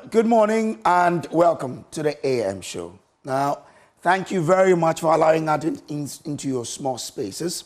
Good morning and welcome to the AM show. Now, thank you very much for allowing us into your small spaces.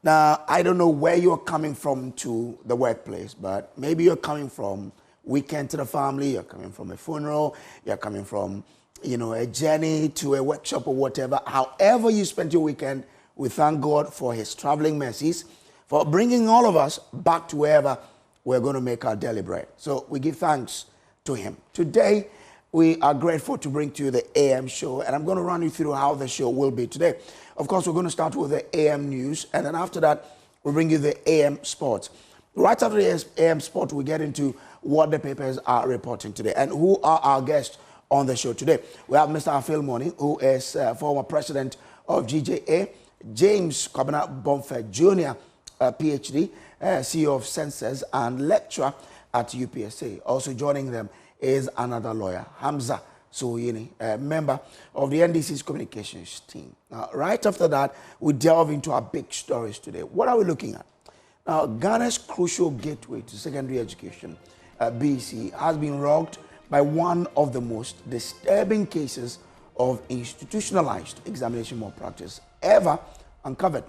Now, I don't know where you're coming from to the workplace, but maybe you're coming from weekend to the family, you're coming from a funeral, you're coming from, a journey to a workshop or whatever. However you spent your weekend, we thank God for his traveling mercies, for bringing all of us back to wherever we're going to make our daily bread. So we give thanks to him. Today, we are grateful to bring to you the AM show, and I'm going to run you through how the show will be today. Of course, we're going to start with the AM news, and then after that, we'll bring you the AM sports. Right after the AM sport, we get into what the papers are reporting today and who are our guests on the show today. We have Mr. Afil Moni, who is former president of GJA, James Kwabena Bonfe Jr., PhD, CEO of Census and lecturer at UPSA. Also joining them is another lawyer, Hamza Soyini, a member of the NDC's communications team. Now, right after that, we delve into our big stories today. What are we looking at? Now, Ghana's crucial gateway to secondary education, BECE, has been rocked by one of the most disturbing cases of institutionalized examination malpractice ever uncovered.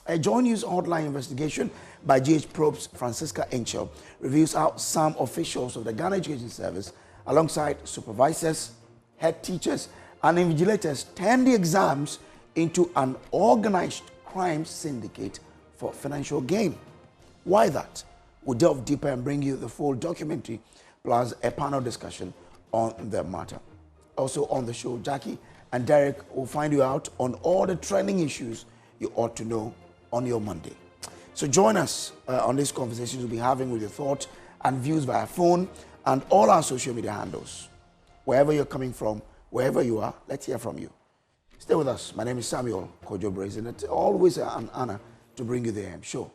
A Joint News Hotline investigation by GH Probes Francisca Enchel reveals how some officials of the Ghana Education Service, alongside supervisors, head teachers, and invigilators, turned the exams into an organized crime syndicate for financial gain. Why that? We'll delve deeper and bring you the full documentary plus a panel discussion on the matter. Also on the show, Jackie and Derek will find you out on all the trending issues you ought to know on your Monday. So join us on these conversations we'll be having with your thoughts and views via phone and all our social media handles. Wherever you're coming from, wherever you are, let's hear from you. Stay with us. My name is Samuel Kojo Brazen. It's always an honor to bring you the AM show.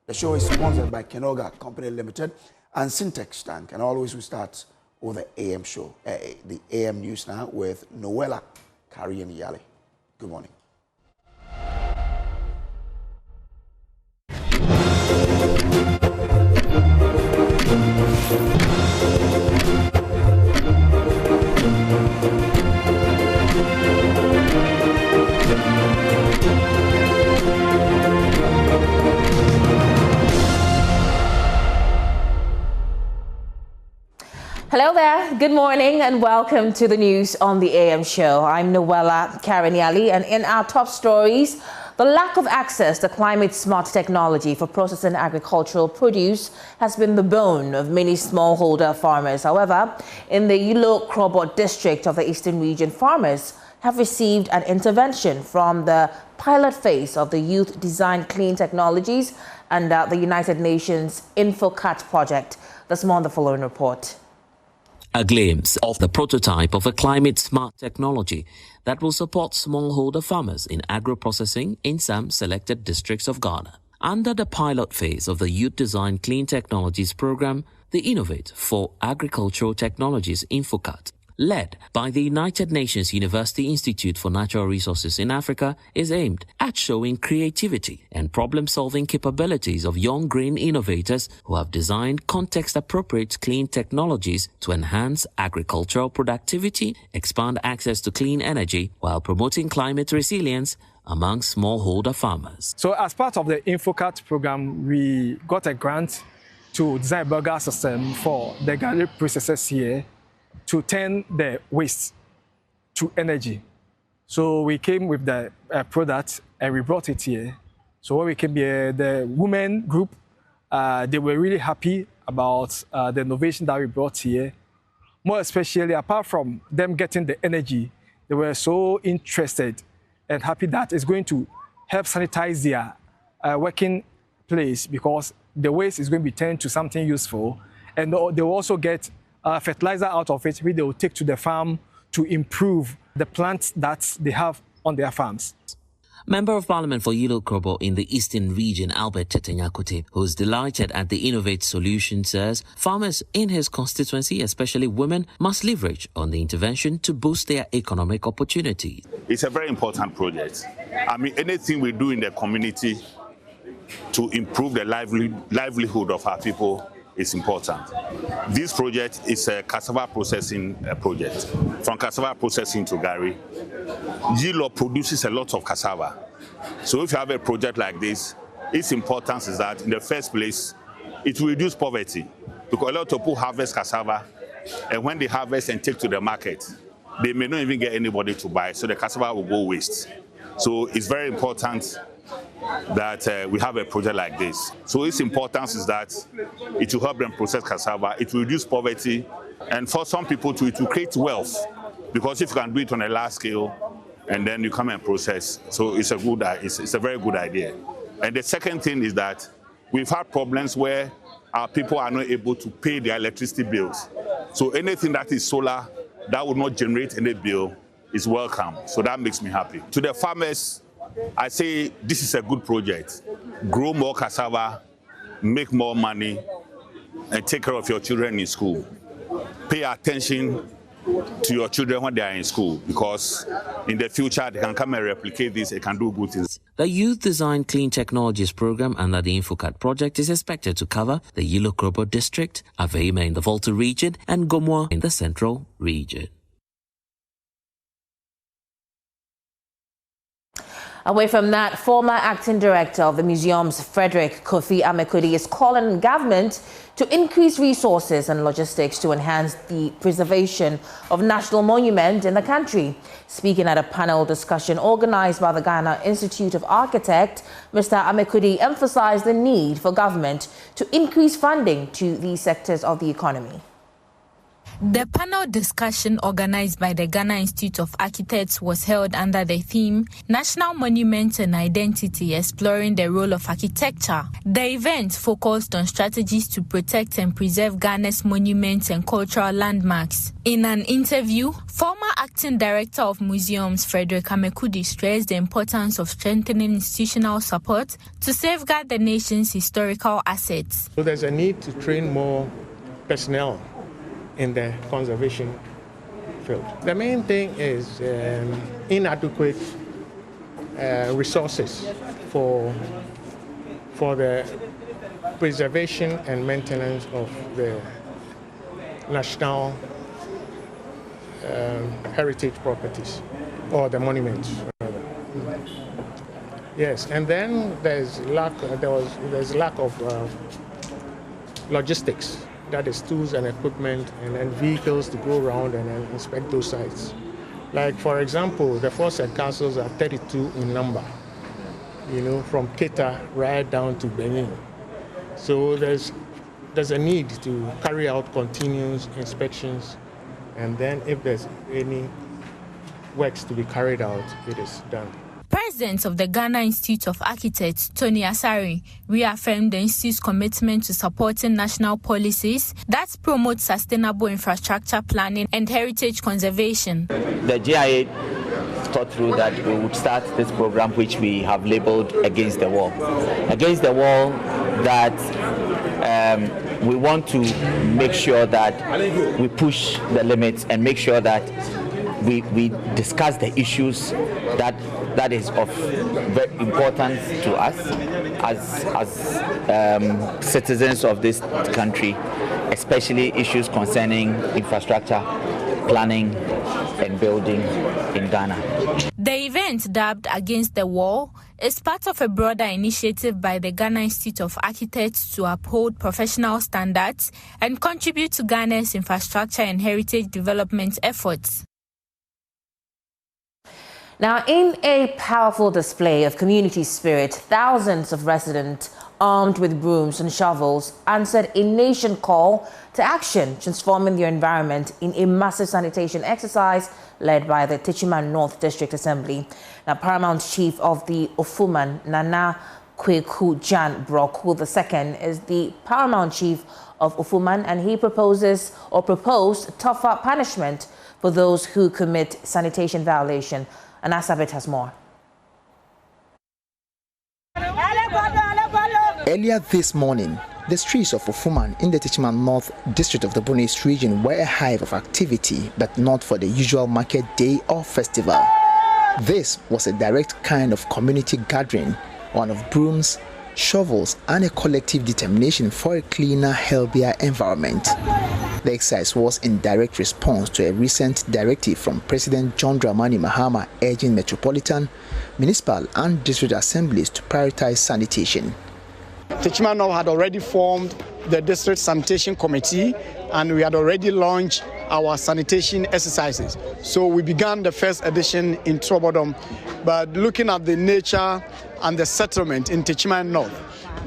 The show is sponsored by Kenoga Company Limited and Syntex Tank. And always we start with the AM show, the AM news now with Noella Karian-Yale. Good morning. Hello there, good morning and welcome to the news on the AM show. I'm Noella Karian-Yale, and in our top stories, the lack of access to climate-smart technology for processing agricultural produce has been the bone of many smallholder farmers. However, in the Ilo Krobot district of the Eastern Region, farmers have received an intervention from the pilot phase of the Youth Design Clean Technologies and the United Nations InfoCat project. That's more on the following report. A glimpse of the prototype of a climate-smart technology that will support smallholder farmers in agro-processing in some selected districts of Ghana. Under the pilot phase of the Youth Design Clean Technologies program, the Innovate for Agricultural Technologies InfoCat, led by the United Nations University Institute for Natural Resources in Africa, is aimed at showing creativity and problem-solving capabilities of young green innovators who have designed context-appropriate clean technologies to enhance agricultural productivity, expand access to clean energy, while promoting climate resilience among smallholder farmers. So as part of the InfoCat program, we got a grant to design a burger system for the Ghana processors here to turn the waste to energy. So we came with the product and we brought it here. So when we came here, the women group, they were really happy about the innovation that we brought here. More especially, apart from them getting the energy, they were so interested and happy that it's going to help sanitize their working place, because the waste is going to be turned to something useful. And they will also get fertilizer out of it, which they will take to the farm to improve the plants that they have on their farms. Member of Parliament for Ilo Krobo in the Eastern Region, Albert Tetenyakote, who is delighted at the Innovate solution, says farmers in his constituency, especially women, must leverage on the intervention to boost their economic opportunities. It's a very important project. I mean, anything we do in the community to improve the livelihood of our people, is important. This project is a cassava processing project. From cassava processing to Gary, GLO produces a lot of cassava. So if you have a project like this, its importance is that in the first place, it will reduce poverty, because a lot of people harvest cassava, and when they harvest and take to the market, they may not even get anybody to buy, so the cassava will go waste. So it's very important that we have a project like this. So its importance is that it will help them process cassava, it will reduce poverty, and for some people too, it will create wealth, because if you can do it on a large scale, and then you come and process, so it's a very good idea. And the second thing is that we've had problems where our people are not able to pay their electricity bills. So anything that is solar that would not generate any bill is welcome. So that makes me happy. To the farmers, I say this is a good project. Grow more cassava, make more money, and take care of your children in school. Pay attention to your children when they are in school, because in the future they can come and replicate this, they can do good things. The Youth Design Clean Technologies program under the InfoCat project is expected to cover the Yilokrobo district, Aveima in the Volta region, and Gomoa in the central region. Away from that, former acting director of the museums, Frederick Kofi Amekudi, is calling on government to increase resources and logistics to enhance the preservation of national monuments in the country. Speaking at a panel discussion organized by the Ghana Institute of Architects, Mr. Amekudi emphasized the need for government to increase funding to these sectors of the economy. The panel discussion organized by the Ghana Institute of Architects was held under the theme National Monuments and Identity, Exploring the Role of Architecture. The event focused on strategies to protect and preserve Ghana's monuments and cultural landmarks. In an interview, former acting director of museums Frederick Amekudi stressed the importance of strengthening institutional support to safeguard the nation's historical assets. So there's a need to train more personnel in the conservation field. The main thing is inadequate resources for the preservation and maintenance of the national heritage properties, or the monuments rather. Yes, and then there's lack of logistics. That is tools and equipment and vehicles to go around and inspect those sites. Like, for example, the Forest Councils are 32 in number, from Keta right down to Benin. So there's a need to carry out continuous inspections, and then if there's any works to be carried out, it is done. President of the Ghana Institute of Architects, Tony Asari, reaffirmed the institute's commitment to supporting national policies that promote sustainable infrastructure planning and heritage conservation. The GIA thought through that we would start this program, which we have labeled Against the Wall. Against the Wall, that we want to make sure that we push the limits and make sure that we discuss the issues that is of very importance to us as citizens of this country, especially issues concerning infrastructure, planning and building in Ghana. The event, dubbed Against the Wall, is part of a broader initiative by the Ghana Institute of Architects to uphold professional standards and contribute to Ghana's infrastructure and heritage development efforts. Now, in a powerful display of community spirit, thousands of residents armed with brooms and shovels answered a nation call to action, transforming their environment in a massive sanitation exercise led by the Techiman North District Assembly. Now, Paramount Chief of the Ofuman, Nana Kweku Jan Broku II, is the Paramount Chief of Ofuman, and he proposed tougher punishment for those who commit sanitation violation. And Asabet has more. Earlier this morning, the streets of Ofuman in the Techiman North District of the Borno East region were a hive of activity, but not for the usual market day or festival. This was a direct kind of community gathering, one of brooms, shovels, and a collective determination for a cleaner, healthier environment. The exercise was in direct response to a recent directive from President John Dramani Mahama urging metropolitan, municipal, and district assemblies to prioritize sanitation. Techiman North had already formed the district sanitation committee, and we had already launched our sanitation exercises. So we began the first edition in Trobodom, but looking at the nature and the settlement in Techiman North,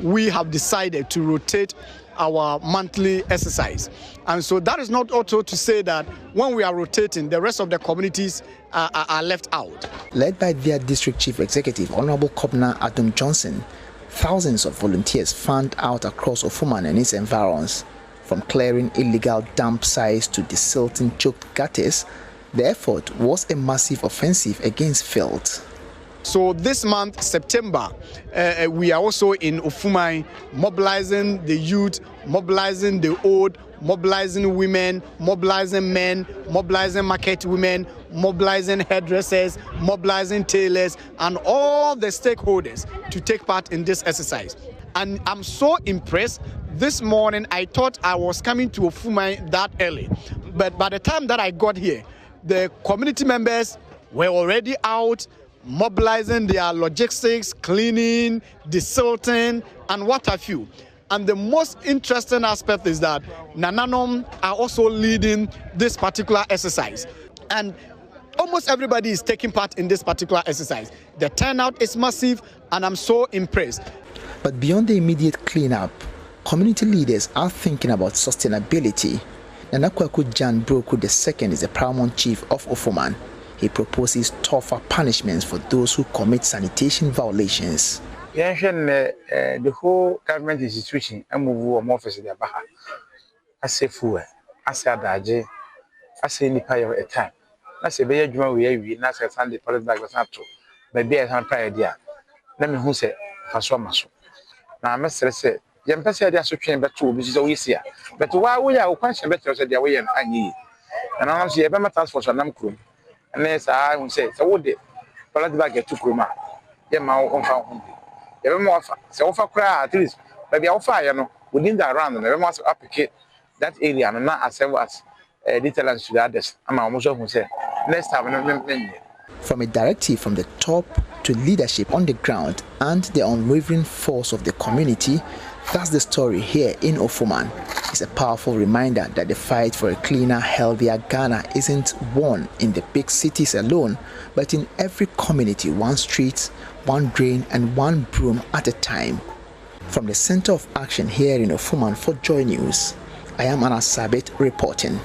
we have decided to rotate our monthly exercise. And so that is not also to say that when we are rotating, the rest of the communities are left out. Led by their district chief executive, Honorable Kobna Adam Johnson, thousands of volunteers fanned out across Ofuman and its environs. From clearing illegal dump sites to desilting choked gutters, the effort was a massive offensive against filth. So this month, September, we are also in Ofumai mobilizing the youth, mobilizing the old, mobilizing women, mobilizing men, mobilizing market women, mobilizing hairdressers, mobilizing tailors, and all the stakeholders to take part in this exercise. And I'm so impressed. This morning, I thought I was coming to Ofumai that early. But by the time that I got here, the community members were already out, mobilizing their logistics, cleaning, desilting, and what have you. And the most interesting aspect is that Nananom are also leading this particular exercise. And almost everybody is taking part in this particular exercise. The turnout is massive, and I'm so impressed. But beyond the immediate cleanup, community leaders are thinking about sustainability. Nanakwaku Jan Broku II is the paramount chief of Ofuman. He proposes tougher punishments for those who commit sanitation violations. The whole government institution and move more office in Baha. I say fool, I say Adei, I say Nipa a time. I say Bay Juma, we not say Sunday politics like that too. But be a hand prior idea. Let me who say Faswamaso. Now I must say, Yampa said they are switching back to which is always here. But why we are question better said their way and I need. And I'm saying, a task force on Namkrum. And yes, I will say, so would it? Politics back at Tukruma. Yamma on found. So for cry at least, but the offer, within that round, and everyone must applicate that area and not as well as details to the others. I'm almost who say, next time, from a directive from the top to leadership on the ground and the unwavering force of the community, that's the story here in Ofuman. It's a powerful reminder that the fight for a cleaner, healthier Ghana isn't won in the big cities alone, but in every community, one street, one drain, and one broom at a time. From the Center of Action here in Ofuman for Joy News, I am Anna Sabit reporting.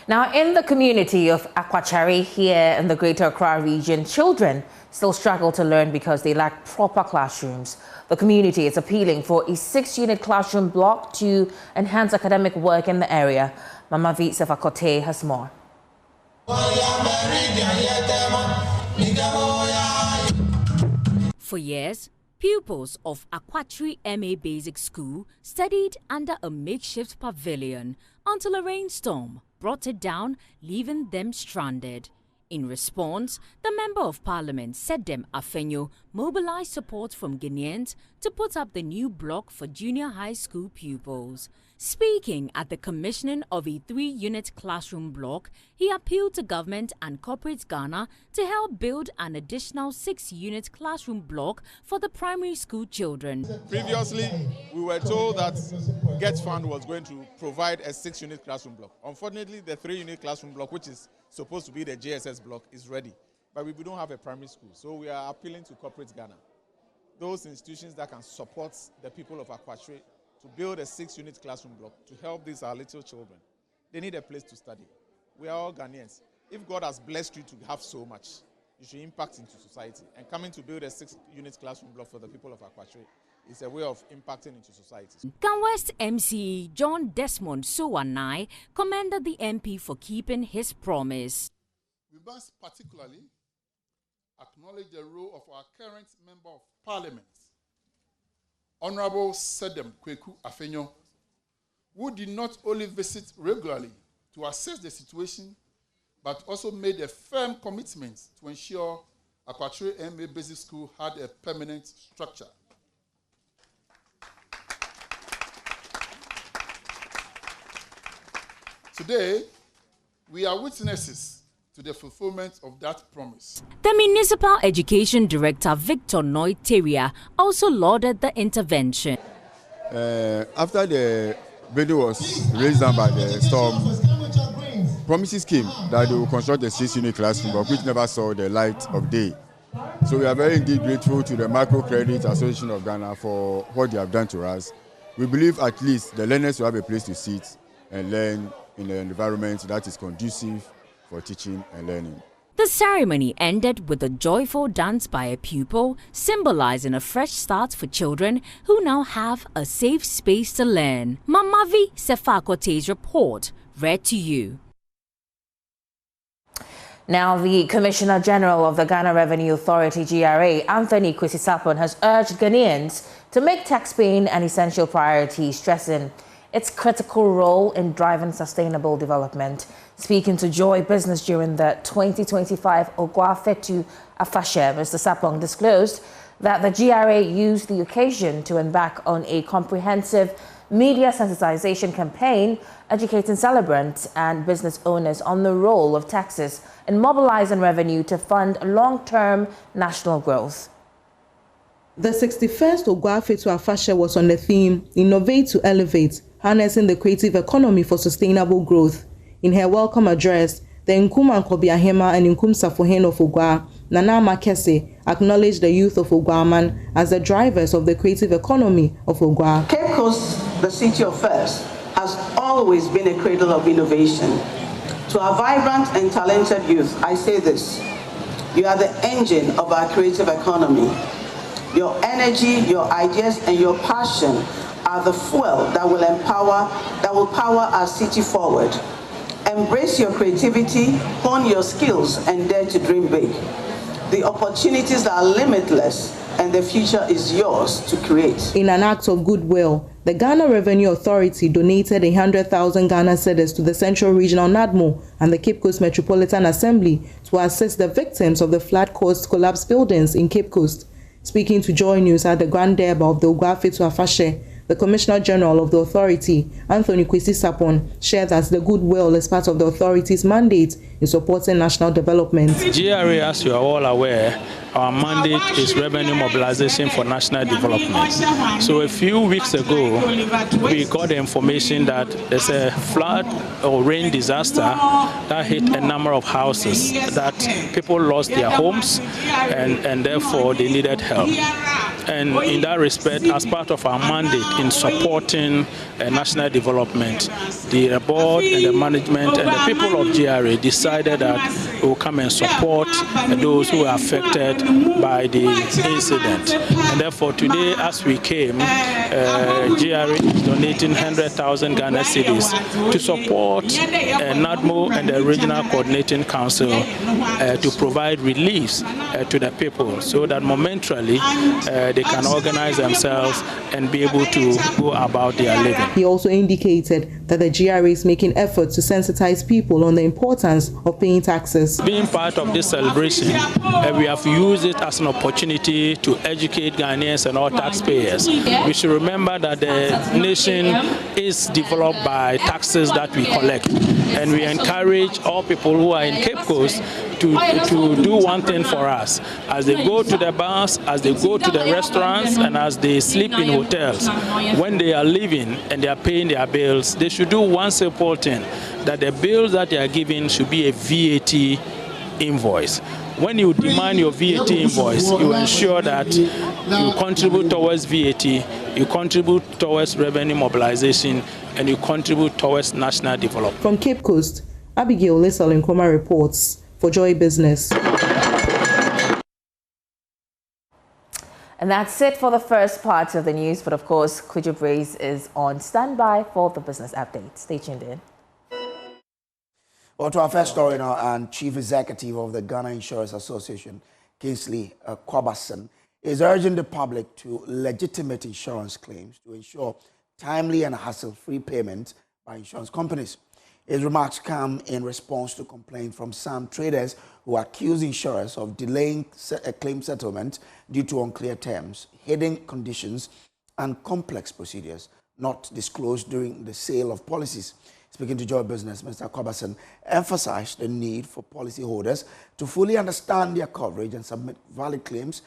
Now, in the community of Akwachari here in the Greater Accra region, children still struggle to learn because they lack proper classrooms. The community is appealing for a 6-unit classroom block to enhance academic work in the area. Mama V. Sefakote has more. For years, pupils of Akwachari MA Basic School studied under a makeshift pavilion until a rainstorm brought it down, leaving them stranded. In response, the Member of Parliament, Sedem Afenyo, mobilized support from Guineans to put up the new block for junior high school pupils. Speaking at the commissioning of a 3-unit classroom block, he appealed to government and Culprits Ghana to help build an additional 6-unit classroom block for the primary school children. Previously, we were told that Get Fund was going to provide a 6-unit classroom block. Unfortunately, the 3-unit classroom block, which is supposed to be the JSS block, is ready. But we don't have a primary school, so we are appealing to Culprits Ghana, those institutions that can support the people of Akwachari to build a 6-unit classroom block to help these our little children. They need a place to study. We are all Ghanaians. If God has blessed you to have so much, you should impact into society. And coming to build a 6-unit classroom block for the people of Akwachari is a way of impacting into society. West MCE John Desmond Sowanai commended the MP for keeping his promise. We must particularly acknowledge the role of our current Member of Parliament, Honorable Sedem Kweku Afenyo, who did not only visit regularly to assess the situation, but also made a firm commitment to ensure Aquatri MA Basic School had a permanent structure. Today, we are witnesses to the fulfillment of that promise. The Municipal Education Director, Victor Noiteria, also lauded the intervention. After the building was raised down by the storm, promises came that they will construct a 6-unit classroom, but which never saw the light of day. So we are very indeed grateful to the Microcredit Association of Ghana for what they have done to us. We believe at least the learners will have a place to sit and learn in an environment that is conducive for teaching and learning. The ceremony ended with a joyful dance by a pupil, symbolizing a fresh start for children who now have a safe space to learn. Mamavi Sefakote's report, read to you. Now, the Commissioner General of the Ghana Revenue Authority, GRA, Anthony Kwesi Sarpong, has urged Ghanaians to make tax-paying an essential priority, stressing its critical role in driving sustainable development. Speaking to Joy Business during the 2025 Ogwafetu Afashe, Mr. Sarpong disclosed that the GRA used the occasion to embark on a comprehensive media sensitization campaign, educating celebrants and business owners on the role of taxes in mobilizing revenue to fund long-term national growth. The 61st Ogwafetu Afashe was on the theme, Innovate to Elevate, harnessing the creative economy for sustainable growth. In her welcome address, the Nkum Ankobi Ahema and Nkum Safohen of Ogwa, Nana Makese, acknowledged the youth of Ogwaman as the drivers of the creative economy of Ogwa. Cape Coast, the city of first, has always been a cradle of innovation. To our vibrant and talented youth, I say this: you are the engine of our creative economy. Your energy, your ideas, and your passion are the fuel that will power our city forward. Embrace your creativity, hone your skills, and dare to dream big. The opportunities are limitless, and the future is yours to create. In an act of goodwill, the Ghana Revenue Authority donated 100,000 Ghana cedis to the Central Regional NADMO and the Cape Coast Metropolitan Assembly to assist the victims of the flood-caused collapsed buildings in Cape Coast. Speaking to Joy News at the Grand Derby of the Ogwafetu Afashe, the Commissioner General of the Authority, Anthony Kwesi Sarpong, shared that the goodwill is part of the authority's mandate in supporting national development. GRA, as you are all aware, our mandate is revenue mobilization for national development. So a few weeks ago, we got the information that there's a flood or rain disaster that hit a number of houses, that people lost their homes and therefore they needed help. And in that respect, as part of our mandate in supporting national development, the board and the management and the people of GRA decided that we will come and support those who are affected by the incident. And therefore today, as we came, GRA is donating 100,000 Ghana cedis to support NADMO and the Regional Coordinating Council to provide reliefs to the people so that momentarily they can organize themselves and be able to go about their living. He also indicated that the GRA is making efforts to sensitize people on the importance of paying taxes. Being part of this celebration, we have used it as an opportunity to educate Ghanaians and all taxpayers. We should remember that the nation is developed by taxes that we collect, and we encourage all people who are in Cape Coast to do one thing for us. As they go to the bars, as they go to the restaurants, and as they sleep in hotels, when they are living and they are paying their bills, they should do one simple thing, that the bills that they are giving should be a VAT invoice. When you demand your VAT invoice, you ensure that you contribute towards VAT, you contribute towards revenue mobilization, and you contribute towards national development. From Cape Coast, Abigail Lissel Nkrumah reports for Joy Business. And that's it for the first part of the news, but of course, Kujo Brace is on standby for the business update. Stay tuned in. Well, to our first story now, and Chief Executive of the Ghana Insurance Association, Kingsley Kwabason, is urging the public to legitimate insurance claims to ensure timely and hassle-free payment by insurance companies. His remarks come in response to complaints from some traders who accuse insurers of delaying a claim settlement due to unclear terms, hidden conditions, and complex procedures not disclosed during the sale of policies. Speaking to Joy Business, Mr. Kobason emphasized the need for policyholders to fully understand their coverage and submit valid claims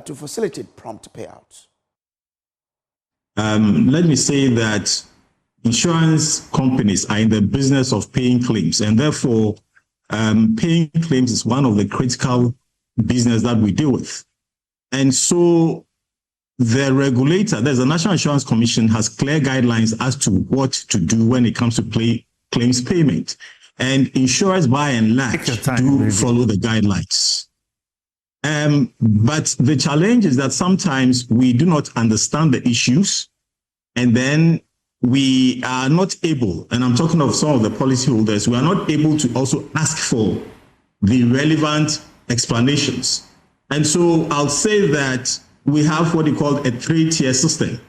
to facilitate prompt payouts. Let me say that insurance companies are in the business of paying claims, and therefore paying claims is one of the critical business that we deal with. And so the regulator, there's a National Insurance Commission, has clear guidelines as to what to do when it comes to claims payment. And insurers, by and large, do follow the guidelines. But the challenge is that sometimes we do not understand the issues, and then we are not able, and I'm talking of some of the policyholders, we are not able to also ask for the relevant explanations. And so I'll say that we have what we call a 3-tier system.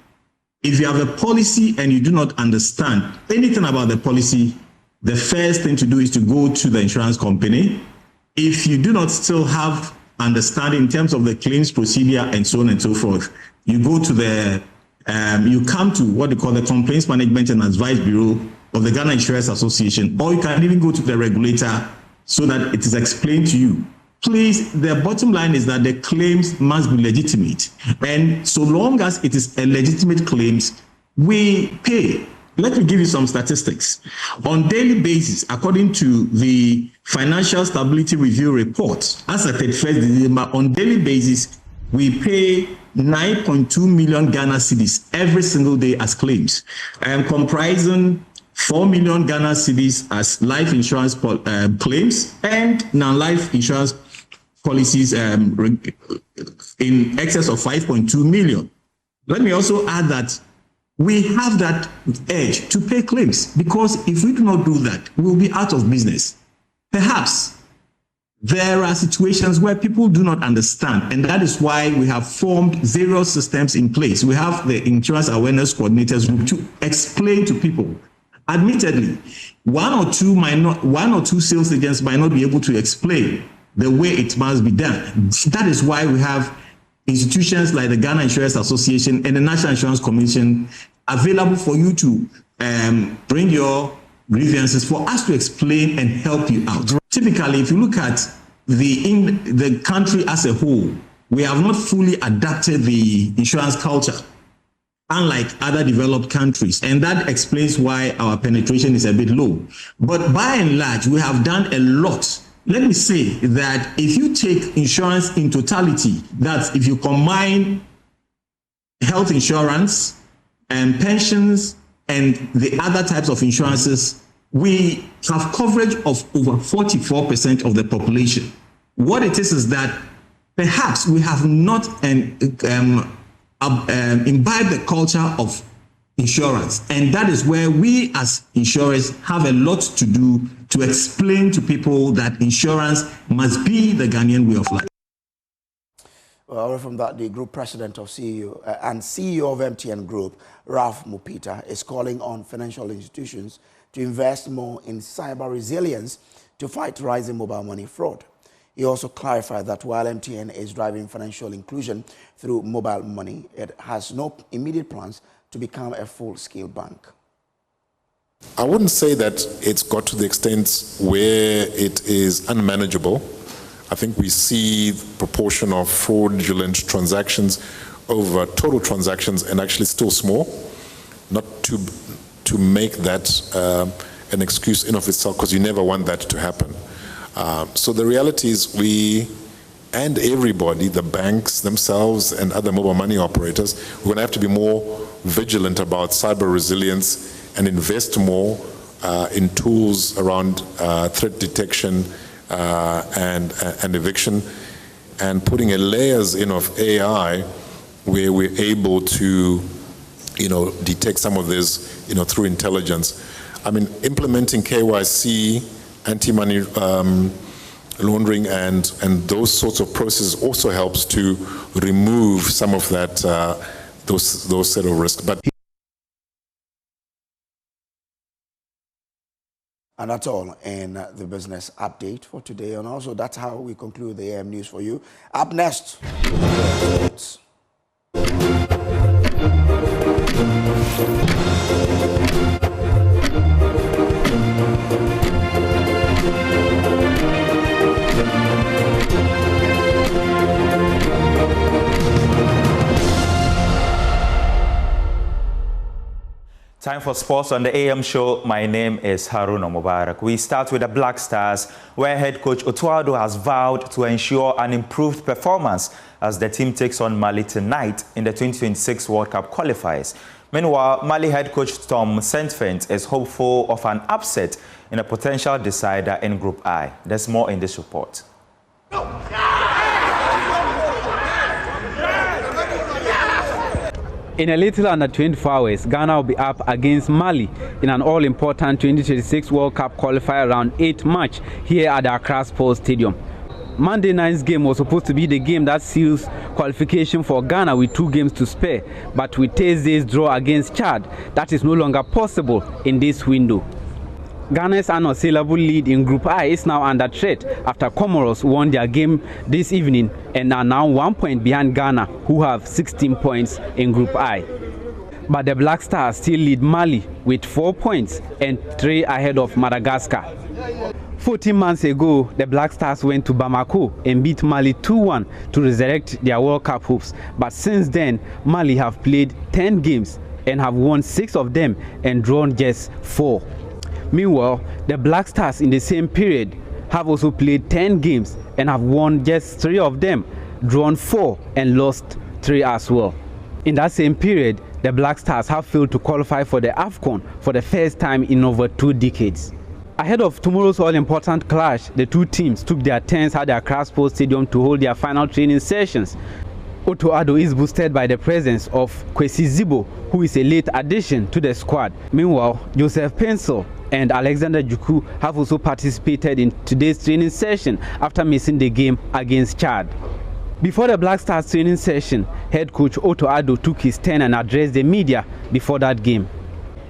If you have a policy and you do not understand anything about the policy, the first thing to do is to go to the insurance company. If you do not still have understanding in terms of the claims procedure and so on and so forth, you go to the, you come to what they call the Complaints Management and Advice Bureau of the Ghana Insurance Association, or you can even go to the regulator so that it is explained to you. Please, the bottom line is that the claims must be legitimate. And so long as it is a legitimate claims, we pay. Let me give you some statistics. On daily basis, according to the Financial Stability Review report, as at 31st December, on daily basis, we pay 9.2 million Ghana cedis every single day as claims, and comprising 4 million Ghana cedis as life insurance claims and non-life insurance policies in excess of 5.2 million. Let me also add that we have that edge to pay claims, because if we do not do that, we will be out of business. Perhaps there are situations where people do not understand, and that is why we have formed various systems in place. We have the Insurance Awareness Coordinators Group to explain to people. Admittedly, one or two sales agents might not be able to explain the way it must be done. That is why we have institutions like the Ghana Insurance Association and the National Insurance Commission available for you to bring your grievances, for us to explain and help you out. Typically, if you look at the country as a whole, we have not fully adapted the insurance culture, unlike other developed countries, and that explains why our penetration is a bit low. But by and large, we have done a lot. Let me say that if you take insurance in totality, that's if you combine health insurance and pensions and the other types of insurances, we have coverage of over 44% of the population. What it is that perhaps we have not imbibed the culture of insurance, and that is where we as insurers have a lot to do to explain to people that insurance must be the Ghanaian way of life. Well, from that, the group president of CEO and CEO of MTN Group, Ralph Mupita, is calling on financial institutions to invest more in cyber resilience to fight rising mobile money fraud. He also clarified that while MTN is driving financial inclusion through mobile money, it has no immediate plans to become a full-scale bank. I wouldn't say that it's got to the extent where it is unmanageable. I think we see the proportion of fraudulent transactions over total transactions and actually still small, not to make that an excuse in of itself, because you never want that to happen. So the reality is we and everybody, the banks themselves and other mobile money operators, we're going to have to be more vigilant about cyber resilience and invest more in tools around threat detection and eviction, and putting a layers in of AI where we're able to, detect some of this, through intelligence. I mean, implementing KYC, anti-money laundering, and those sorts of processes also helps to remove some of that, those set of risks. But And that's all in the business update for today. And also, that's how we conclude the AM News for you. Up next, sports. Time for sports on the AM show. My name is Haruna Mubarak. We start with the Black Stars, where head coach Otuado has vowed to ensure an improved performance as the team takes on Mali tonight in the 2026 World Cup qualifiers. Meanwhile, Mali head coach Tom Saintfiet is hopeful of an upset in a potential decider in Group I. There's more in this report. In a little under 24 hours, Ghana will be up against Mali in an all-important 2026 World Cup qualifier round 8 match here at the Accra Sports Stadium. Monday night's game was supposed to be the game that seals qualification for Ghana with 2 games to spare, but with Thursday's draw against Chad, that is no longer possible in this window. Ghana's unassailable lead in Group I is now under threat after Comoros won their game this evening and are now 1 point behind Ghana, who have 16 points in Group I. But the Black Stars still lead Mali with 4 points and 3 ahead of Madagascar. 14 months ago, the Black Stars went to Bamako and beat Mali 2-1 to resurrect their World Cup hopes. But since then, Mali have played 10 games and have won 6 of them and drawn just 4. Meanwhile, the Black Stars in the same period have also played 10 games and have won just 3 of them, drawn 4 and lost 3 as well. In that same period, the Black Stars have failed to qualify for the AFCON for the first time in over 2 decades. Ahead of tomorrow's all-important clash, the 2 teams took their turns at the Accra Sports Stadium to hold their final training sessions. Otuado is boosted by the presence of Kwesi Zibo, who is a late addition to the squad. Meanwhile, Joseph Pencil and Alexander Juku have also participated in today's training session after missing the game against Chad. Before the Black Stars training session, head coach Otuado took his turn and addressed the media before that game.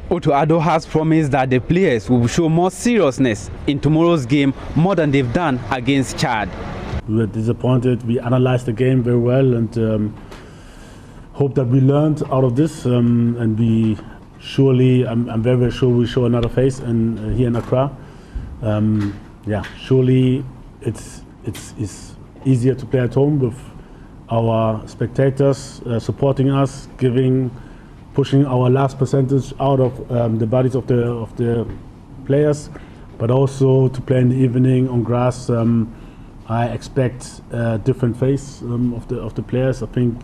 Otuado has promised that the players will show more seriousness in tomorrow's game more than they've done against Chad. We were disappointed. We analyzed the game very well and hope that we learned out of this and we surely, I'm very, very sure we show another face here in Accra. Surely it's easier to play at home with our spectators supporting us, pushing our last percentage out of the bodies of the players, but also to play in the evening on grass. I expect a different face of the players. I think.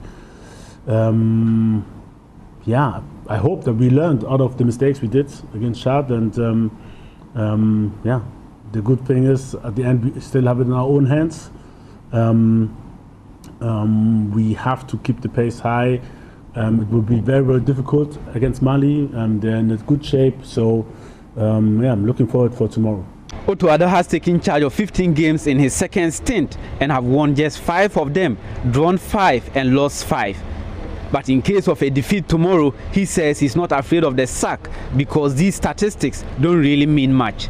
I hope that we learned out of the mistakes we did against Chad, and the good thing is at the end we still have it in our own hands. We have to keep the pace high. It will be very, very difficult against Mali. They're in a good shape, so I'm looking forward for tomorrow. Otuado has taken charge of 15 games in his second stint and have won just 5 of them, drawn 5 and lost 5. But in case of a defeat tomorrow, he says he's not afraid of the sack because these statistics don't really mean much.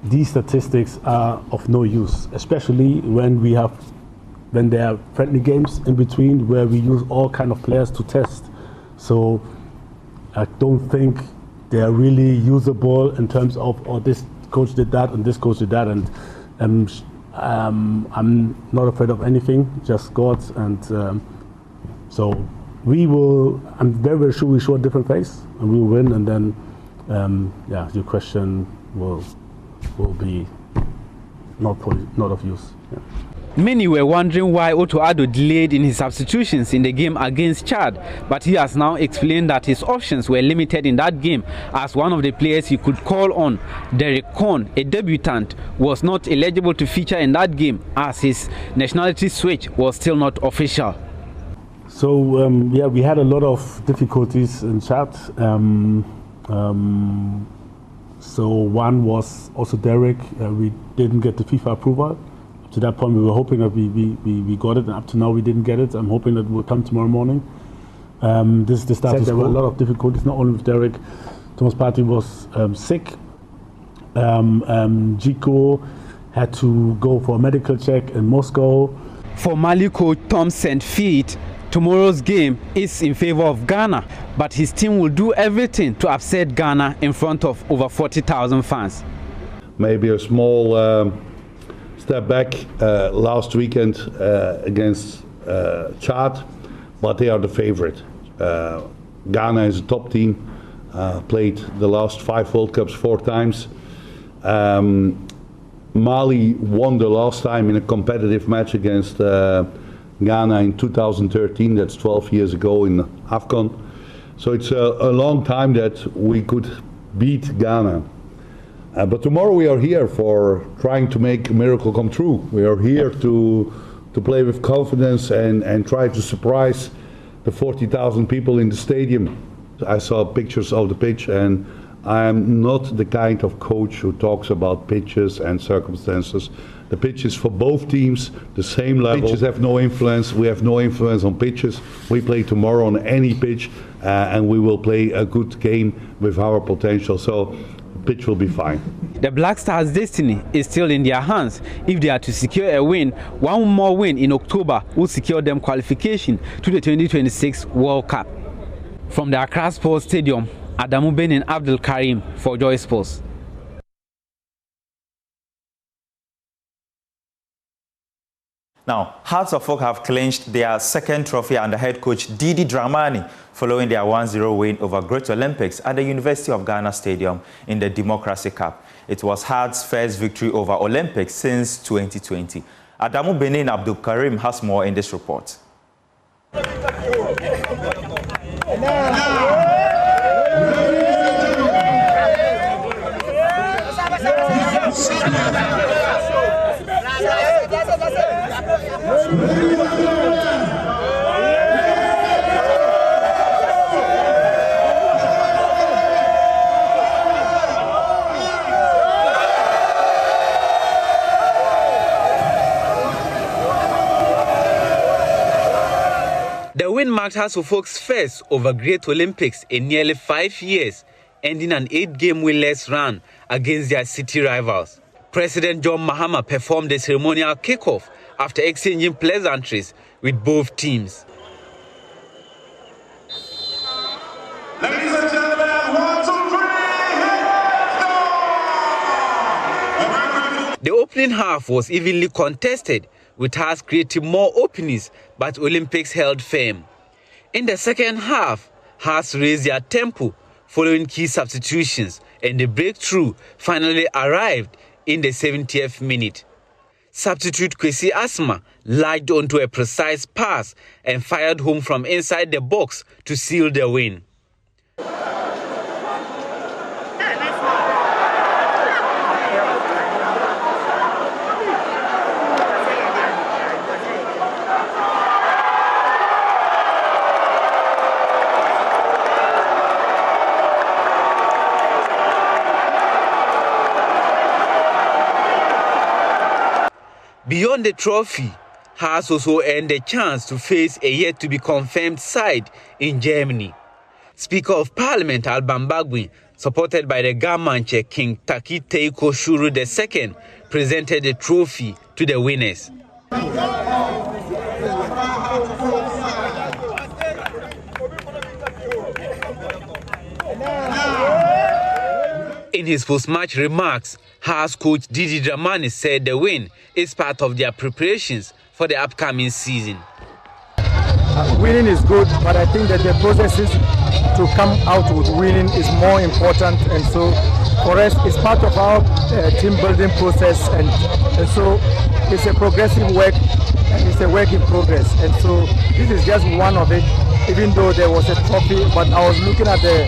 These statistics are of no use, especially when there are friendly games in between where we use all kind of players to test. So I don't think they are really usable in terms of, this coach did that and this coach did that, and I'm not afraid of anything, just God. And so I'm very, very sure we show a different face and we will win, and then your question will be not of use. Yeah. Many were wondering why Otuado delayed in his substitutions in the game against Chad, but he has now explained that his options were limited in that game, as one of the players he could call on, Derek Korn, a debutant, was not eligible to feature in that game as his nationality switch was still not official. So we had a lot of difficulties in Chad. So one was also Derek. We didn't get the FIFA approval. To that point, we were hoping that we got it, and up to now we didn't get it. I'm hoping that it will come tomorrow morning. This is the status. There were a lot of difficulties, not only with Derek. Thomas Partey was sick, Jiko had to go for a medical check in Moscow. For Mali coach Tom Saint-Fiet, tomorrow's game is in favor of Ghana, but his team will do everything to upset Ghana in front of over 40,000 fans. Maybe a small step back last weekend against Chad, but they are the favorite. Ghana is a top team, played the last 5 World Cups 4 times. Mali won the last time in a competitive match against Ghana in 2013, that's 12 years ago in AFCON. So it's a long time that we could beat Ghana. But tomorrow we are here for trying to make a miracle come true. We are here to play with confidence and try to surprise the 40,000 people in the stadium. I saw pictures of the pitch, and I am not the kind of coach who talks about pitches and circumstances. The pitch is for both teams, the same level. Pitches have no influence. We have no influence on pitches. We play tomorrow on any pitch, and we will play a good game with our potential. So the pitch will be fine. The Black Stars' destiny is still in their hands. If they are to secure a win, one more win in October will secure them qualification to the 2026 World Cup. From the Accra Sports Stadium, Adamu Benin Abdul Karim for Joy Sports. Now, Hearts of Oak have clinched their second trophy under head coach Didi Dramani following their 1-0 win over Great Olympics at the University of Ghana Stadium in the Democracy Cup. It was Hearts' first victory over Olympics since 2020. Adamu Benin Abdul Karim has more in this report. The win marked Hearts of Oak's first over Great Olympics in nearly 5 years, ending an 8-game winless run against their city rivals. President John Mahama performed the ceremonial kickoff after exchanging pleasantries with both teams. Ladies and gentlemen, 1, 2, 3, The opening half was evenly contested, with Hearts creating more openings, but Olympics held firm. In the second half, Hearts raised their tempo following key substitutions, and the breakthrough finally arrived in the 70th minute. Substitute Kwesi Asma latched onto a precise pass and fired home from inside the box to seal the win. Beyond the trophy, Hearts also earned a chance to face a yet-to-be-confirmed side in Germany. Speaker of Parliament Alban Bagwin, supported by the Gamanche King Taki Teiko Shuru II, presented the trophy to the winners. In his post-match remarks, Hearts coach Didi Dramani said the win is part of their preparations for the upcoming season. Winning is good, but I think that the processes to come out with winning is more important, and so for us it's part of our team building process, and so it's a progressive work and it's a work in progress, and so this is just one of it, even though there was a trophy. But I was looking at the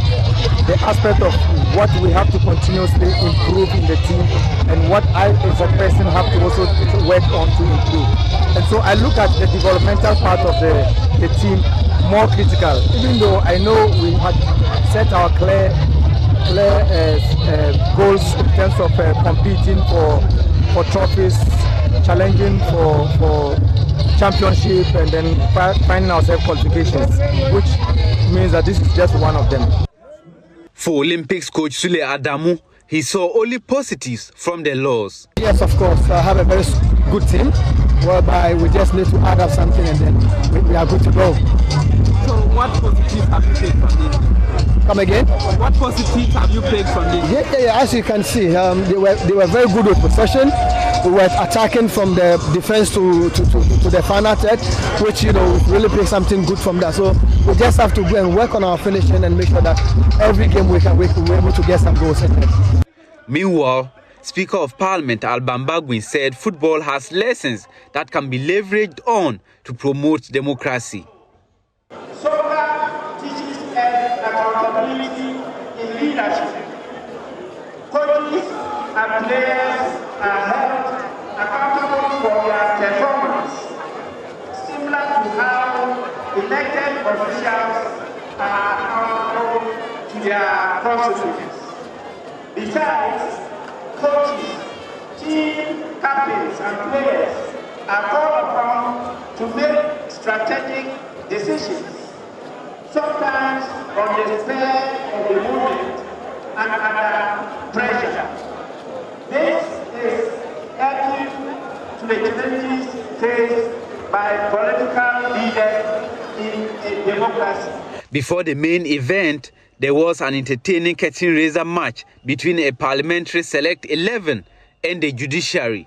aspect of what we have to continuously improve in the team and what I as a person have to also work on to improve. And so I look at the developmental part of the team more critical, even though I know we had set our clear goals in terms of competing for trophies, challenging for championship, and then finding ourselves qualifications, which means that this is just one of them. For Olympics coach Sule Adamu, he saw only positives from the laws. Yes, of course. I have a very good team, whereby we just need to add up something and then we are good to go. So what positives have you taken from this? Come again? What positives have you taken from this? Yeah. As you can see, they were very good with possession. We were attacking from the defense to the final third, which, you know, really brings something good from that. So we just have to go and work on our finishing and make sure that every game we're able to get some goals in it. Meanwhile, Speaker of Parliament Alban Bagwin said football has lessons that can be leveraged on to promote democracy. Soccer teaches us accountability in leadership. Coaches and players are held accountable for their performance, similar to how elected officials are accountable to their constituents. Besides, coaches, team captains, and players are called upon to make strategic decisions, sometimes on the spur of the moment and under pressure. This is adding to the challenges faced by political leaders in a democracy. Before the main event, there was an entertaining curtain raiser match between a parliamentary select 11 and the judiciary.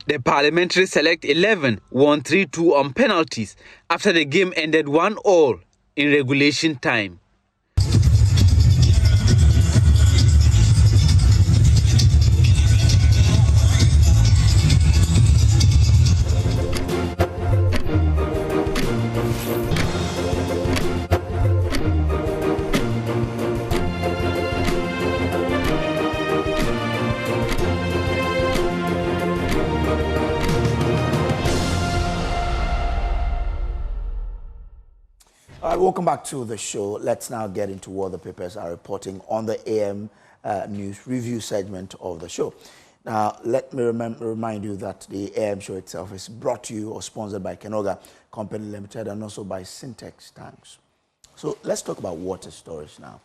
The parliamentary select 11 won 3-2 on penalties after the game ended 1-1 in regulation time. Welcome back to the show. Let's now get into what the papers are reporting on the AM News Review segment of the show. Now, let me remind you that the AM show itself is brought to you or sponsored by Kenoga Company Limited and also by Syntex Tanks. So let's talk about water storage now.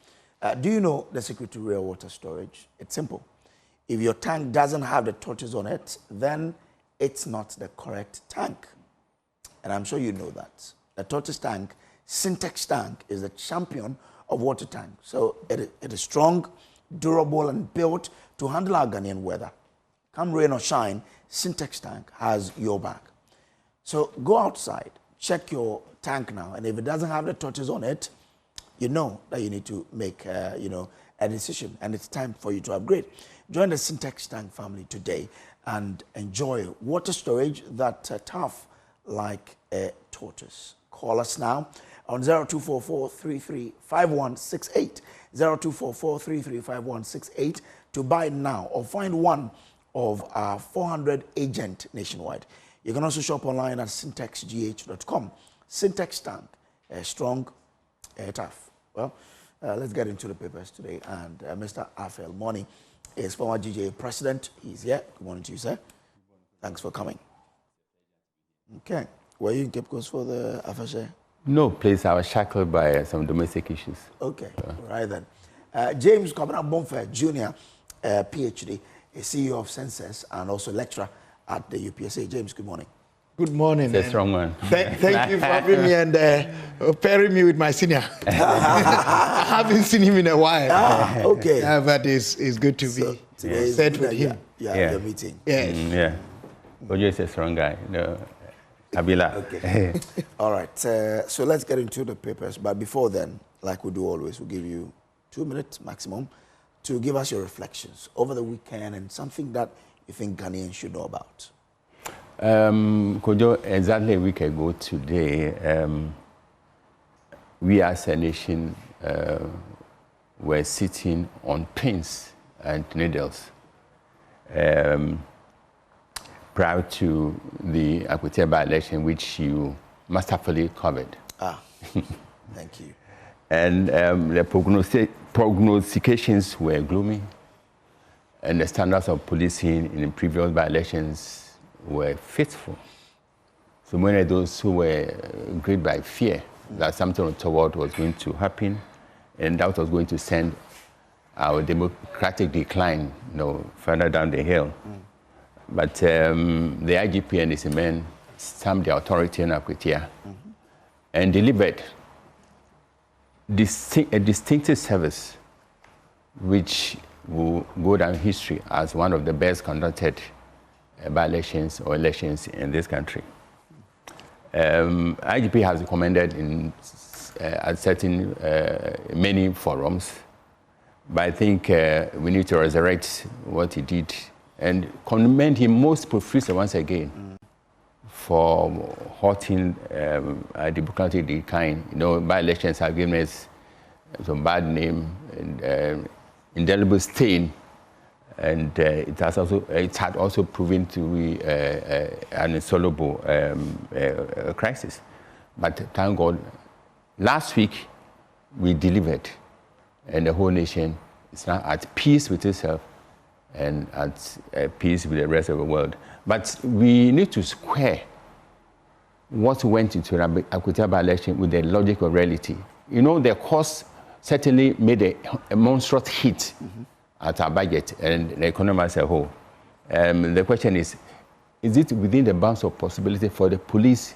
Do you know the secret to real water storage? It's simple. If your tank doesn't have the torches on it, then it's not the correct tank. And I'm sure you know that. The tortoise tank, Syntex tank, is the champion of water tank. So it is strong, durable, and built to handle our Ghanaian weather. Come rain or shine, Syntex tank has your back. So go outside, check your tank now, and if it doesn't have the torches on it, you know that you need to make a decision, and it's time for you to upgrade. Join the Syntex tank family today and enjoy water storage that's tough like a tortoise. Call us now on 0244-335168, 0244-335168 to buy now or find one of our 400 agents nationwide. You can also shop online at syntexgh.com. Syntex tank, strong, tough. Well, let's get into the papers today. And Mr. Afel Moni is former GJA president. He's here. Good morning to you, sir. Thanks for coming. Okay. Were you in Cape Coast for the affair? No, please. I was shackled by some domestic issues. Okay, right then. James Kwabena Bonfer, Jr., PhD, a CEO of Census and also lecturer at the UPSA. James, good morning. Good morning. It's a strong one. Thank you for having me and pairing me with my senior. I haven't seen him in a while. Okay. But it's good to be set with him. Yeah, the meeting. Yes. Yeah. Ojo is a strong guy. Abila. Okay. All right. So let's get into the papers. But before then, like we do always, we'll give you 2 minutes maximum to give us your reflections over the weekend and something that you think Ghanaians should know about. Kojo, exactly a week ago today, we as a nation were sitting on pins and needles prior to the Akute by-election, which you masterfully covered. Thank you. And the prognostications were gloomy, and the standards of policing in the previous by-elections were faithful. So many of those who were gripped by fear that something untoward was going to happen, and that was going to send our democratic decline, further down the hill. But the IGP and his men stamped the authority in Akwatia and delivered a distinctive service which will go down in history as one of the best conducted by-elections or elections in this country. IGP has recommended at certain many forums, but I think we need to resurrect what he did and commend him most profusely once again for halting a democratic decline. By-elections have given us some bad name and indelible stain, and it had also proven to be an insoluble crisis. But thank God, last week we delivered, and the whole nation is now at peace with itself and at peace with the rest of the world. But we need to square what went into the Akwatia by-election with the logic of reality. The cost certainly made a monstrous hit at our budget and the economy as a whole. The question is it within the bounds of possibility for the police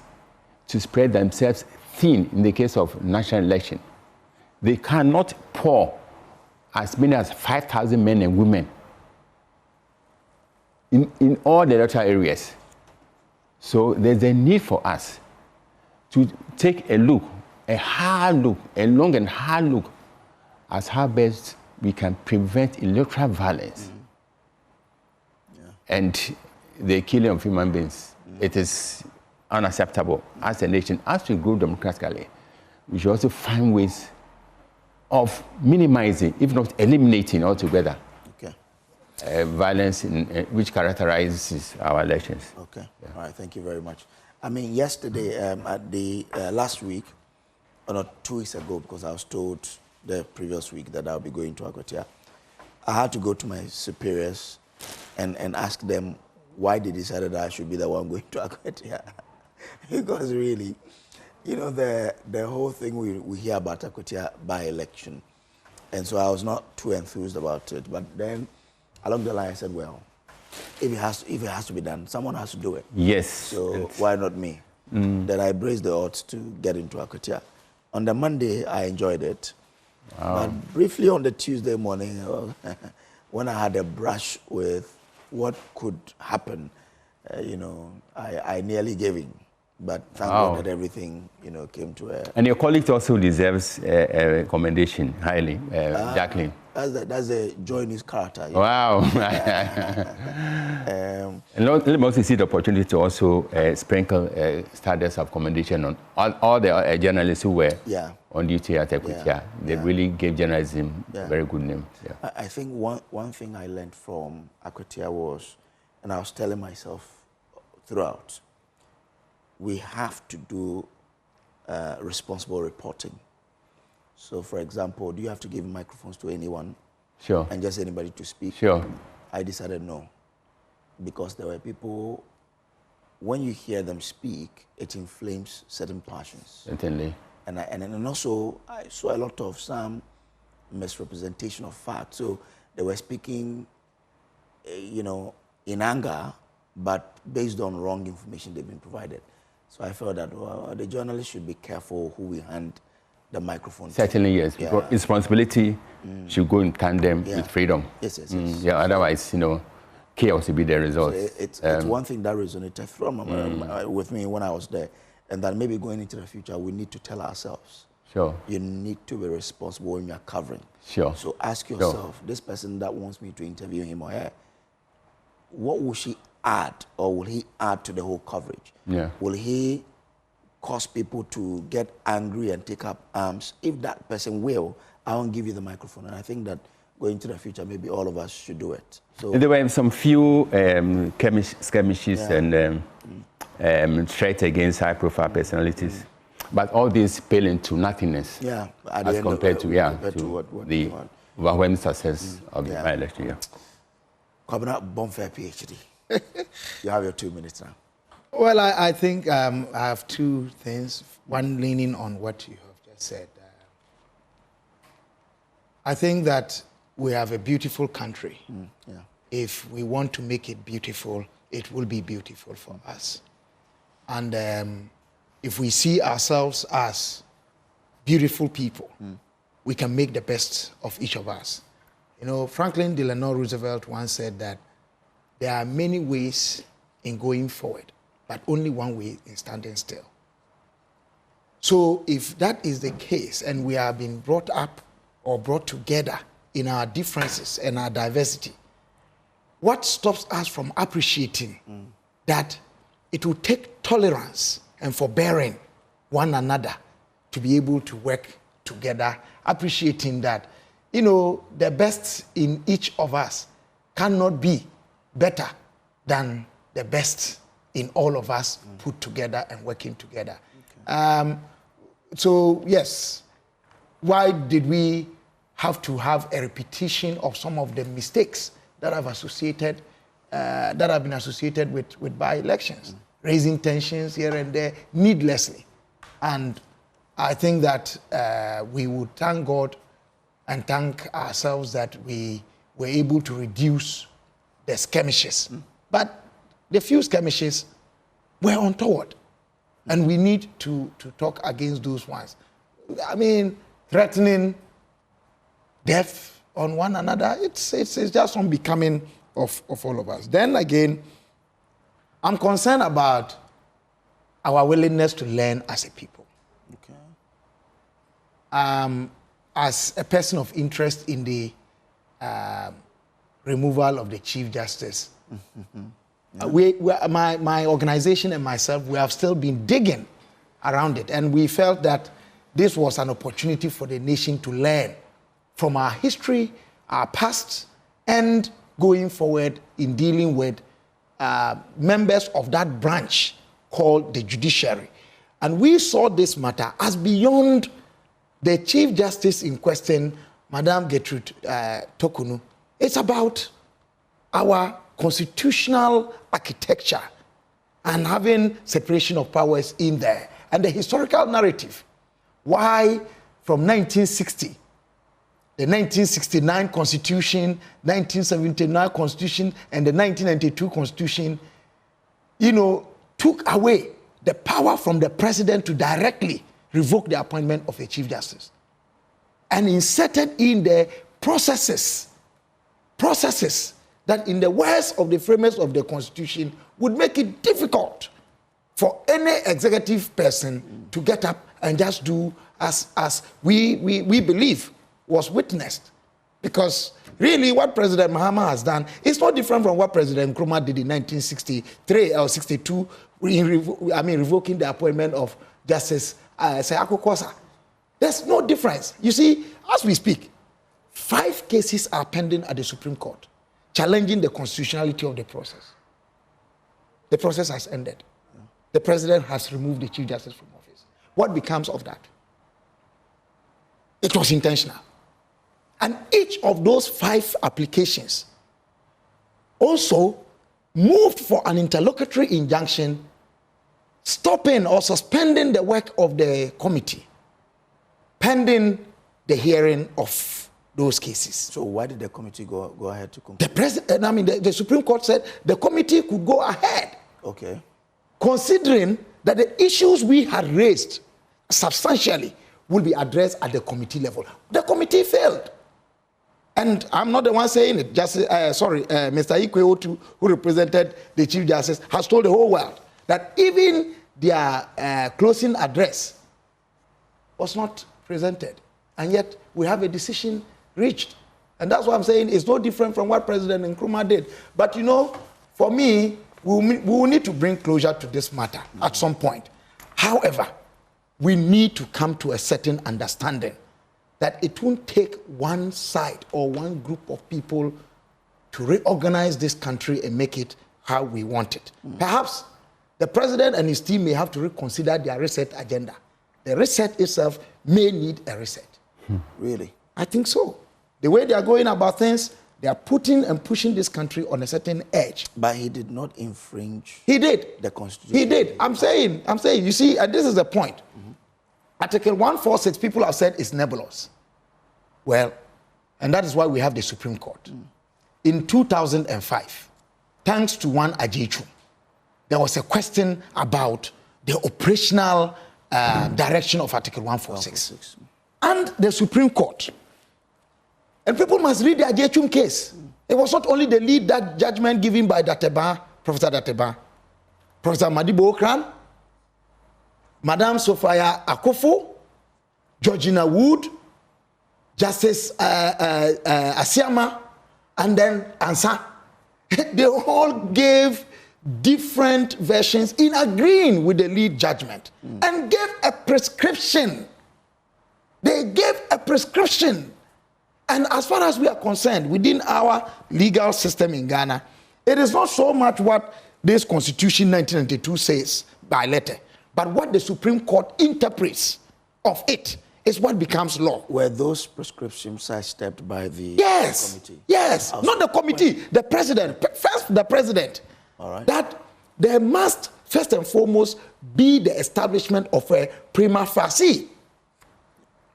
to spread themselves thin in the case of national election? They cannot pour as many as 5,000 men and women in all the electoral areas. So there's a need for us to take a look, a hard look, a long and hard look as how best we can prevent electoral violence and the killing of human beings. It is unacceptable as a nation. As we grow democratically, we should also find ways of minimizing, if not eliminating altogether, violence which characterizes our elections. Okay. All right. Thank you very much. I mean, yesterday, at the last week, or not 2 weeks ago, because I was told the previous week that I'll be going to Akwatia, I had to go to my superiors and ask them why they decided that I should be the one going to Akwatia. Because really, the whole thing we hear about Akwatia by-election, and so I was not too enthused about it. But then along the line, I said, well, if it has to be done, someone has to do it. Yes. So why not me? Then I braced the odds to get into Akwatia. On the Monday, I enjoyed it. Wow. But briefly on the Tuesday morning, when I had a brush with what could happen, I nearly gave in. But thank God that everything, came to a... And your colleague also deserves a commendation highly, Jacqueline. That's a joy in his character. Wow. And let me also see the opportunity to also sprinkle stardust of commendation on all the journalists who were on duty at Akwatia. They really gave journalism a very good name. Yeah. I think one thing I learned from Akwatia was, and I was telling myself throughout, we have to do responsible reporting. So, for example, do you have to give microphones to anyone? Sure. And just anybody to speak? Sure. I decided no. Because there were people, when you hear them speak, it inflames certain passions. Certainly. And also, I saw a lot of some misrepresentation of facts. So they were speaking, in anger, but based on wrong information they've been provided. So I felt that the journalists should be careful who we hand the microphone to. Certainly, yes. Because responsibility should go in tandem with freedom. Yes. Yeah, otherwise, chaos will be the result. So it's one thing that resonated with me when I was there, and that maybe going into the future, we need to tell ourselves. Sure. You need to be responsible when you're covering. Sure. So ask yourself, this person that wants me to interview him or her, what will she add, or will he add to the whole coverage? Yeah. Will he cause people to get angry and take up arms? If that person will, I won't give you the microphone. And I think that going to the future, maybe all of us should do it. So there were some few skirmishes and threats against high-profile personalities, but all these pale into nothingness. Yeah, as compared to the overwhelming success of the by-election. Coming up, Bonfair PhD. You have your 2 minutes now. Well, I think I have two things. One leaning on what you have just said. I think that we have a beautiful country. Yeah. If we want to make it beautiful, it will be beautiful for us. And if we see ourselves as beautiful people, we can make the best of each of us. You know, Franklin Delano Roosevelt once said that there are many ways in going forward, but only one way in standing still. So if that is the case, and we have been brought up or brought together in our differences and our diversity, what stops us from appreciating that it will take tolerance and forbearing one another to be able to work together, appreciating that, you know, the best in each of us cannot be better than the best in all of us put together and working together. Okay. So, yes, why did we have to have a repetition of some of the mistakes that have associated, that have been associated with by-elections, raising tensions here and there needlessly? And I think that we would thank God and thank ourselves that we were able to reduce the skirmishes. But the few skirmishes were untoward. And we need to talk against those ones. I mean, threatening death on one another, it's just unbecoming of all of us. Then again, I'm concerned about our willingness to learn as a people. Okay. As a person of interest in the removal of the Chief Justice, my organization and myself, we have still been digging around it, and we felt that this was an opportunity for the nation to learn from our history, our past, and going forward in dealing with members of that branch called the judiciary. And we saw this matter as beyond the Chief Justice in question, Madam Gertrude Tokunu. It's about our constitutional architecture and having separation of powers in there, and the historical narrative. Why from 1960, the 1969 Constitution, 1979 Constitution, and the 1992 Constitution, you know, took away the power from the president to directly revoke the appointment of a Chief Justice and inserted in the processes that in the words of the framers of the Constitution would make it difficult for any executive person to get up and just do as we believe was witnessed. Because really what President Mahama has done is not different from what President Nkrumah did in 1963 or 62, revoking the appointment of Justice Sayako Kosa. There's no difference. You see, as we speak, 5 cases are pending at the Supreme Court, challenging the constitutionality of the process. The process has ended. The president has removed the Chief Justice from office. What becomes of that? It was intentional. And each of those 5 applications also moved for an interlocutory injunction stopping or suspending the work of the committee pending the hearing of those cases. So why did the committee go ahead to conclude? The Supreme Court said the committee could go ahead. Okay. Considering that the issues we had raised substantially will be addressed at the committee level. The committee failed. And I'm not the one saying it. Mr. Ikwe Otu, who represented the Chief Justice, has told the whole world that even their closing address was not presented. And yet we have a decision reached. And that's what I'm saying. It's no different from what President Nkrumah did. But you know, for me, we will need to bring closure to this matter at some point. However, we need to come to a certain understanding that it won't take one side or one group of people to reorganize this country and make it how we want it. Perhaps the president and his team may have to reconsider their reset agenda. The reset itself may need a reset. Really? I think so. The way they are going about things, They are putting and pushing this country on a certain edge. But he did not infringe. He did. The Constitution. He did. I'm saying, you see, and this is the point. Article 146, people have said is nebulous. Well, and that is why we have the Supreme Court. In 2005, thanks to one Adei, there was a question about the operational direction of Article 146. And the Supreme Court. And people must read the Adei case. It was not only the lead that judgment given by Dateba, Professor Dateba, Professor Madibo Okran, Madame Sophia Akofo, Georgina Wood, Justice Asiama, and then Ansa. They all gave different versions in agreeing with the lead judgment and gave a prescription. They gave a prescription. And as far as we are concerned, within our legal system in Ghana, it is not so much what this Constitution 1992 says by letter, but what the Supreme Court interprets of it is what becomes law. Were those prescriptions sidestepped by the committee? Yes, not the committee, the president. First, the president. All right. That there must, first and foremost, be the establishment of a prima facie,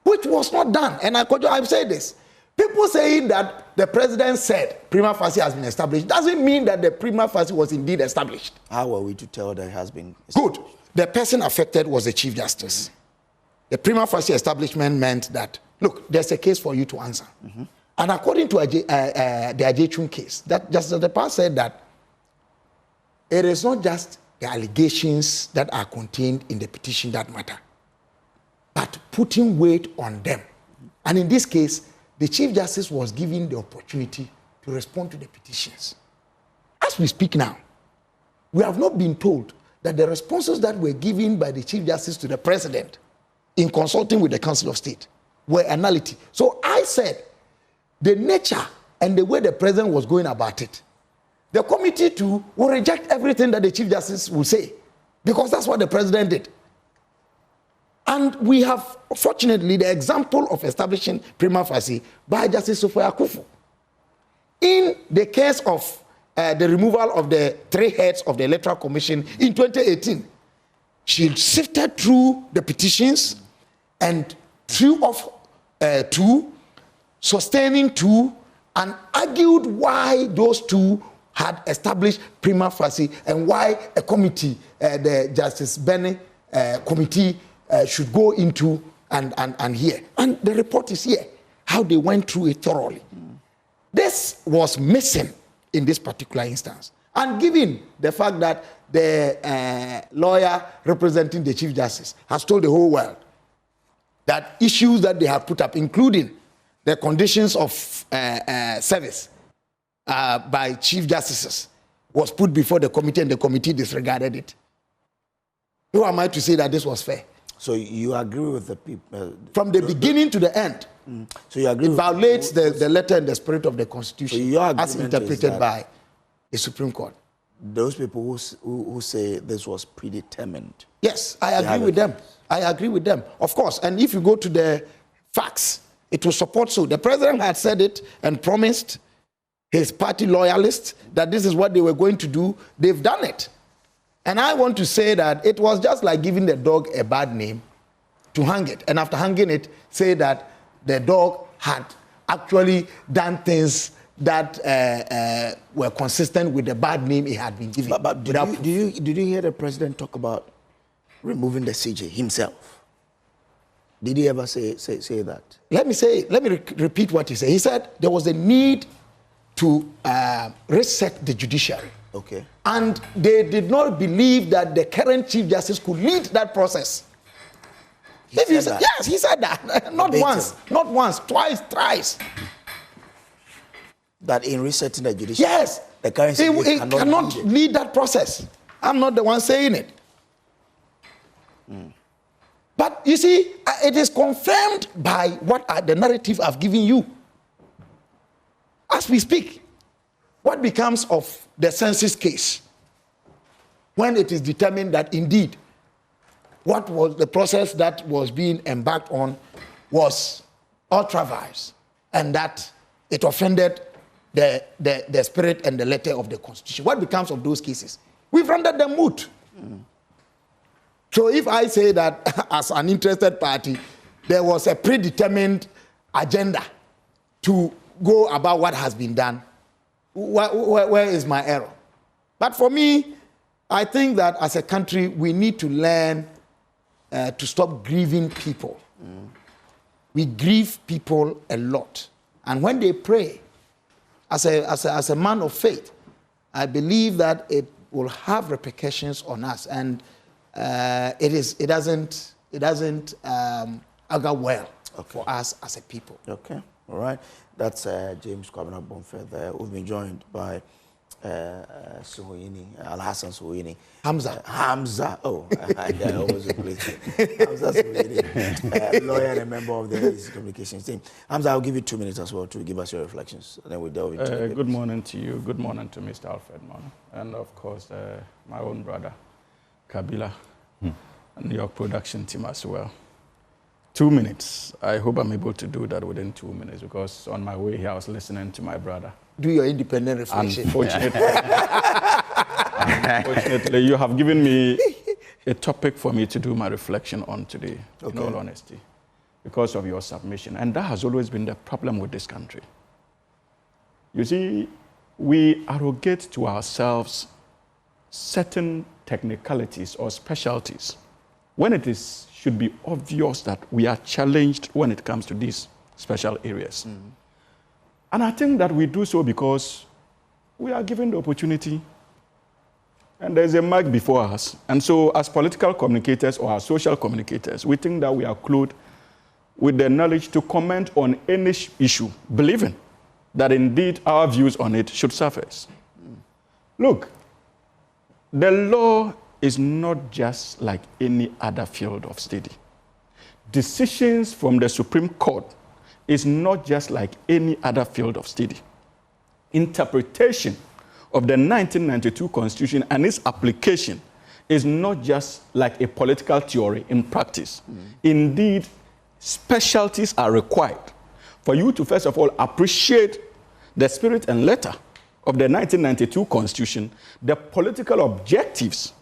which was not done. And I've said this. People saying that the president said prima facie has been established doesn't mean that the prima facie was indeed established. How are we to tell that it has been established? Good. The person affected was the Chief Justice. The prima facie establishment meant that, look, there's a case for you to answer. And according to the Adei case, that Justice Adei said that it is not just the allegations that are contained in the petition that matter, but putting weight on them. And in this case, the Chief Justice was given the opportunity to respond to the petitions. As we speak now, we have not been told that the responses that were given by the Chief Justice to the President in consulting with the Council of State were a nullity. So I said, the nature and the way the President was going about it, the committee too will reject everything that the Chief Justice will say, because that's what the President did. And we have, fortunately, the example of establishing prima facie by Justice Sophia Akofo. In the case of the removal of the 3 heads of the Electoral Commission in 2018, she sifted through the petitions and threw off 2, sustaining 2, and argued why those 2 had established prima facie and why a committee, the Justice Benny committee, should go into and hear. And the report is here, how they went through it thoroughly. This was missing in this particular instance. And given the fact that the lawyer representing the Chief Justice has told the whole world that issues that they have put up, including the conditions of service by Chief Justices, was put before the committee and the committee disregarded it. Who am I to say that this was fair? So you agree with the people? From the beginning to the end. So you agree it violates the letter and the spirit of the Constitution so as interpreted by the Supreme Court. Those people who say this was predetermined. Yes, I agree with them. I agree with them, of course. And if you go to the facts, it will support so. The president had said it and promised his party loyalists that this is what they were going to do. They've done it. And I want to say that it was just like giving the dog a bad name to hang it. And after hanging it, say that the dog had actually done things that were consistent with the bad name he had been given. But did you hear the president talk about removing the CJ himself? Did he ever say that? Let me repeat what he said. He said there was a need to reset the judiciary. Okay. And they did not believe that the current Chief Justice could lead that process. Yes, he said that. Not once, twice, thrice. That in resetting the judiciary, yes, the current he cannot lead that process. I'm not the one saying it. But you see, it is confirmed by what the narrative I've given you. As we speak, what becomes of the census case when it is determined that indeed what was the process that was being embarked on was ultra-vires and that it offended the spirit and the letter of the Constitution. What becomes of those cases? We've rendered them moot. So if I say that as an interested party, there was a predetermined agenda to go about what has been done, where is my error? But for me, I think that as a country, we need to learn to stop grieving people. We grieve people a lot. And when they pray, as a man of faith, I believe that it will have repercussions on us. And it doesn't augur well for us as a people. Okay, all right. That's James Kwabena Bonfair there. We've been joined by Suhoyini, Al-Hassan Suhoyini. Hamza. Oh, I always replace it. Hamza Suhoyini, lawyer and a member of the communications team. Hamza, I'll give you 2 minutes as well to give us your reflections. And then we'll delve into it. Good morning to you. Good morning to Mr. Alfred Mono. And of course, my own brother, Kabila, and your production team as well. 2 minutes. I hope I'm able to do that within 2 minutes because on my way here, I was listening to my brother. Do your independent reflection. Unfortunately, you have given me a topic for me to do my reflection on today, in all honesty, because of your submission. And that has always been the problem with this country. You see, we arrogate to ourselves certain technicalities or specialties when it should be obvious that we are challenged when it comes to these special areas. And I think that we do so because we are given the opportunity and there's a mic before us. And so as political communicators or as social communicators, we think that we are clothed with the knowledge to comment on any issue, believing that indeed our views on it should surface. Look, the law is not just like any other field of study. Decisions from the Supreme Court is not just like any other field of study. Interpretation of the 1992 Constitution and its application is not just like a political theory in practice. Indeed, specialties are required for you to, first of all, appreciate the spirit and letter of the 1992 Constitution, the political objectives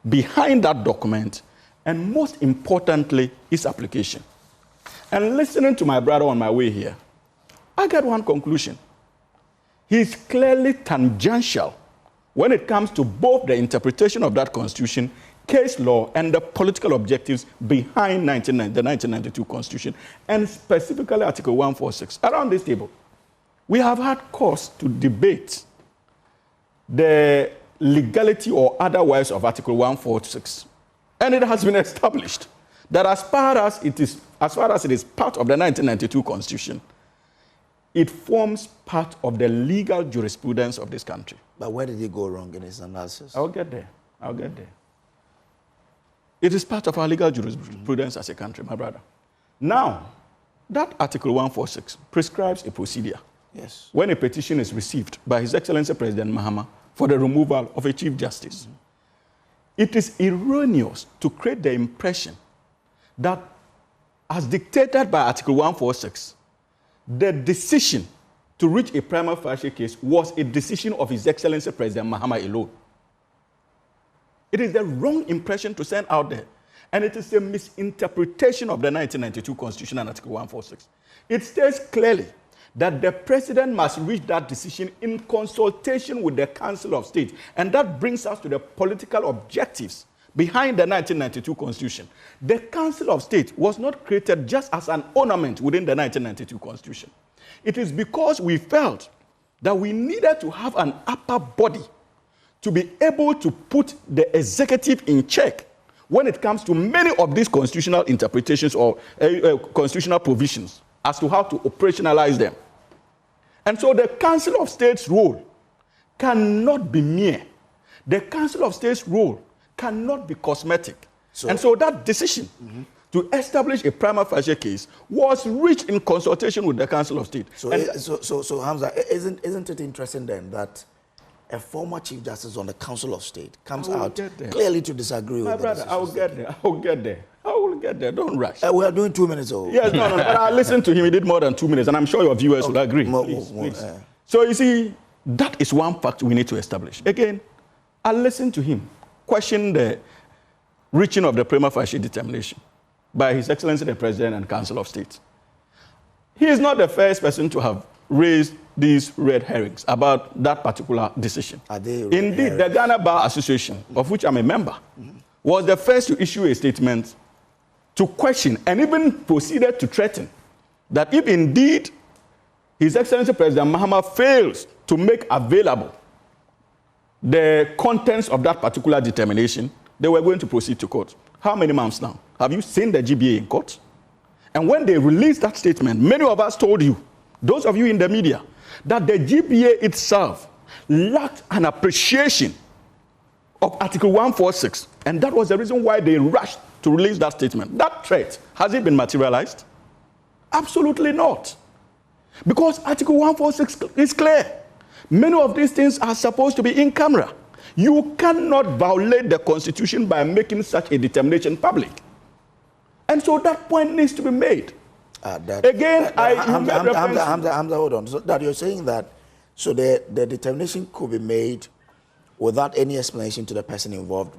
behind that document, and most importantly, its application. And listening to my brother on my way here, I get one conclusion. He's clearly tangential when it comes to both the interpretation of that Constitution, case law, and the political objectives behind the 1992 Constitution, and specifically Article 146. Around this table, we have had cause to debate the legality or otherwise of Article 146. And it has been established that as far as it is part of the 1992 Constitution, it forms part of the legal jurisprudence of this country. But where did he go wrong in his analysis? I'll get there. It is part of our legal jurisprudence as a country, my brother. Now, that Article 146 prescribes a procedure. Yes. When a petition is received by His Excellency President Mahama for the removal of a Chief Justice, it is erroneous to create the impression that, as dictated by Article 146, the decision to reach a prima facie case was a decision of His Excellency President Mahama alone. It is the wrong impression to send out there, and it is a misinterpretation of the 1992 Constitution and Article 146. It states clearly that the President must reach that decision in consultation with the Council of State, and that brings us to the political objectives behind the 1992 Constitution. The Council of State was not created just as an ornament within the 1992 Constitution. It is because we felt that we needed to have an upper body to be able to put the executive in check when it comes to many of these constitutional interpretations or constitutional provisions as to how to operationalize them. And so the Council of State's role cannot be mere. The Council of State's role cannot be cosmetic. And so that decision to establish a prima facie case was reached in consultation with the Council of State. So Hamza, isn't it interesting then that a former Chief Justice on the Council of State comes out clearly to disagree with the decision? I will get there. Don't rush. We are doing 2 minutes. Yes, no. But I listened to him. He did more than 2 minutes, and I'm sure your viewers will agree. Please. So you see, that is one fact we need to establish. Again, I listened to him question the reaching of the prima facie determination by His Excellency the President and Council of State. He is not the first person to have raised these red herrings about that particular decision. Indeed, the Ghana Bar Association, of which I'm a member, was the first to issue a statement to question and even proceeded to threaten that if indeed His Excellency President Mahama fails to make available the contents of that particular determination, they were going to proceed to court. How many months now? Have you seen the GBA in court? And when they released that statement, many of us told you, those of you in the media, that the GBA itself lacked an appreciation of Article 146. And that was the reason why they rushed to release that statement. That threat, has it been materialized? Absolutely not. Because Article 146 is clear. Many of these things are supposed to be in camera. You cannot violate the Constitution by making such a determination public. And so that point needs to be made. Again, Hamza, hold on. So that you're saying that, so the determination could be made without any explanation to the person involved,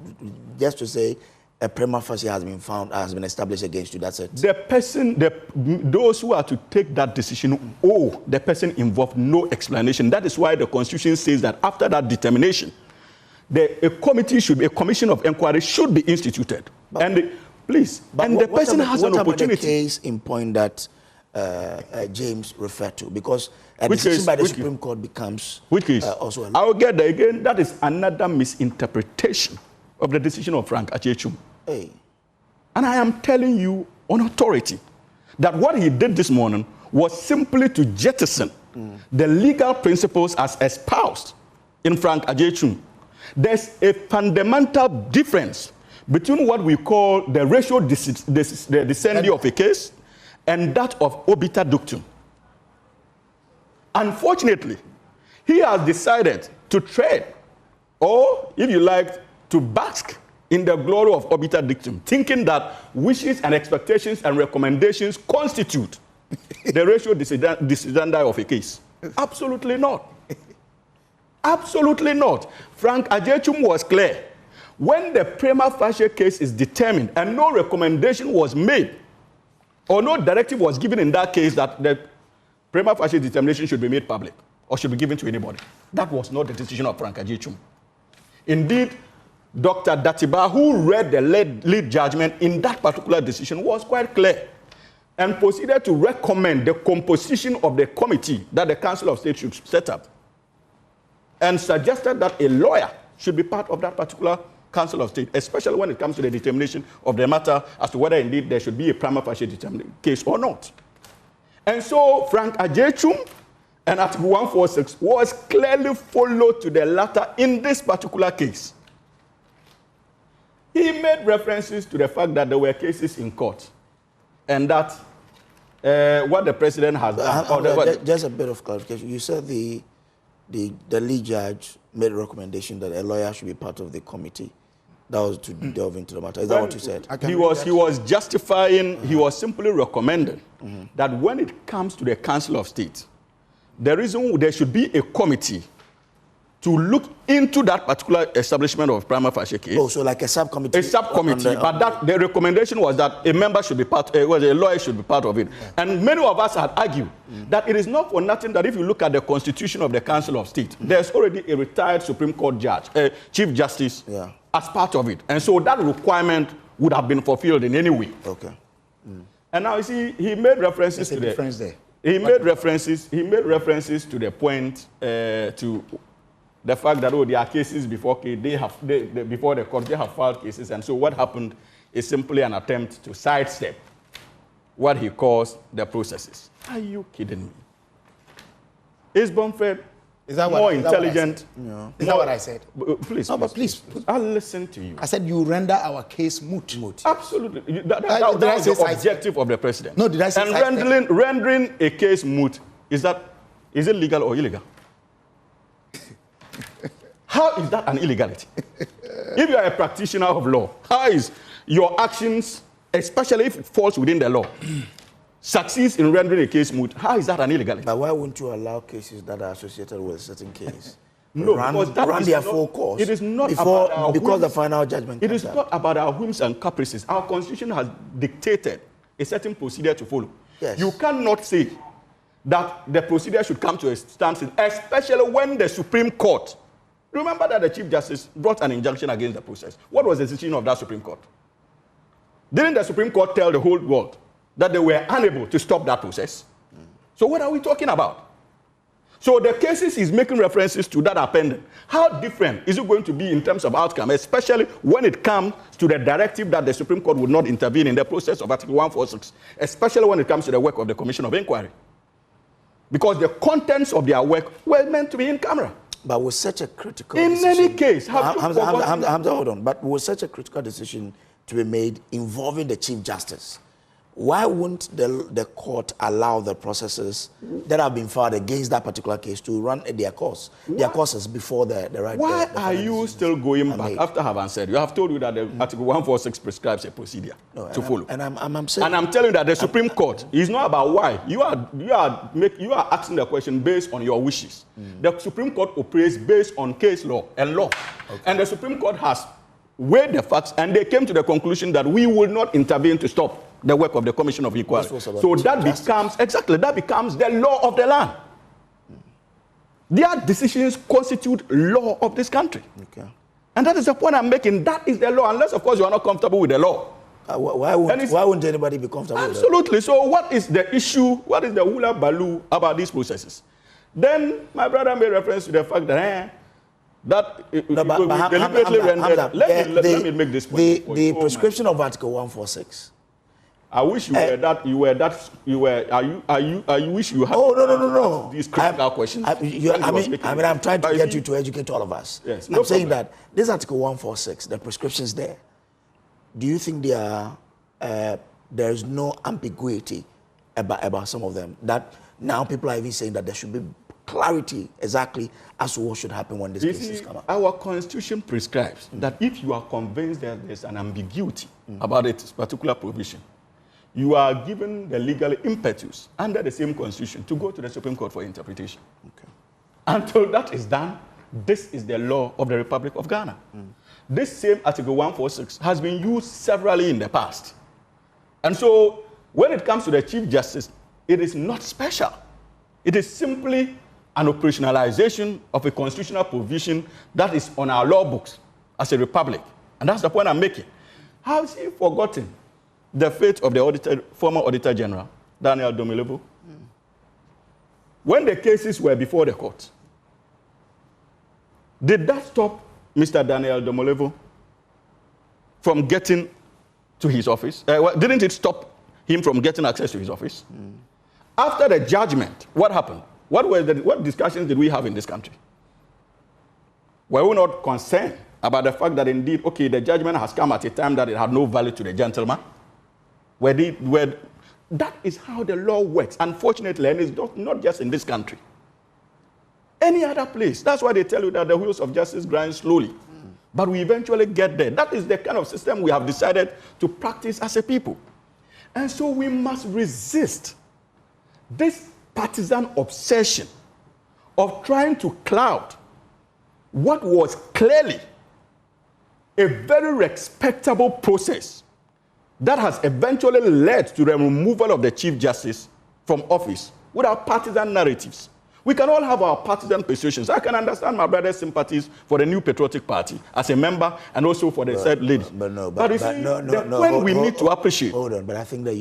just to say a prima facie has been established against you. That's it. The person, those who are to take that decision owe the person involved no explanation. That is why the Constitution says that after that determination, a commission of inquiry should be instituted. The person has an opportunity. The case in point that James referred to, because a decision by the Supreme Court becomes also. I will get there again. That is another misinterpretation of the decision of Frank Achechum. Hey. And I am telling you on authority that what he did this morning was simply to jettison the legal principles as espoused in Frank Achechum. There's a fundamental difference between what we call the ratio descendi of a case and that of obiter dictum. Unfortunately, he has decided to tread, or if you like, to bask in the glory of obiter dictum, thinking that wishes and expectations and recommendations constitute the ratio descendi of a case. Absolutely not. Absolutely not. Frank Achechum was clear. When the prima facie case is determined and no recommendation was made or no directive was given in that case that the prima facie determination should be made public or should be given to anybody, that was not the decision of Frank Achechum. Indeed, Dr. Datiba, who read the lead judgment in that particular decision, was quite clear and proceeded to recommend the composition of the committee that the Council of State should set up and suggested that a lawyer should be part of that particular Council of State, especially when it comes to the determination of the matter as to whether indeed there should be a prima facie case or not. And so Frank Achechum and Article 146 was clearly followed to the letter in this particular case. He made references to the fact that there were cases in court and that what the president has done. Just a bit of clarification. You said the lead judge made a recommendation that a lawyer should be part of the committee. That was to delve into the matter. Is that what you said? He was justifying, he was simply recommending that when it comes to the Council of State, the reason there should be a committee to look into that particular establishment of prima facie case. Oh, so like a subcommittee? A subcommittee, but the recommendation was that a member should be part, a lawyer should be part of it. Yeah. And many of us had argued that it is not for nothing that if you look at the constitution of the Council of State, there's already a retired Supreme Court judge, Chief Justice, as part of it. And so that requirement would have been fulfilled in any way. Okay. And now you see, he made references to difference there. He made references to the point to the fact that there are cases before before the court, they have filed cases, and so what happened is simply an attempt to sidestep what he calls the processes. Are you kidding me? Is Bonfred more intelligent? Is that what I said? Please, no, but please. I'll listen to you. I said you render our case moot. Absolutely. That was the objective of the president. No, did I say And rendering a case moot, is it legal or illegal? How is that an illegality? If you are a practitioner of law, how is your actions, especially if it falls within the law, succeeds in rendering a case moot, how is that an illegality? But why wouldn't you allow cases that are associated with a certain case? No, run their full course. It is not before, about our because whims. the final judgment. It is not about our whims and caprices. Our constitution has dictated a certain procedure to follow. Yes. You cannot say that the procedure should come to a standstill, especially when the Supreme Court. Remember that the Chief Justice brought an injunction against the process. What was the decision of that Supreme Court? Didn't the Supreme Court tell the whole world that they were unable to stop that process? So what are we talking about? So the cases he's making references to that are pending. How different is it going to be in terms of outcome, especially when it comes to the directive that the Supreme Court would not intervene in the process of Article 146, especially when it comes to the work of the Commission of Inquiry? Because the contents of their work were meant to be in camera. But with such a critical in decision, any case, Hamza, hold on. But with such a critical decision to be made involving the Chief Justice, why wouldn't the court allow the processes that have been filed against that particular case to run their course, their courses before the right? Why are you still going back after I have answered? You have told you that the Article 146 prescribes a procedure to follow. And I'm saying, and I'm telling you that the Supreme Court is not about why. You are asking the question based on your wishes. The Supreme Court operates based on case law and law. Okay. And the Supreme Court has weighed the facts, and they came to the conclusion that we will not intervene to stop the work of the Commission of Inquiry. So that becomes the law of the land. Their decisions constitute law of this country. Okay. And that is the point I'm making. That is the law, unless, of course, you are not comfortable with the law. Why wouldn't anybody be comfortable with that? Absolutely. So what is the issue? What is the hula baloo about these processes? Then my brother made reference to the fact that deliberately rendered. Let me make this point. The prescription of Article 146. I wish you were that. I wish you had. Oh no. These critical questions. I'm trying to get you to educate all of us. Yes, I'm saying that this Article 146, the prescriptions there. Do you think there is no ambiguity about some of them? That now people are even saying that there should be clarity exactly as to what should happen when these cases come up. Our constitution prescribes that if you are convinced that there's an ambiguity about a particular provision, you are given the legal impetus under the same constitution to go to the Supreme Court for interpretation. Okay. Until that is done, this is the law of the Republic of Ghana. This same Article 146 has been used severally in the past. And so when it comes to the Chief Justice, it is not special. It is simply an operationalization of a constitutional provision that is on our law books as a republic. And that's the point I'm making. How has he forgotten the fate of the former Auditor General, Daniel Domolevo? When the cases were before the court, did that stop Mr. Daniel Domolevo from getting to his office? Didn't it stop him from getting access to his office? After the judgment, what happened? What discussions did we have in this country? Were we not concerned about the fact that indeed, okay, the judgment has come at a time that it had no value to the gentleman? That is how the law works, unfortunately, and it's not just in this country. Any other place. That's why they tell you that the wheels of justice grind slowly. But we eventually get there. That is the kind of system we have decided to practice as a people. And so we must resist this partisan obsession of trying to cloud what was clearly a very respectable process that has eventually led to the removal of the Chief Justice from office without partisan narratives. We can all have our partisan persuasions. I can understand my brother's sympathies for the New Patriotic Party as a member and also for the said lady. But you see, we need to appreciate. Hold on, but I think that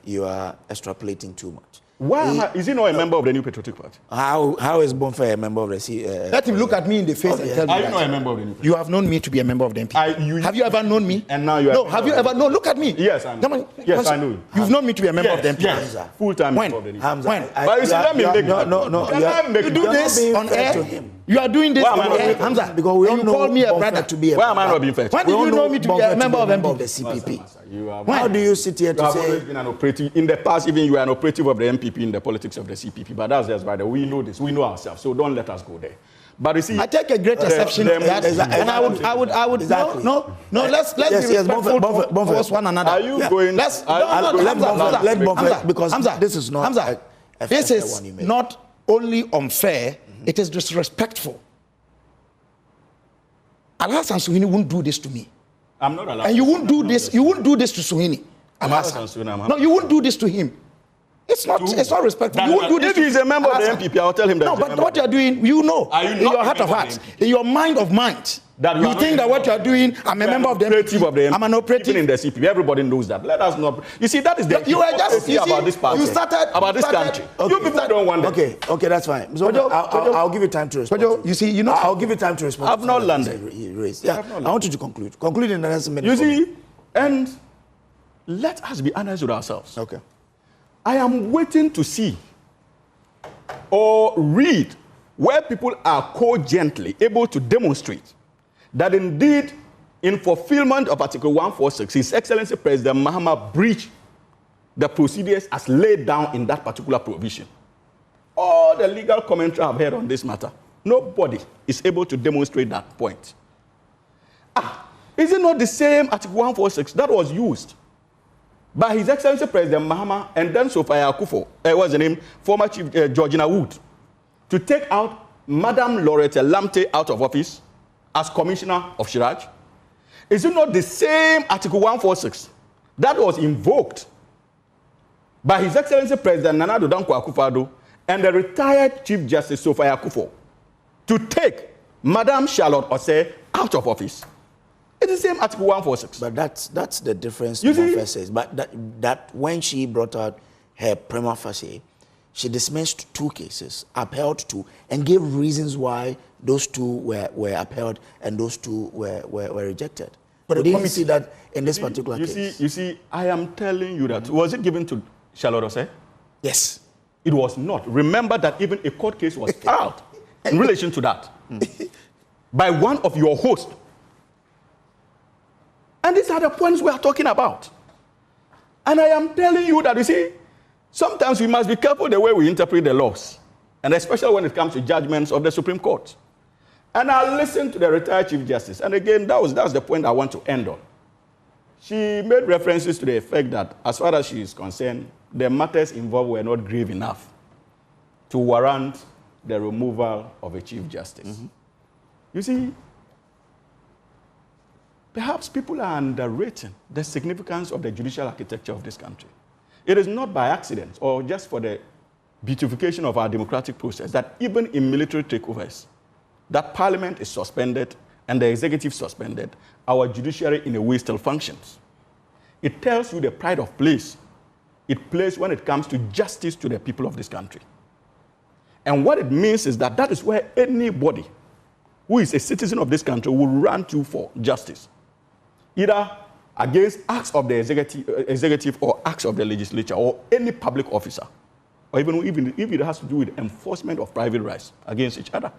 you are extrapolating too much. Why is he not a member of the New Patriotic Party? How is Bonfair a member of the Let him look at me in the face and tell me. Are you not a member of the New Patriotic Party? You have known me to be a member of the NPP. Have you ever known me? And now you are. No, have you ever known? Look at me. Yes, I know. Yes, I know you. You've known me to be a member of the NPP. Yes, full-time member of the NPP. When? But you see, let me make No. You do this on air. You are doing this on air, Hamza. Because we all you know call me a brother to be a Why am I not being fair? When did you know me to be a member of the CPP? How do you sit here to say? You have always been an operative. In the past, even you were an operative of the MPP in the politics of the CPP. But that's just by the way. We know this. We know ourselves. So don't let us go there. But you see, I take a great exception to that, and I would exactly. no. Let's be respectful towards one another. Are you going? Let Bonfe, because Hamza, this is not. Hamza, this is not only unfair; it is disrespectful. Alhassan Suhuyini won't do this to me. I'm not allowed. And you won't do this. You won't do this to Suhuyini. No, you won't do this to him. It's not respectful. You won't do this. If he's a member of the NPP, I'll tell him that. No, but what you're doing, you know, in your heart of hearts, in your mind of mind, you think that what you're doing, I'm a member of the NPP. I'm an operative. Even in the CPP, everybody knows that. Let us not. You see, that is the you are just about this party. You started about this country. Okay. You people don't want that. Okay, that's fine. So I'll give you time to respond. You see, I'll give you time to respond. I've not landed. Yeah, I want you to conclude. Conclude in the next minute. You see, and let us be honest with ourselves. Okay. I am waiting to see or read where people are cogently able to demonstrate that indeed, in fulfillment of Article 146, His Excellency President Mahama breached the procedures as laid down in that particular provision. All the legal commentary I've heard on this matter, nobody is able to demonstrate that point. Is it not the same Article 146 that was used by His Excellency President Mahama and then Sophia Akufo, what's the name, former Chief Georgina Wood, to take out Madam Loretta Lamte out of office as Commissioner of Shiraj? Is it not the same Article 146 that was invoked by His Excellency President Nana Addo Dankwa Akufo-Addo and the retired Chief Justice Sophia Akufo to take Madam Charlotte Osei out of office? It's the same Article 146. But that's the difference. You see? Says. But that when she brought out her prima facie, she dismissed 2 cases, upheld 2, and gave reasons why those 2 were upheld and those 2 were rejected. But we didn't see that in this particular case. You see, I am telling you that. Was it given to Charlotte Osei? Yes. It was not. Remember that even a court case was filed in relation to that by one of your hosts. And these are the points we are talking about. And I am telling you that, you see, sometimes we must be careful the way we interpret the laws, and especially when it comes to judgments of the Supreme Court. And I listened to the retired Chief Justice, and again, that's the point I want to end on. She made references to the effect that, as far as she is concerned, the matters involved were not grave enough to warrant the removal of a Chief Justice. You see, perhaps people are underrating the significance of the judicial architecture of this country. It is not by accident or just for the beautification of our democratic process that even in military takeovers, that parliament is suspended and the executive suspended, our judiciary in a way still functions. It tells you the pride of place it plays when it comes to justice to the people of this country. And what it means is that is where anybody who is a citizen of this country will run to for justice, either against acts of the executive or acts of the legislature or any public officer, or even if it has to do with enforcement of private rights against each other.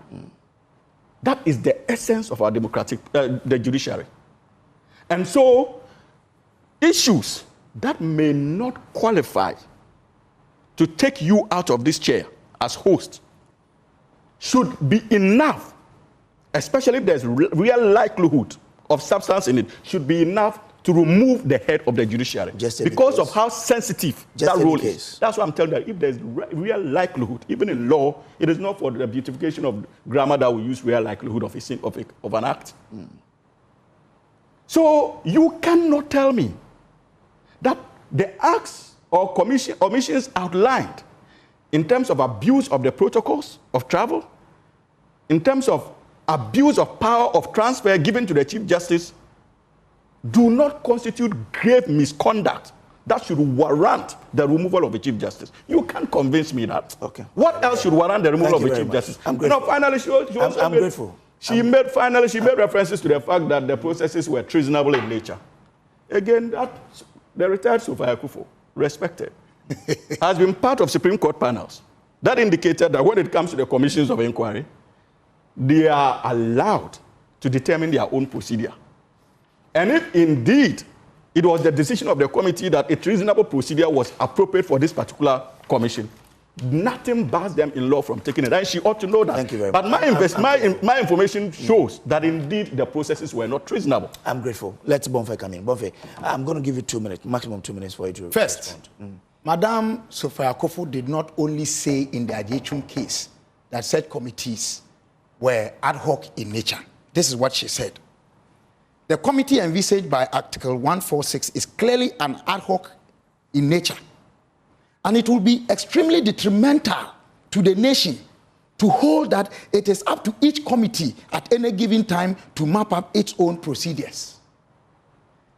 That is the essence of our democratic, the judiciary. And so, issues that may not qualify to take you out of this chair as host should be enough, especially if there's real likelihood of substance in it, should be enough to remove the head of the judiciary because of how sensitive that role is. That's why I'm telling you that if there's real likelihood, even in law, it is not for the beautification of grammar that we use real likelihood of an act. So you cannot tell me that the acts or omissions outlined in terms of abuse of the protocols of travel, in terms of abuse of power of transfer given to the Chief Justice, do not constitute grave misconduct that should warrant the removal of a Chief Justice. You can't convince me that. Okay. What else should warrant the removal of a Chief Justice? I'm grateful. No, finally, she made references to the fact that the processes were treasonable in nature. Again, that the retired Sophia Akufo, respected, has been part of Supreme Court panels. That indicated that when it comes to the commissions of inquiry, they are allowed to determine their own procedure. And if indeed it was the decision of the committee that a treasonable procedure was appropriate for this particular commission, Nothing bars them in law from taking it. And she ought to know that. Thank you very but much. my information shows that indeed the processes were not treasonable. I'm grateful. Let's Bonfe come in. Bonfe, I'm going to give you 2 minutes, maximum 2 minutes for you to First, respond. Madam Sophia Akufo did not only say in the Adei case that said committees were ad hoc in nature. This is what she said. The committee envisaged by Article 146 is clearly an ad hoc in nature. And it will be extremely detrimental to the nation to hold that it is up to each committee at any given time to map up its own procedures.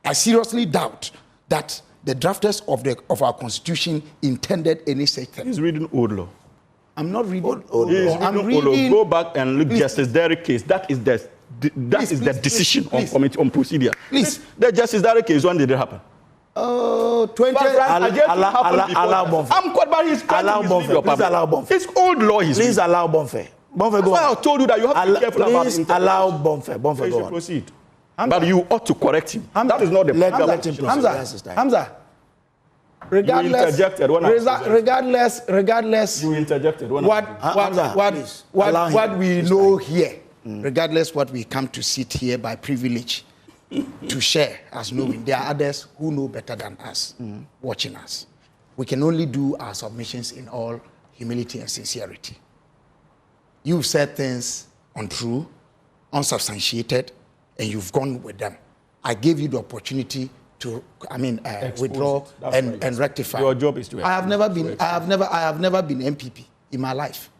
I seriously doubt that the drafters of our constitution intended any such thing. He's reading old law. I'm not reading old law. I'm reading. Go back and look Justice Derrick case. That is the decision on procedure. Please. The Justice Derrick case, when did it happen? Oh, 20. I'm quite bad. He's trying to mislead your public. Allow Bonfe. It's old law. Please allow Bonfe. Bonfe, go on. I told you that you have to be careful about Please allow Bonfe. Bonfe, go on. Proceed. But you ought to correct him. That is not the Hamza. Regardless, you interjected what we know here, regardless what we come to sit here by privilege to share as knowing, there are others who know better than us watching us. We can only do our submissions in all humility and sincerity. You've said things untrue, unsubstantiated, and you've gone with them. I gave you the opportunity to, withdraw and rectify. Your job is to. I have never been MPP in my life.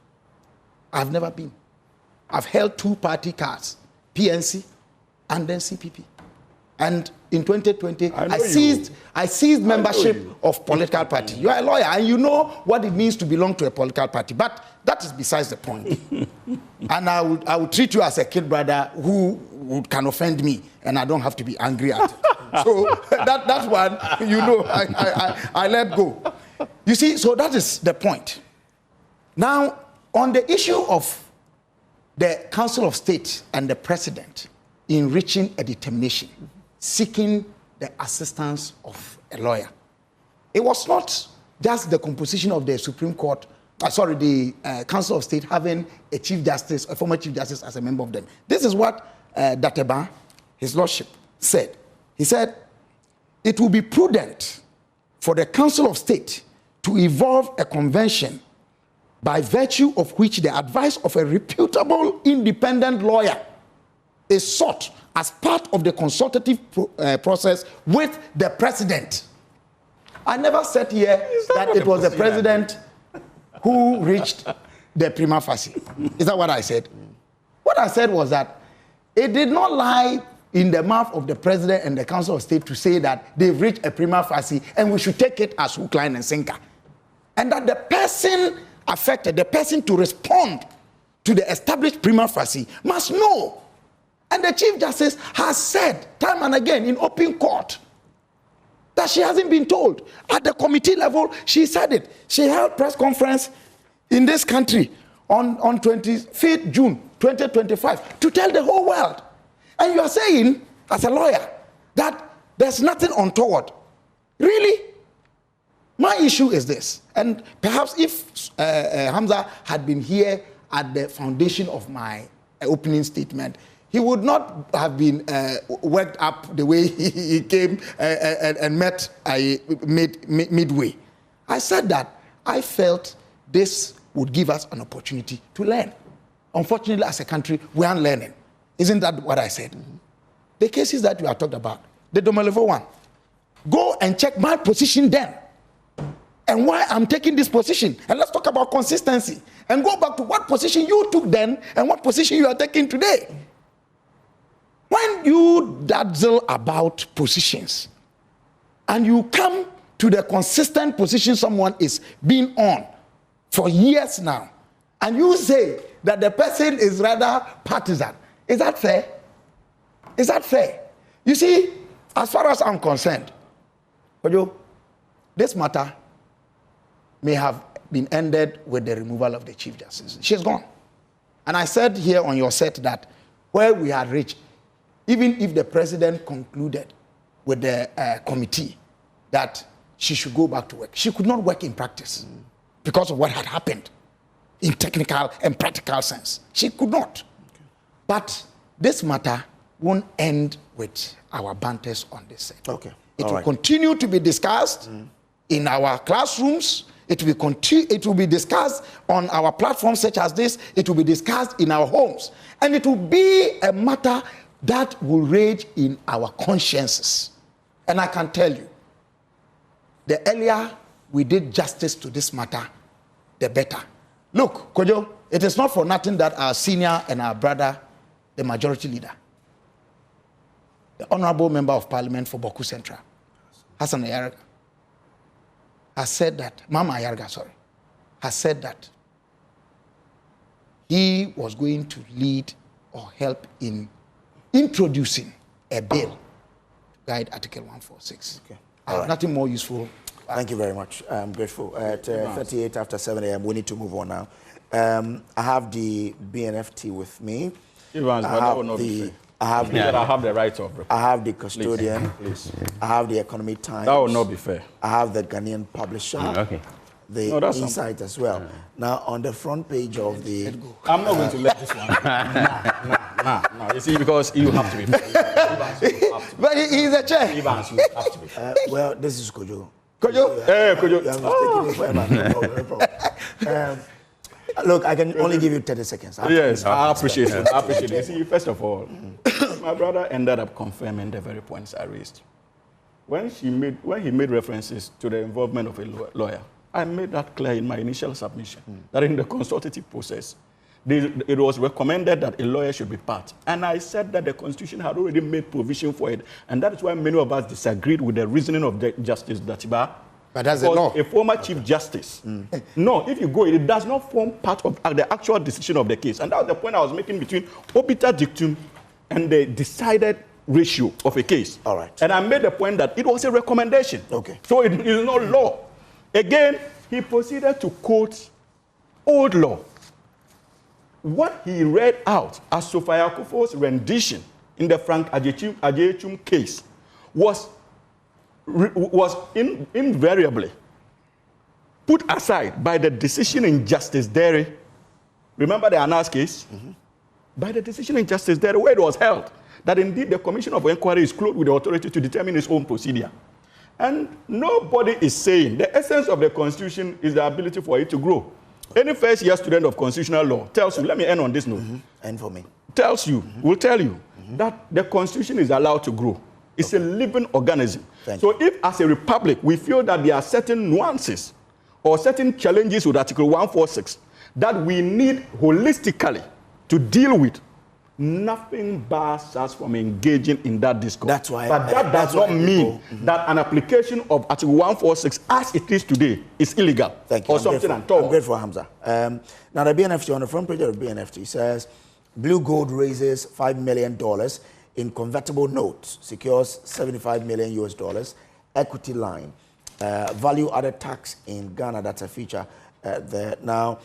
I have never been. I've held 2 party cards, PNC and then CPP. And in 2020, I seized membership of political party. You are a lawyer and you know what it means to belong to a political party. But that is besides the point. And I will treat you as a kid brother who can offend me, and I don't have to be angry at it. So that one, I let go. You see, so that is the point. Now, on the issue of the Council of State and the President in reaching a determination, seeking the assistance of a lawyer, it was not just the composition of the Supreme Court, the Council of State having a Chief Justice, a former Chief Justice as a member of them. This is what Dateba, His Lordship, said. He said, it will be prudent for the Council of State to evolve a convention by virtue of which the advice of a reputable independent lawyer is sought as part of the consultative process with the President. I never said here that it was the President who reached the prima facie. Is that what I said? What I said was that it did not lie in the mouth of the President and the Council of State to say that they've reached a prima facie and we should take it as hook, line, and sinker. And that the person affected, the person to respond to the established prima facie must know. And the Chief Justice has said time and again in open court that she hasn't been told. At the committee level, she said it. She held press conference in this country on 25th June 2025 to tell the whole world. And you are saying, as a lawyer, that there's nothing untoward. Really? My issue is this, and perhaps if Hamza had been here at the foundation of my opening statement, he would not have been worked up the way he came and met midway. I said that I felt this would give us an opportunity to learn. Unfortunately, as a country, we aren't learning. Isn't that what I said? The cases that we are talking about, the Domelevo one, go and check my position then and why I'm taking this position. And let's talk about consistency and go back to what position you took then and what position you are taking today. When you dazzle about positions and you come to the consistent position someone is being on for years now, and you say that the person is rather partisan, is that fair? Is that fair? You see, as far as I'm concerned, this matter may have been ended with the removal of the Chief Justice. She's gone. And I said here on your set that where we had reached, even if the President concluded with the committee that she should go back to work, she could not work in practice. because of what had happened in technical and practical sense. She could not. Okay. But this matter won't end with our banters on this set. Okay. It will continue to be discussed in our classrooms. It will be discussed on our platforms such as this. It will be discussed in our homes. And it will be a matter that will rage in our consciences. And I can tell you, the earlier we did justice to this matter, the better. Look, Kojo, it is not for nothing that our senior and our brother, the majority leader, the Honorable Member of Parliament for Boku Central, Hassan Ayarga, has said that, Mama Ayarga, sorry, has said that he was going to lead or help in introducing a bill to guide Article 146. Okay. Nothing more useful. Thank you very much. I'm grateful. At 38 after 7 a.m., we need to move on now. I have the BNFT with me. Evans, but that will not be fair. I have the right of report. I have the custodian. Please. I have the Economy Times. That will not be fair. I have the Ghanaian publisher. Okay. The Insight as well. Now, on the front page of the... I'm not going to let this one. No. You see, because you have to be fair. But he's a chair. Evans, you have to be fair. Well, this is Kojo. Kojo? Kojo. No problem. Look, I can only give you 30 seconds. Yes, I appreciate it. I appreciate it. You see, first of all, my brother ended up confirming the very points I raised. When he made references to the involvement of a lawyer, I made that clear in my initial submission, that in the consultative process, it was recommended that a lawyer should be part. And I said that the Constitution had already made provision for it. And that is why many of us disagreed with the reasoning of Justice Datiba. But that's the law. A former Chief Justice. No, if you go, it does not form part of the actual decision of the case. And that was the point I was making between obiter dictum and the decided ratio of a case. All right. And I made the point that it was a recommendation. Okay. So it is not law. Again, he proceeded to quote old law. What he read out as Sophia Kufuor's rendition in the Frank Adjechum case was invariably put aside by the decision in Justice Derry. Remember the Anas case? By the decision in Justice Derry, where it was held that indeed the Commission of Inquiry is clothed with the authority to determine its own procedure. And nobody is saying the essence of the Constitution is the ability for it to grow. Any first-year student of constitutional law tells you, let me end on this note. End for me. Tells you, will tell you that the Constitution is allowed to grow. It's a living organism. So if, as a republic, we feel that there are certain nuances or certain challenges with Article 146 that we need holistically to deal with, nothing bars us from engaging in that discourse. That's why. But that does not mean that an application of Article 146 as it is today is illegal. Thank you. Or something at all. I'm grateful, Hamza. Now, the BNFT, on the front page of the BNFT, says Blue Gold raises $5 million in convertible notes, secures $75 million US, equity line, value-added tax in Ghana. That's a feature there. Now,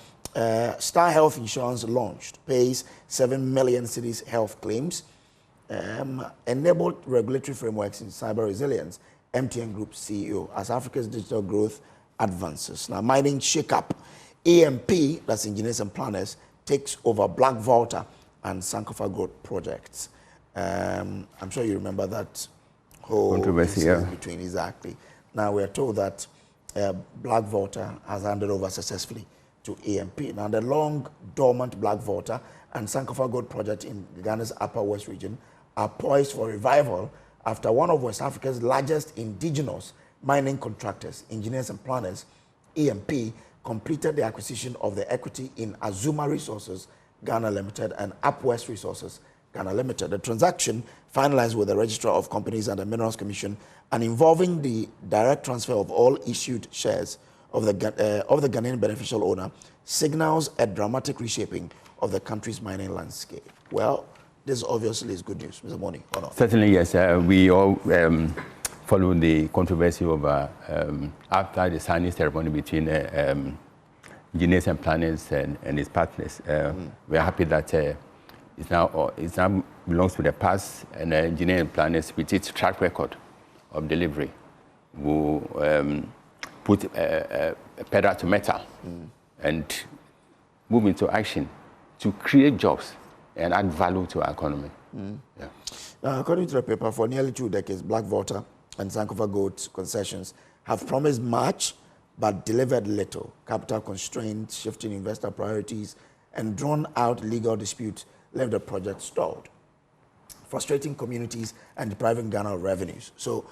Star Health Insurance launched, pays 7 million cities health claims, enabled regulatory frameworks in cyber resilience, MTN Group CEO, as Africa's digital growth advances. Now, mining shake-up, EMP, that's Engineers and Planners, takes over Black Volta and Sankofa Gold projects. I'm sure you remember that whole controversy between, exactly. Now, we are told that Black Volta has handed over successfully to EMP. Now, the long dormant Black Volta and Sankofa Gold project in Ghana's Upper West region are poised for revival after one of West Africa's largest indigenous mining contractors, Engineers and Planners, EMP, completed the acquisition of the equity in Azuma Resources Ghana Limited and Upwest Resources Ghana Limited. The transaction, finalized with the Registrar of Companies and the Minerals Commission and involving the direct transfer of all issued shares of the Ghanaian beneficial owner, signals a dramatic reshaping of the country's mining landscape. Well, this obviously is good news, Mr. Moni, or not? Certainly, yes. We all followed the controversy over after the signing ceremony between Engineers and Planners and his partners. We are happy that it now belongs to the past, and Engineers and Planners, with its track record of delivery, will put a pedal to metal and move into action to create jobs and add value to our economy. Yeah. Now, according to the paper, for nearly 2 decades, Blackwater and Sankofa Gold concessions have promised much but delivered little. Capital constraints, shifting investor priorities, and drawn-out legal disputes left the project stalled, frustrating communities and depriving Ghana of revenues. So,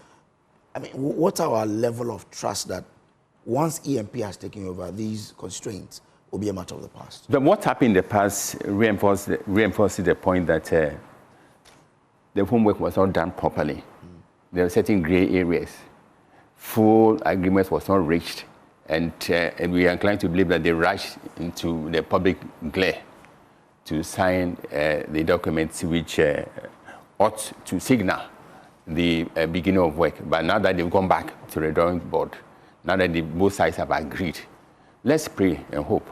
I mean, what's our level of trust that once EMP has taken over, these constraints will be a matter of the past? But what happened in the past reinforces the point that the homework was not done properly. There were certain gray areas. Full agreement was not reached, and we are inclined to believe that they rushed into the public glare to sign the documents which ought to signal the beginning of work. But now that they've gone back to the drawing board, now that both sides have agreed, let's pray and hope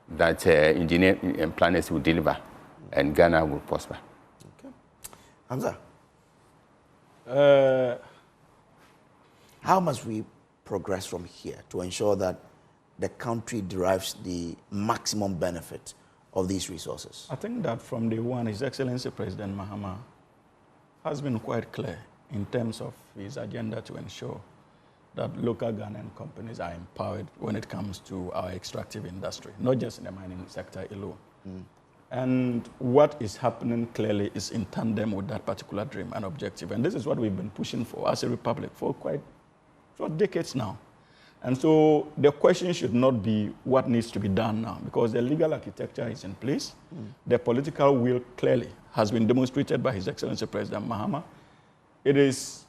that engineers and planners will deliver and Ghana will prosper. Okay. Hamza? How must we progress from here to ensure that the country derives the maximum benefit of these resources? I think that from day one, His Excellency President Mahama has been quite clear in terms of his agenda to ensure that local Ghanaian companies are empowered when it comes to our extractive industry, not just in the mining sector alone. And what is happening clearly is in tandem with that particular dream and objective. And this is what we've been pushing for as a republic for decades now. And so the question should not be what needs to be done now, because the legal architecture is in place. The political will clearly has been demonstrated by His Excellency President Mahama. It is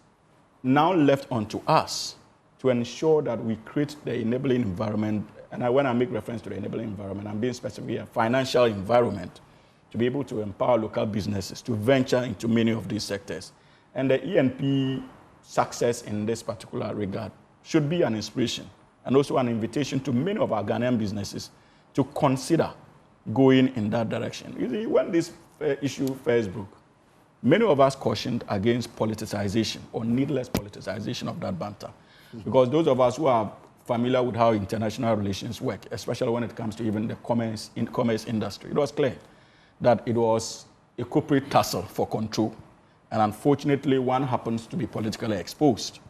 now left onto us to ensure that we create the enabling environment. And when I make reference to the enabling environment, I'm being specific here, financial environment, to be able to empower local businesses to venture into many of these sectors. And the ENP success in this particular regard should be an inspiration and also an invitation to many of our Ghanaian businesses to consider going in that direction. You see, when this issue first broke, many of us cautioned against politicization or needless politicization of that banter. Because those of us who are familiar with how international relations work, especially when it comes to even the commerce industry, it was clear that it was a corporate tussle for control. And unfortunately, one happens to be politically exposed.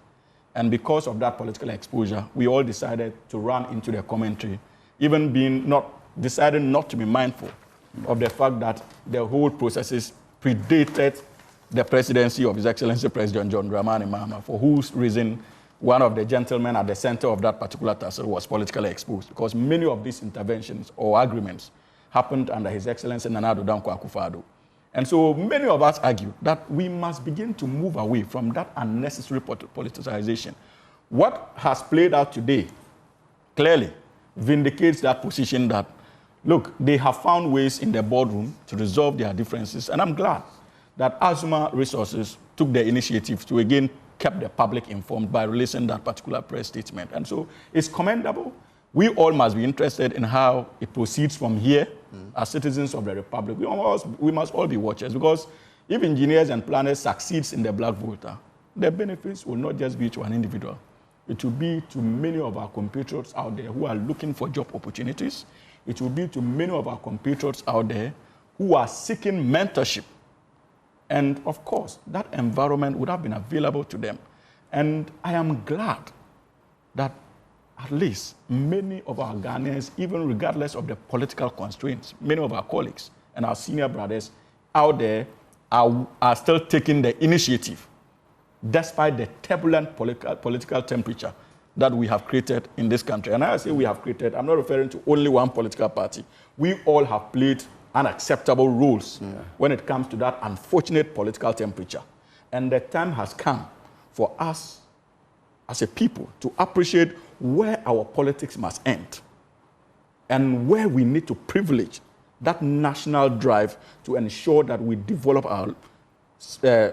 And because of that political exposure, we all decided to run into the commentary, even decided not to be mindful of the fact that the whole processes predated the presidency of His Excellency President John Dramani Mahama, for whose reason one of the gentlemen at the center of that particular tussle was politically exposed, because many of these interventions or agreements happened under His Excellency Nana Addo Dankwa Akufo-Addo. And so many of us argue that we must begin to move away from that unnecessary politicization. What has played out today clearly vindicates that position that, look, they have found ways in the boardroom to resolve their differences. And I'm glad that Azuma Resources took the initiative to again keep the public informed by releasing that particular press statement. And so it's commendable. We all must be interested in how it proceeds from here as citizens of the Republic. We must all be watchers, because if engineers and planners succeed in the Blackwater, the benefits will not just be to an individual. It will be to many of our compatriots out there who are looking for job opportunities. It will be to many of our compatriots out there who are seeking mentorship. And of course, that environment would have been available to them. And I am glad that at least many of our Ghanaians, even regardless of the political constraints, many of our colleagues and our senior brothers out there are still taking the initiative, despite the turbulent political temperature that we have created in this country. And I say we have created, I'm not referring to only one political party. We all have played unacceptable roles when it comes to that unfortunate political temperature. And the time has come for us as a people to appreciate where our politics must end and where we need to privilege that national drive to ensure that we develop our,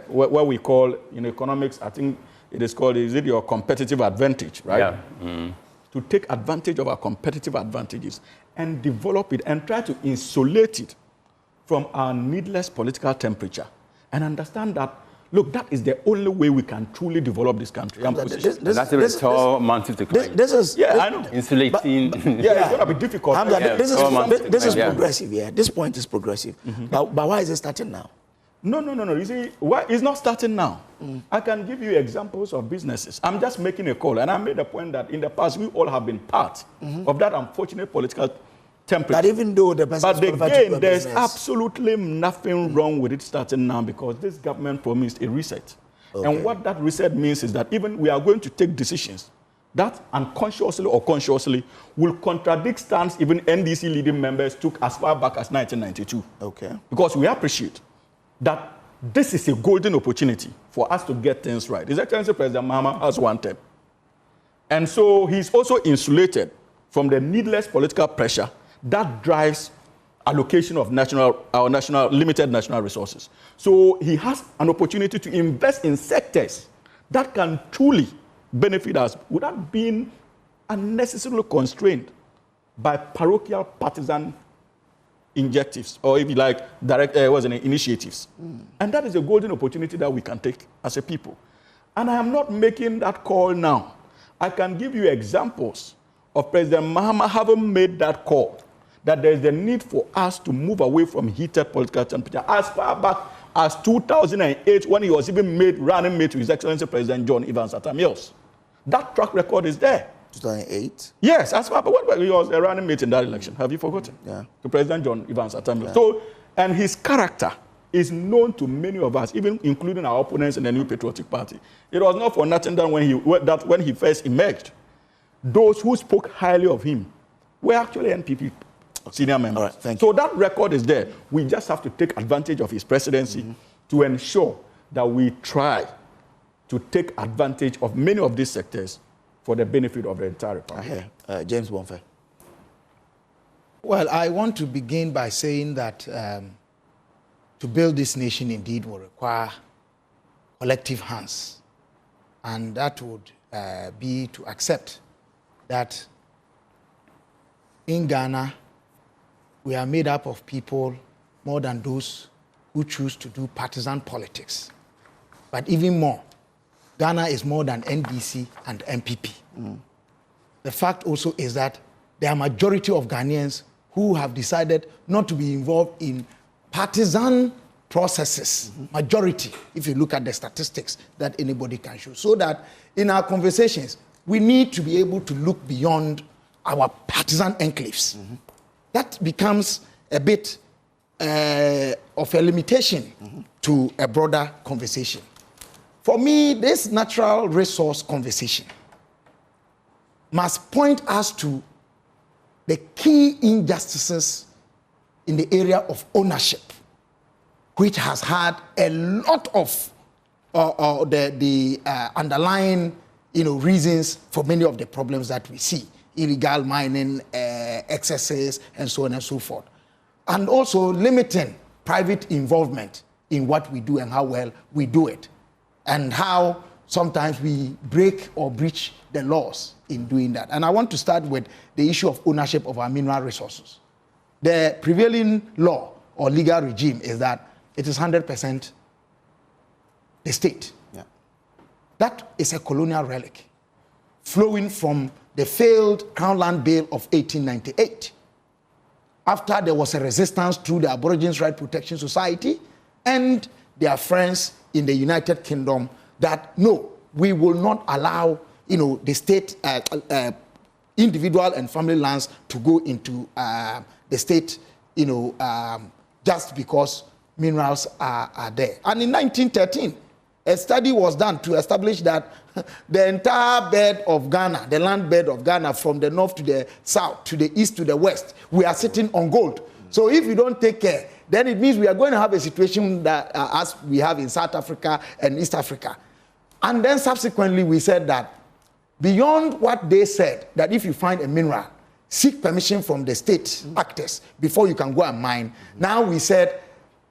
what we call in economics, I think it is called, is it your competitive advantage, right? Yeah. To take advantage of our competitive advantages and develop it and try to insulate it from our needless political temperature and understand that, Look, that is the only way we can truly develop this country. That's a tall mountain to climb. I know. Insulating. It's going to be difficult. Hamza, this is progressive, yeah. This point is progressive. But why is it starting now? No. You see, why it's not starting now. I can give you examples of businesses. I'm just making a call, and I made a point that in the past we all have been part of that unfortunate political temperature. But even though the person but again, there's absolutely nothing wrong with it starting now because this government promised a reset. Okay. And what that reset means is that even we are going to take decisions that unconsciously or consciously will contradict stance even NDC leading members took as far back as 1992. Okay. Because we appreciate that this is a golden opportunity for us to get things right. His Excellency President Mahama has one term. And so he's also insulated from the needless political pressure that drives allocation of limited national resources. So he has an opportunity to invest in sectors that can truly benefit us without being unnecessarily constrained by parochial partisan injectives, or if you like, direct initiatives. And that is a golden opportunity that we can take as a people. And I am not making that call now. I can give you examples of President Mahama having made that call, that there is a need for us to move away from heated political temperature. As far back as 2008, when he was even running mate to His Excellency President John Evans Atta Mills. That track record is there. 2008? Yes, as far back, he was a running mate in that election. Have you forgotten? Yeah. To President John Evans Atta Mills. Yeah. So, and his character is known to many of us, even including our opponents in the New Patriotic Party. It was not for nothing that when he first emerged, those who spoke highly of him were actually NPP senior members. All right, thank you. So that record is there. We just have to take advantage of his presidency to ensure that we try to take advantage of many of these sectors for the benefit of the entire republic. James Bonfe. Well, I want to begin by saying that to build this nation indeed will require collective hands. And that would be to accept that in Ghana, we are made up of people more than those who choose to do partisan politics. But even more, Ghana is more than NDC and MPP. The fact also is that there are a majority of Ghanaians who have decided not to be involved in partisan processes. Majority, if you look at the statistics that anybody can show. So that in our conversations, we need to be able to look beyond our partisan enclaves. That becomes a bit of a limitation to a broader conversation. For me, this natural resource conversation must point us to the key injustices in the area of ownership, which has had a lot of the underlying reasons for many of the problems that we see. Illegal mining, excesses, and so on and so forth. And also limiting private involvement in what we do and how well we do it. And how sometimes we break or breach the laws in doing that. And I want to start with the issue of ownership of our mineral resources. The prevailing law or legal regime is that it is 100% the state. Yeah. That is a colonial relic flowing from the failed Crown Land Bill of 1898. After there was a resistance through the Aborigines Right Protection Society and their friends in the United Kingdom that no, we will not allow the state, individual and family lands to go into the state, just because minerals are there. And in 1913, a study was done to establish that the entire bed of Ghana, the land bed of Ghana, from the north to the south, to the east to the west, we are sitting on gold. So if you don't take care, then it means we are going to have a situation that as we have in South Africa and East Africa. And then subsequently we said that beyond what they said, that if you find a mineral, seek permission from the state actors before you can go and mine. Now we said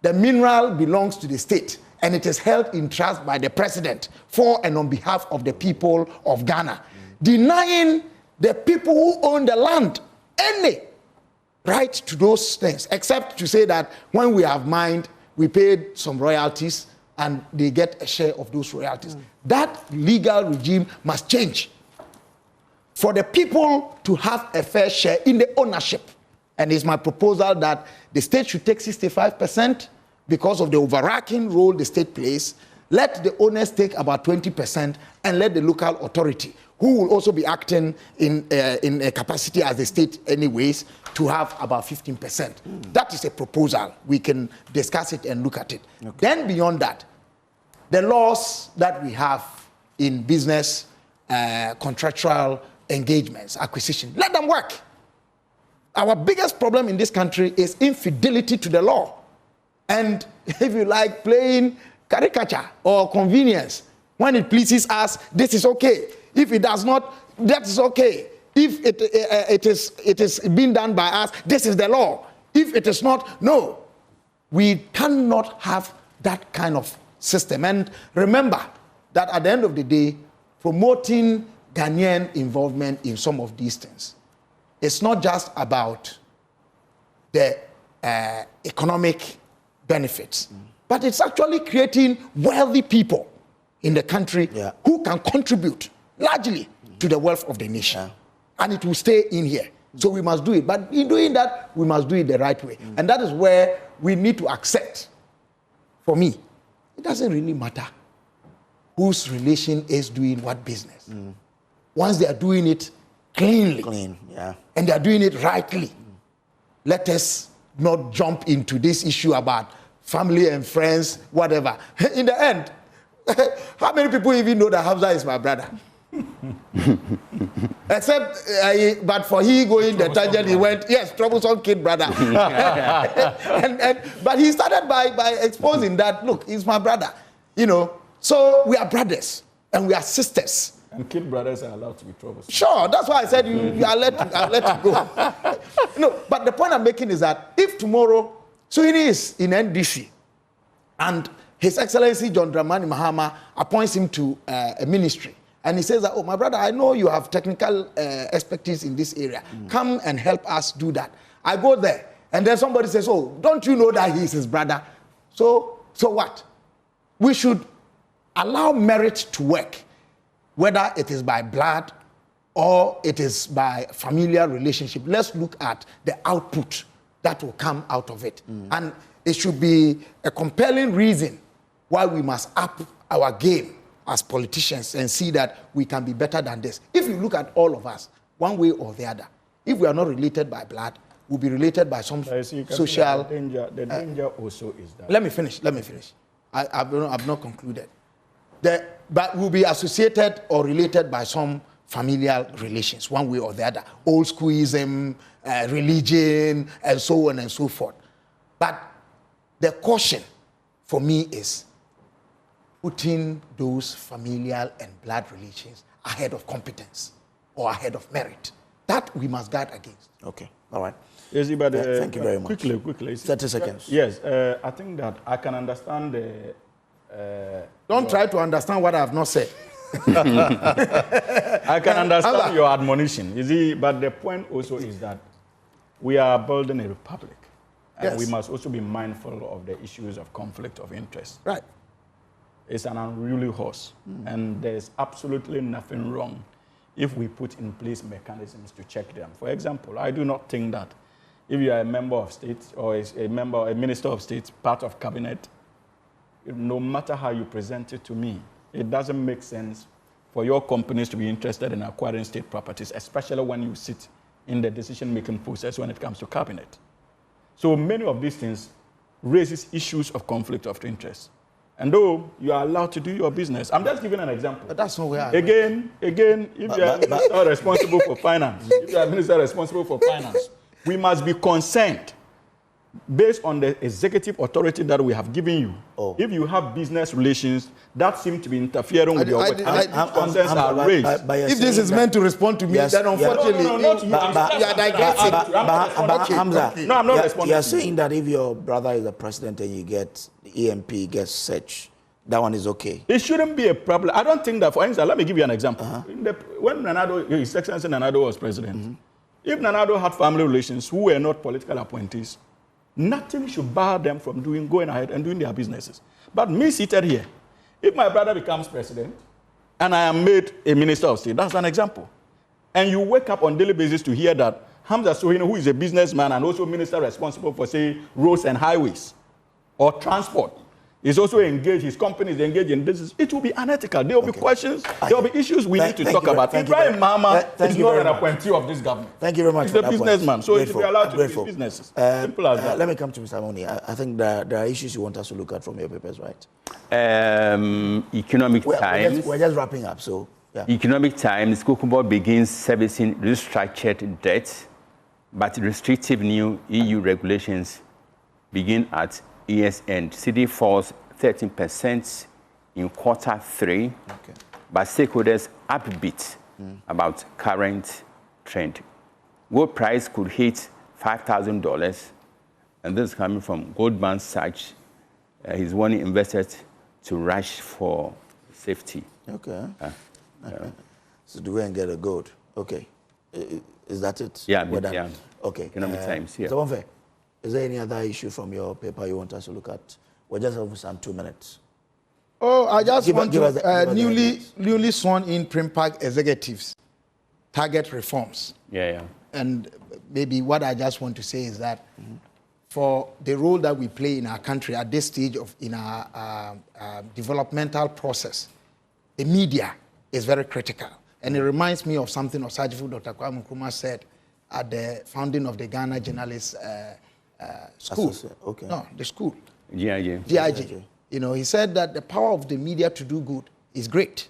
the mineral belongs to the state and it is held in trust by the president for and on behalf of the people of Ghana, denying the people who own the land any right to those things, except to say that when we have mined, we paid some royalties and they get a share of those royalties. That legal regime must change for the people to have a fair share in the ownership. And it's my proposal that the state should take 65% because of the overarching role the state plays. Let the owners take about 20% and let the local authority, who will also be acting in a capacity as the state anyways, to have about 15%. That is a proposal. We can discuss it and look at it. Okay. Then beyond that, the laws that we have in business, contractual engagements, acquisition, let them work. Our biggest problem in this country is infidelity to the law. And if you like playing caricature or convenience, when it pleases us, this is okay. If it does not, that is okay. If it is being done by us, this is the law. If it is not, no. We cannot have that kind of system. And remember that at the end of the day, promoting Ghanaian involvement in some of these things, it's not just about the economic benefits, but it's actually creating wealthy people in the country who can contribute largely to the wealth of the nation. And it will stay in here. So we must do it. But in doing that, we must do it the right way. And that is where we need to accept, for me, it doesn't really matter whose relation is doing what business. Once they are doing it cleanly, and they are doing it rightly, let us not jump into this issue about family and friends, whatever. In the end, how many people even know that Hamza is my brother? Except, but for he going the tangent, he went, yes, troublesome kid brother. But he started by exposing that, look, he's my brother. You know, so we are brothers and we are sisters. And kid brothers are allowed to be troublesome. Sure, that's why I said I'll let you go. No, but the point I'm making is that if tomorrow, so it is in NDC, and His Excellency John Dramani Mahama appoints him to a ministry, and he says that, oh, my brother, I know you have technical expertise in this area. Come and help us do that. I go there, and then somebody says, oh, don't you know that he's his brother? So what? We should allow merit to work, whether it is by blood or it is by familial relationship. Let's look at the output that will come out of it. And it should be a compelling reason why we must up our game as politicians and see that we can be better than this. If you look at all of us, one way or the other, if we are not related by blood, we'll be related by some social... The danger also is that... Let me finish. I've not concluded. But we'll be associated or related by some familial relations, one way or the other. Old schoolism, religion, and so on and so forth. But the caution for me is putting those familial and blood relations ahead of competence or ahead of merit. That we must guard against. Okay, all right. Yes, but, thank you very much. Quickly. 30 seconds. Yes, I think that I can understand the... Don't try to understand what I have not said. I can understand your admonition, you see, but the point also is that we are building a republic. And we must also be mindful of the issues of conflict of interest. Right. It's an unruly horse, and there's absolutely nothing wrong if we put in place mechanisms to check them. For example, I do not think that if you are a member of state or a minister of state, part of cabinet, no matter how you present it to me, it doesn't make sense for your companies to be interested in acquiring state properties, especially when you sit in the decision-making process when it comes to cabinet. So many of these things raises issues of conflict of interest. And though you are allowed to do your business, I'm just giving an example. But that's not where Again, if you are minister responsible for finance, we must be concerned based on the executive authority that we have given you. If you have business relations that seem to be interfering with your work, concerns are raised. If this is meant to respond to me, then unfortunately, you are digressing. No, I'm not responding. You are saying that if your brother is the president and you get the EMP gets searched, that one is okay. It shouldn't be a problem. I don't think that, for instance, let me give you an example. When His Excellency Nanado was president, if Nanado had family relations who were not political appointees, nothing should bar them from going ahead and doing their businesses. But me seated here, if my brother becomes president and I am made a minister of state, that's an example. And you wake up on daily basis to hear that Hamza Sohino, who is a businessman and also minister responsible for, say, roads and highways or transport, is also engaged, his company is engaged in business, it will be unethical. There will be questions, there will be issues we need to talk about. Ibrahim Mahama is not an appointee of this government. Thank you very much. He's a businessman, so he should be allowed to do his businesses. Simple as that. Let me come to Mr. Moni. I think there are issues you want us to look at from your papers, right? Economic Times. We're just wrapping up, so. Yeah. Economic Times, Kukumbo begins servicing restructured debt, but restrictive new EU regulations begin at year's end. CD falls 13% in Q3, but stakeholders upbeat about current trend. Gold price could hit $5,000, and this is coming from Goldman Sachs. He's warning investors to rush for safety. Okay. So do we and get a gold? Okay. Is that it? Yeah, yeah. Okay. Economic Times, yeah. So, is there any other issue from your paper you want us to look at? We're just over some 2 minutes. Oh, I just want to newly sworn in Primpac executives target reforms. Yeah. And maybe what I just want to say is that for the role that we play in our country at this stage in our developmental process, the media is very critical. And it reminds me of something Osajifu Dr. Kwame Nkrumah said at the founding of the Ghana Journalists School. Okay. No, the school. GIG. You know, he said that the power of the media to do good is great,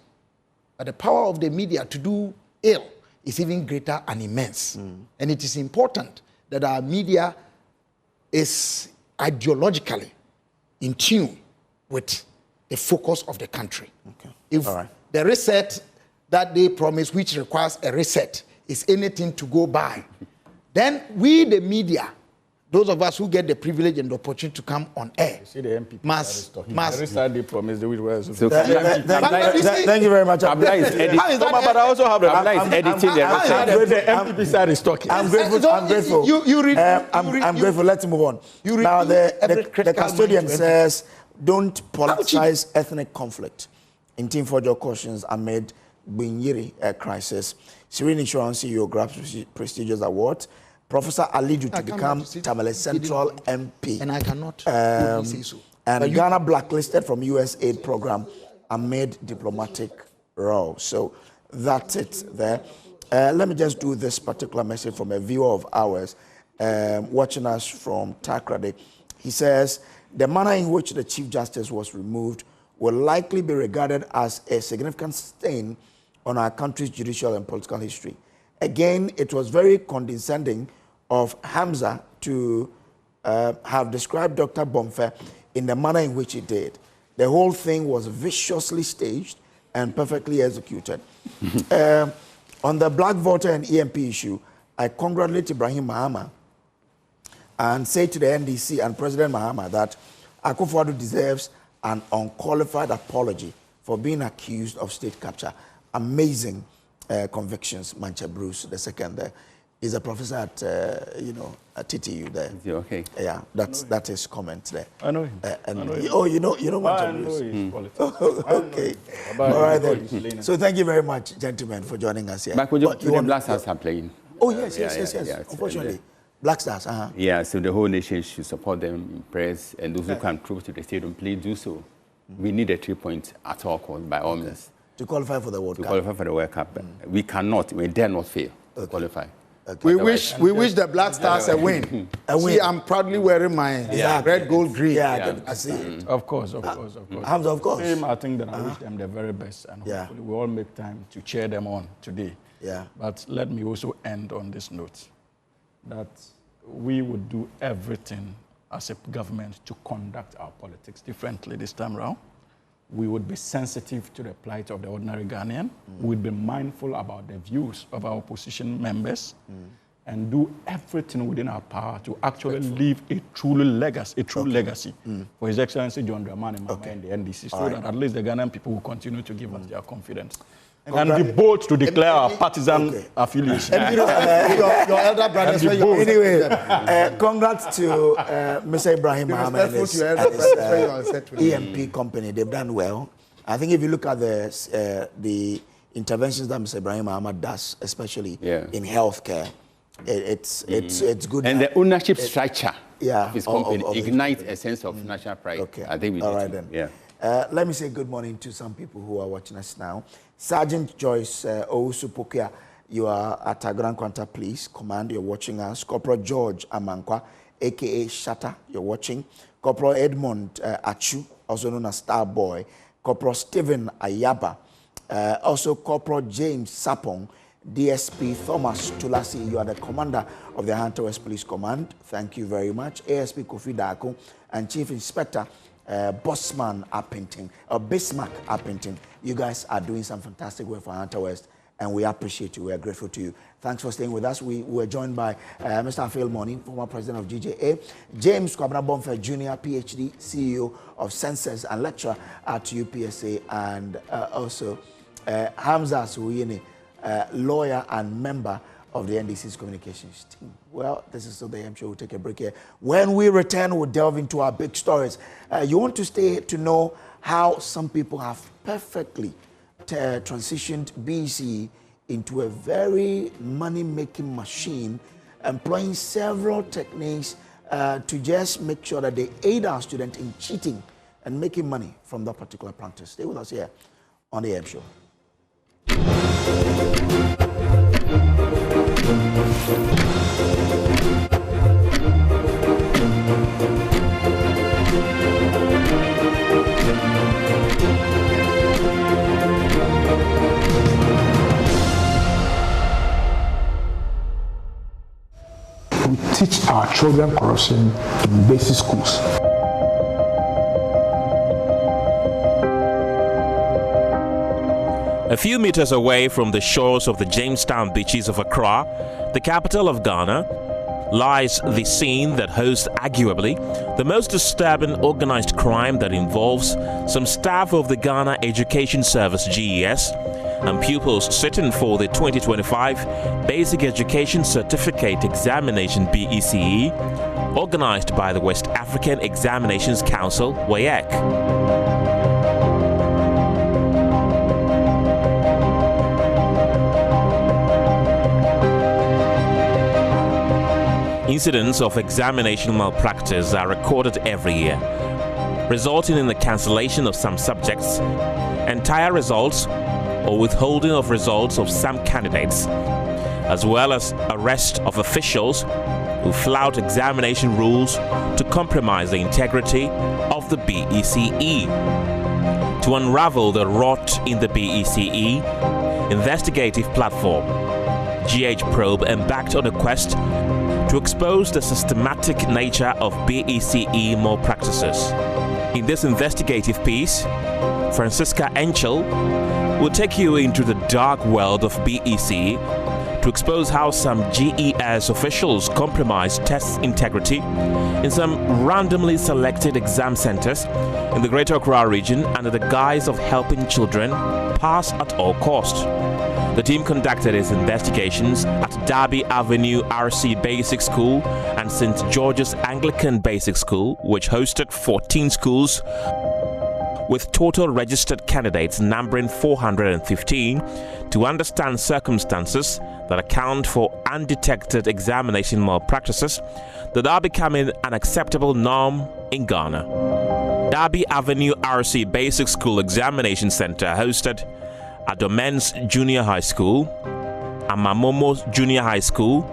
but the power of the media to do ill is even greater and immense. And it is important that our media is ideologically in tune with the focus of the country. If the reset that they promise, which requires a reset, is anything to go by, then we, the media, those of us who get the privilege and the opportunity to come on air, must. They promise the words. Thank you very much. But I also have the MPP side is talking. I'm grateful. I'm grateful. I'm grateful. Let's move on. Now, the custodian says, don't politicize ethnic conflict. In Team for your cautions amid Binyiri crisis. Serene Insurance CEO grabs prestigious award. Professor Alidu to become Tamale Central MP. And I cannot say so. And Ghana blacklisted from US aid program amid diplomatic row. So that's it there. Let me just do this particular message from a viewer of ours watching us from Accra. He says, the manner in which the Chief Justice was removed will likely be regarded as a significant stain on our country's judicial and political history. Again, it was very condescending of Hamza to have described Dr. Bomfe in the manner in which he did. The whole thing was viciously staged and perfectly executed. On the black voter and EMP issue, I congratulate Ibrahim Mahama and say to the NDC and President Mahama that Akufo-Addo deserves an unqualified apology for being accused of state capture. Amazing convictions. Mancha Bruce, the second there, is a professor at at TTU there. Okay. Yeah, that is comment there. I know him. You know Mancha Bruce. Okay. All right then. So thank you very much, gentlemen, for joining us here. But the Black Stars are playing. Oh yes. Unfortunately, Black Stars. Yeah, so the whole nation should support them in prayers, and those who can prove to the stadium, please do so. We need a 3 points at all costs, by all means. To qualify for the World Cup. To qualify for the World Cup. We dare not fail to qualify. Okay. We wish the Black Stars a win. See, I'm proudly wearing my red, gold, green. I see. Of course. Hamza, of course. I think that I wish them the very best, and hopefully we all make time to cheer them on today. Yeah. But let me also end on this note, that we would do everything as a government to conduct our politics differently this time around. We would be sensitive to the plight of the ordinary Ghanaian. We would be mindful about the views of our opposition members and do everything within our power to actually leave a true legacy for His Excellency John Dramani Mahama and the NDC, so that at least the Ghanaian people will continue to give us their confidence. And be bold to declare our partisan affiliation. And your elder brothers. Anyway, congrats to Mr. Ibrahim Ahmed and his EMP company. They've done well. I think if you look at the interventions that Mr. Ibrahim Ahmed does, especially in healthcare, it's good. And the ownership structure of his company ignites a sense of national pride. Okay. I think we all need right to. then. Yeah. Let me say good morning to some people who are watching us now. Sergeant Joyce Owusu-Pokia, you are at Grand Quanta Police Command. You're watching us. Corporal George Amankwa, a.k.a. Shatta, you're watching. Corporal Edmond Achu, also known as Star Boy. Corporal Stephen Ayaba. Also Corporal James Sapong. DSP Thomas Tulasi, you are the commander of the Hunter West Police Command. Thank you very much. ASP Kofi Dako and Chief Inspector Bosman Appington, or Bismarck Appington. You guys are doing some fantastic work for Hunter West, and we appreciate you. We are grateful to you. Thanks for staying with us. We were joined by Mr. Afil Morning, former president of GJA, James Kwabena Bonfer Jr., PhD, CEO of Census and lecturer at UPSA, and also Hamza Suwini, lawyer and member of the NDC's communications team. Well, this is still the AM show. We'll take a break here. When we return, we'll delve into our big stories. You want to stay to know how some people have perfectly transitioned BECE into a very money-making machine, employing several techniques to just make sure that they aid our students in cheating and making money from that particular practice. Stay with us here on the AM show. We teach our children corruption in basic schools. A few meters away from the shores of the Jamestown beaches of Accra, the capital of Ghana, lies the scene that hosts arguably the most disturbing organized crime that involves some staff of the Ghana Education Service GES and pupils sitting for the 2025 Basic Education Certificate Examination BECE, organized by the West African Examinations Council WAEC. Incidents of examination malpractice are recorded every year, resulting in the cancellation of some subjects, entire results, or withholding of results of some candidates, as well as arrest of officials who flout examination rules to compromise the integrity of the BECE. To unravel the rot in the BECE, investigative platform GH Probe embarked on a quest to expose the systematic nature of BECE malpractices. In this investigative piece, Francisca Enchel will take you into the dark world of BECE to expose how some GES officials compromise test integrity in some randomly selected exam centers in the Greater Accra region under the guise of helping children pass at all costs. The team conducted its investigations at Derby Avenue RC Basic School and St. George's Anglican Basic School, which hosted 14 schools with total registered candidates numbering 415, to understand circumstances that account for undetected examination malpractices that are becoming an acceptable norm in Ghana. Derby Avenue RC Basic School Examination Center hosted Adomen's Junior High School, Amamomo's Junior High School,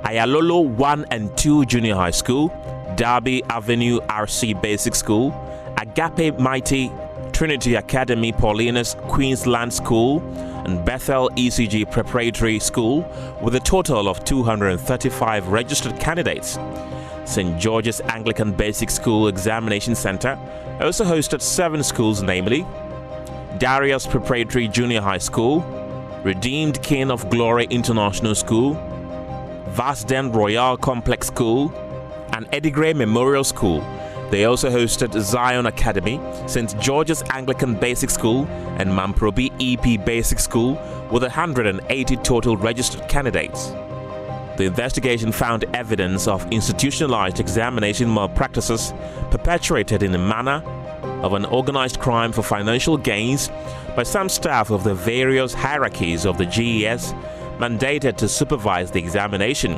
Ayalolo 1 and 2 Junior High School, Derby Avenue RC Basic School, Agape Mighty Trinity Academy Paulinus Queensland School, and Bethel ECG Preparatory School, with a total of 235 registered candidates. St. George's Anglican Basic School Examination Center also hosted 7 schools, namely Darius Preparatory Junior High School, Redeemed King of Glory International School, Vasden Royal Complex School, and Eddie Gray Memorial School. They also hosted Zion Academy, St. George's Anglican Basic School, and Mamprobi EP Basic School with 180 total registered candidates. The investigation found evidence of institutionalized examination malpractices perpetrated in a manner of an organized crime for financial gains by some staff of the various hierarchies of the GES mandated to supervise the examination.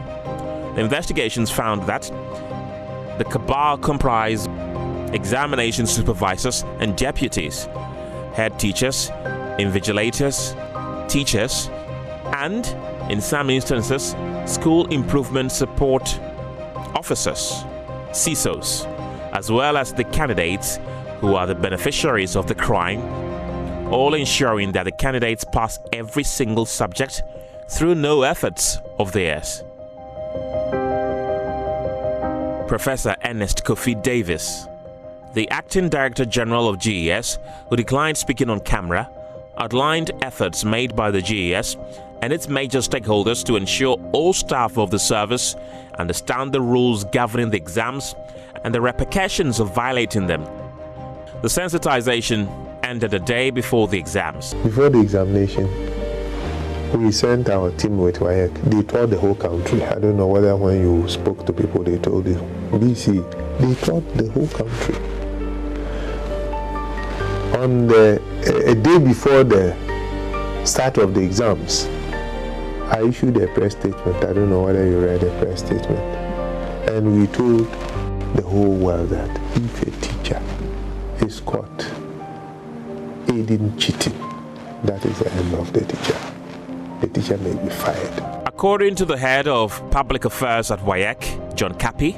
The investigations found that the cabal comprised examination supervisors and deputies, head teachers, invigilators, teachers, and, in some instances, school improvement support officers, CISOs, as well as the candidates who are the beneficiaries of the crime, all ensuring that the candidates pass every single subject through no efforts of theirs. Professor Ernest Kofi Davis, the Acting Director General of GES, who declined speaking on camera, outlined efforts made by the GES and its major stakeholders to ensure all staff of the service understand the rules governing the exams and the repercussions of violating them. The sensitization ended a day before the exams. Before the examination, we sent our team with WAEC. They toured the whole country. I don't know whether when you spoke to people they told you. BC, they toured the whole country. On a day before the start of the exams, I issued a press statement. I don't know whether you read the press statement. And we told the whole world that if a teacher is caught aiding cheating, that is the end of the teacher. The teacher may be fired. According to the head of public affairs at WAEC, John Kapi,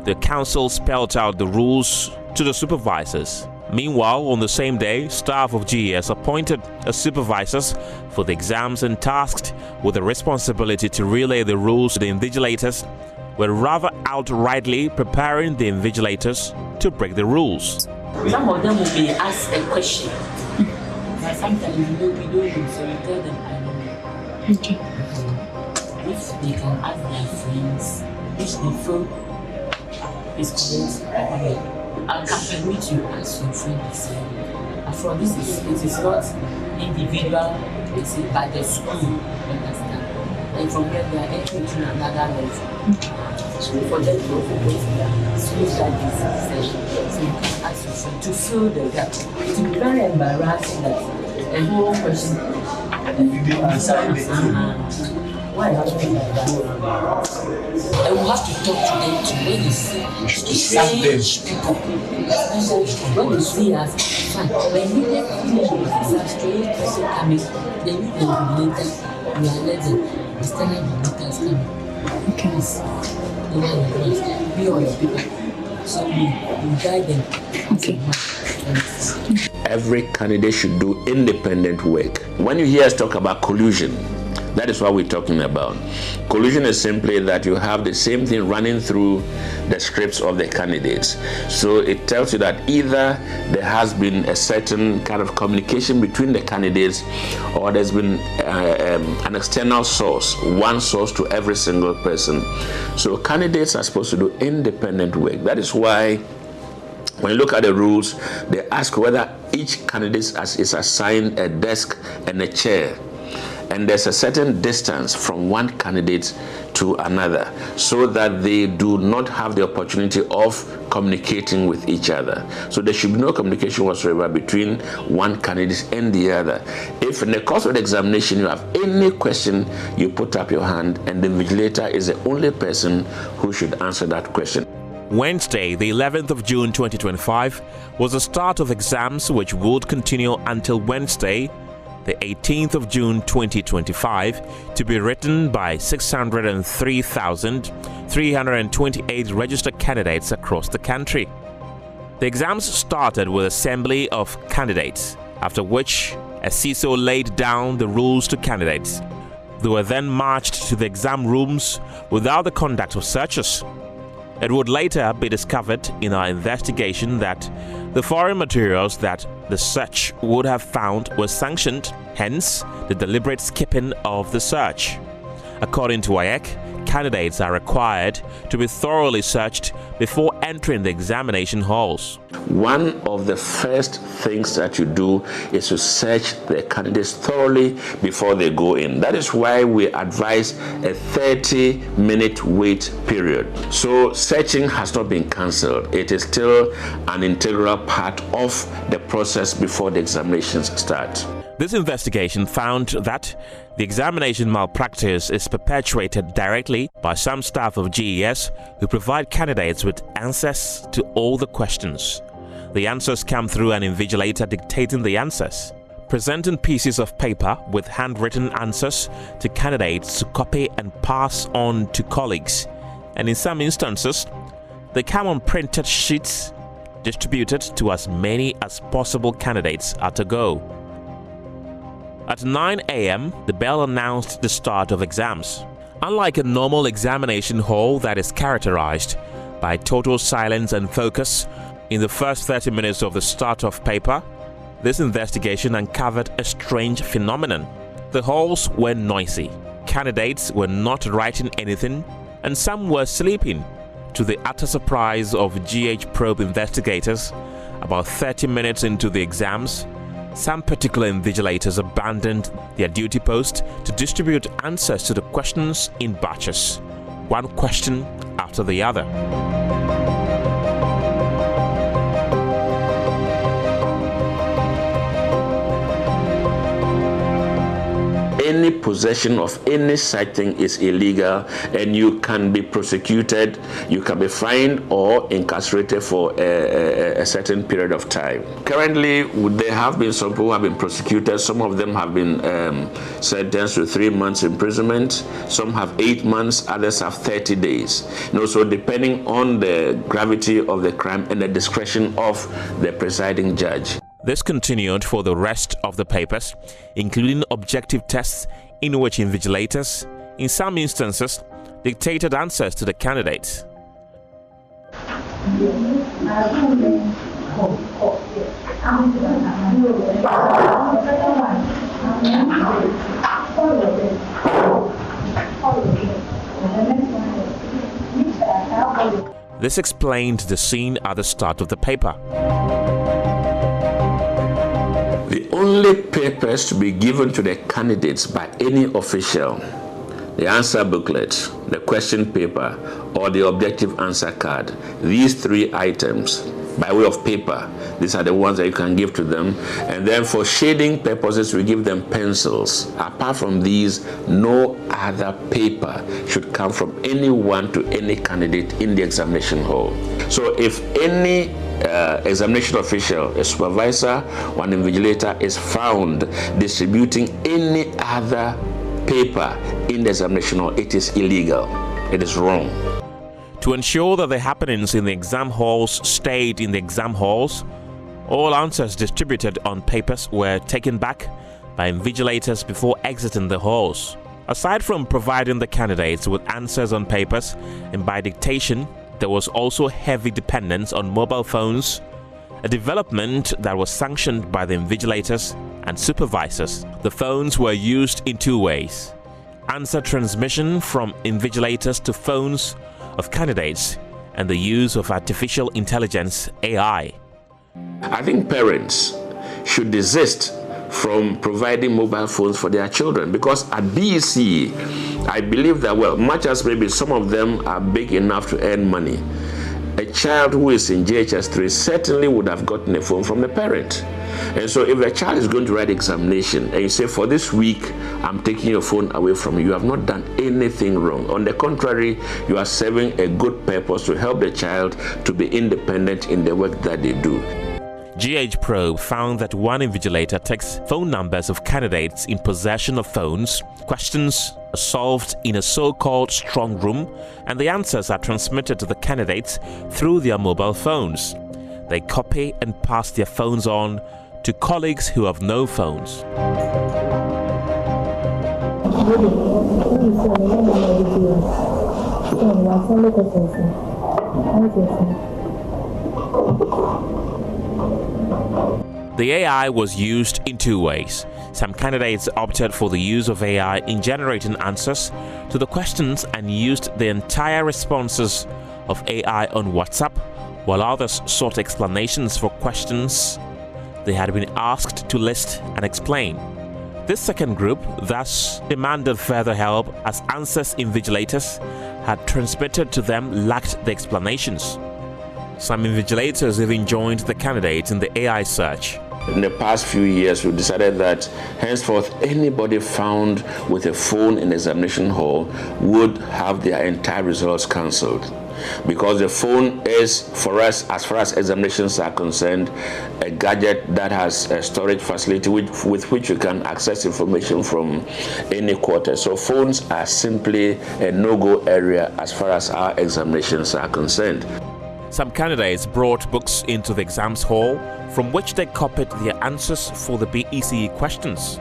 the council spelled out the rules to the supervisors. Meanwhile, on the same day, staff of GES appointed as supervisors for the exams and tasked with the responsibility to relay the rules to the invigilators were rather outrightly preparing the invigilators to break the rules. Some of them will be asked a question. But sometimes we don't know, so we tell them, I don't know. Okay. If they can ask their friends, which they feel is correct, I can permit you ask your friend the same. For this, it is not individual, it's by the school, understand? And from there, they are entering to another level. So for them to open their schools like this session, so you can ask your friend to fill the gap. It will be very embarrassing that a whole question, why happening like that? And we have to talk to them to when you see strange people. When you see us, fine. When you get a strange person coming, then you can be later. We are letting the standard is coming. Okay. Be on your people. So we guide them. Okay. Every candidate should do independent work. When you hear us talk about collusion, that is what we're talking about. Collusion is simply that you have the same thing running through the scripts of the candidates. So it tells you that either there has been a certain kind of communication between the candidates, or there's been an external source, one source to every single person. So candidates are supposed to do independent work. That is why when you look at the rules, they ask whether each candidate is assigned a desk and a chair. And there's a certain distance from one candidate to another, so that they do not have the opportunity of communicating with each other. So there should be no communication whatsoever between one candidate and the other. If in the course of the examination you have any question, you put up your hand, and the invigilator is the only person who should answer that question. Wednesday, the 11th of June 2025, was the start of exams which would continue until Wednesday, the 18th of June 2025, to be written by 603,328 registered candidates across the country. The exams started with assembly of candidates, after which a CISO laid down the rules to candidates. They were then marched to the exam rooms without the conduct of searches. It would later be discovered in our investigation that the foreign materials that the search would have found were sanctioned, hence the deliberate skipping of the search. According to WAEC, candidates are required to be thoroughly searched before entering the examination halls. One of the first things that you do is to search the candidates thoroughly before they go in. That is why we advise a 30-minute wait period. So searching has not been cancelled. It is still an integral part of the process before the examinations start. This investigation found that the examination malpractice is perpetuated directly by some staff of GES who provide candidates with answers to all the questions. The answers come through an invigilator dictating the answers, presenting pieces of paper with handwritten answers to candidates to copy and pass on to colleagues. And in some instances, they come on printed sheets distributed to as many as possible candidates at a go. At 9 a.m., the bell announced the start of exams. Unlike a normal examination hall that is characterized by total silence and focus in the first 30 minutes of the start of paper, this investigation uncovered a strange phenomenon. The halls were noisy, candidates were not writing anything, and some were sleeping. To the utter surprise of GH probe investigators, about 30 minutes into the exams, some particular invigilators abandoned their duty post to distribute answers to the questions in batches, one question after the other. Any possession of any such thing is illegal, and you can be prosecuted, you can be fined or incarcerated for a certain period of time. Currently, there have been some people who have been prosecuted. Some of them have been sentenced to 3 months imprisonment. Some have 8 months, others have 30 days. So depending on the gravity of the crime and the discretion of the presiding judge. This continued for the rest of the papers, including objective tests in which invigilators, in some instances, dictated answers to the candidates. This explained the scene at the start of the paper. The only papers to be given to the candidates by any official, the answer booklet, the question paper, or the objective answer card, these 3 items by way of paper, these are the ones that you can give to them. And then for shading purposes, we give them pencils. Apart from these, no other paper should come from anyone to any candidate in the examination hall. So if any examination official, a supervisor, or an invigilator is found distributing any other paper in the examination hall, it is illegal. It is wrong. To ensure that the happenings in the exam halls stayed in the exam halls, all answers distributed on papers were taken back by invigilators before exiting the halls. Aside from providing the candidates with answers on papers and by dictation, there was also heavy dependence on mobile phones, a development that was sanctioned by the invigilators and supervisors. The phones were used in 2 ways: answer transmission from invigilators to phones of candidates and the use of artificial intelligence, AI. I think parents should desist from providing mobile phones for their children, because at BECE, I believe that, well, much as maybe some of them are big enough to earn money, a child who is in JHS3 certainly would have gotten a phone from the parent. And so if a child is going to write examination and you say, for this week, I'm taking your phone away from you, you have not done anything wrong. On the contrary, you are serving a good purpose to help the child to be independent in the work that they do. GH Probe found that one invigilator takes phone numbers of candidates in possession of phones. Questions are solved in a so-called strong room, and the answers are transmitted to the candidates through their mobile phones. They copy and pass their phones on to colleagues who have no phones. The AI was used in 2 ways: Some candidates opted for the use of AI in generating answers to the questions and used the entire responses of AI on WhatsApp, while others sought explanations for questions they had been asked to list and explain. This second group thus demanded further help as answers invigilators had transmitted to them lacked the explanations. Some invigilators even joined the candidates in the AI search. In the past few years, we decided that henceforth anybody found with a phone in the examination hall would have their entire results cancelled. Because the phone is, for us, as far as examinations are concerned, a gadget that has a storage facility with which you can access information from any quarter. So phones are simply a no-go area as far as our examinations are concerned. Some candidates brought books into the exams hall from which they copied their answers for the BECE questions.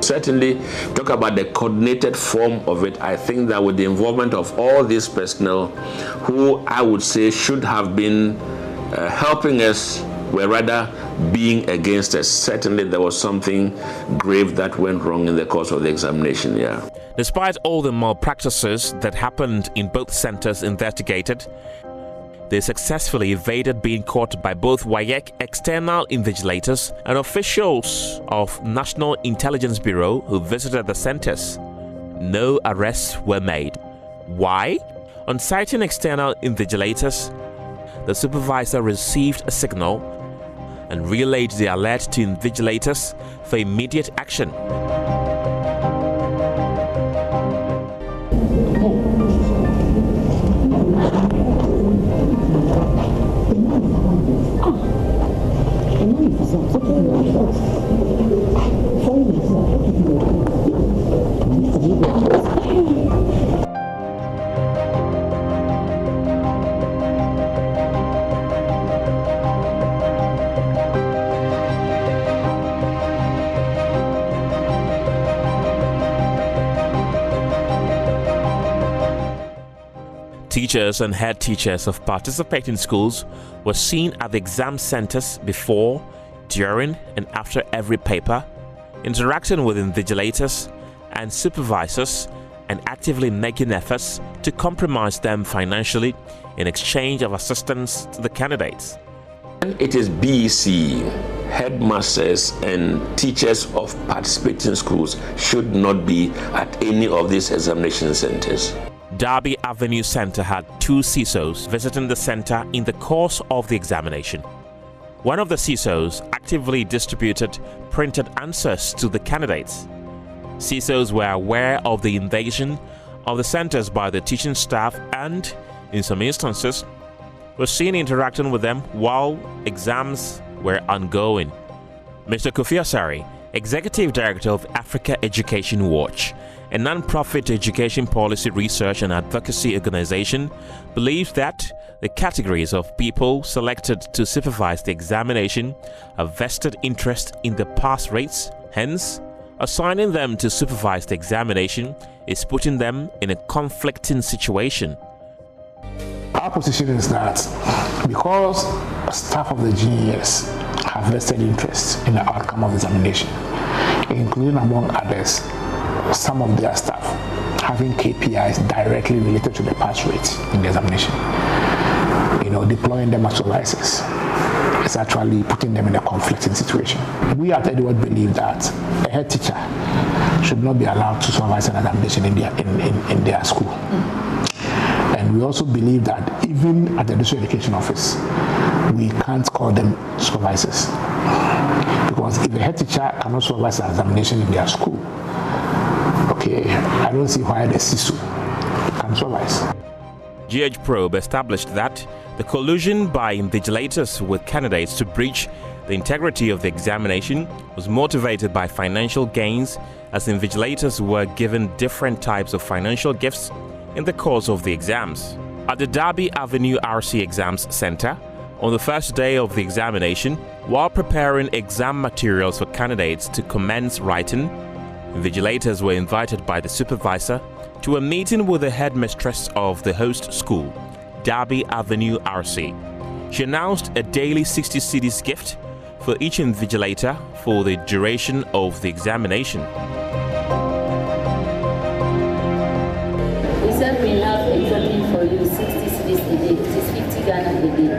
Certainly, talk about the coordinated form of it. I think that with the involvement of all these personnel who I would say should have been helping us were rather being against us. Certainly there was something grave that went wrong in the course of the examination, yeah. Despite all the malpractices that happened in both centers investigated, they successfully evaded being caught by both WAEC external invigilators and officials of National Intelligence Bureau who visited the centers. No arrests were made. Why? On citing external invigilators, the supervisor received a signal and relayed the alert to invigilators for immediate action. Teachers and head teachers of participating schools were seen at the exam centers before, during, and after every paper, interacting with invigilators and supervisors and actively making efforts to compromise them financially in exchange of assistance to the candidates. It is BECE, headmasters and teachers of participating schools should not be at any of these examination centers. Derby Avenue Center had 2 CISOs visiting the center in the course of the examination. One of the CISOs actively distributed printed answers to the candidates. CISOs were aware of the invasion of the centers by the teaching staff and, in some instances, were seen interacting with them while exams were ongoing. Mr. Kofi Asari, Executive Director of Africa Education Watch, a non-profit education policy research and advocacy organization, believes that the categories of people selected to supervise the examination have vested interest in the pass rates. Hence, assigning them to supervise the examination is putting them in a conflicting situation. Our position is that because staff of the GES have vested interest in the outcome of the examination, including among others, some of their staff having KPIs directly related to the pass rates in the examination, deploying them as supervisors is actually putting them in a conflicting situation. We at Edward believe that a head teacher should not be allowed to supervise an examination in their school. And we also believe that even at the district education office, we can't call them supervisors. Because if a head teacher cannot supervise an examination in their school, I don't see why the CISO can supervise. GH Probe established that the collusion by invigilators with candidates to breach the integrity of the examination was motivated by financial gains, as invigilators were given different types of financial gifts in the course of the exams. At the Derby Avenue RC Exams Center, on the first day of the examination, while preparing exam materials for candidates to commence writing, invigilators were invited by the supervisor to a meeting with the headmistress of the host school, Derby Avenue RC. She announced a daily 60 cedis gift for each invigilator for the duration of the examination. We said we have exactly for you 60 cedis a day. It is 50 Ghana a day.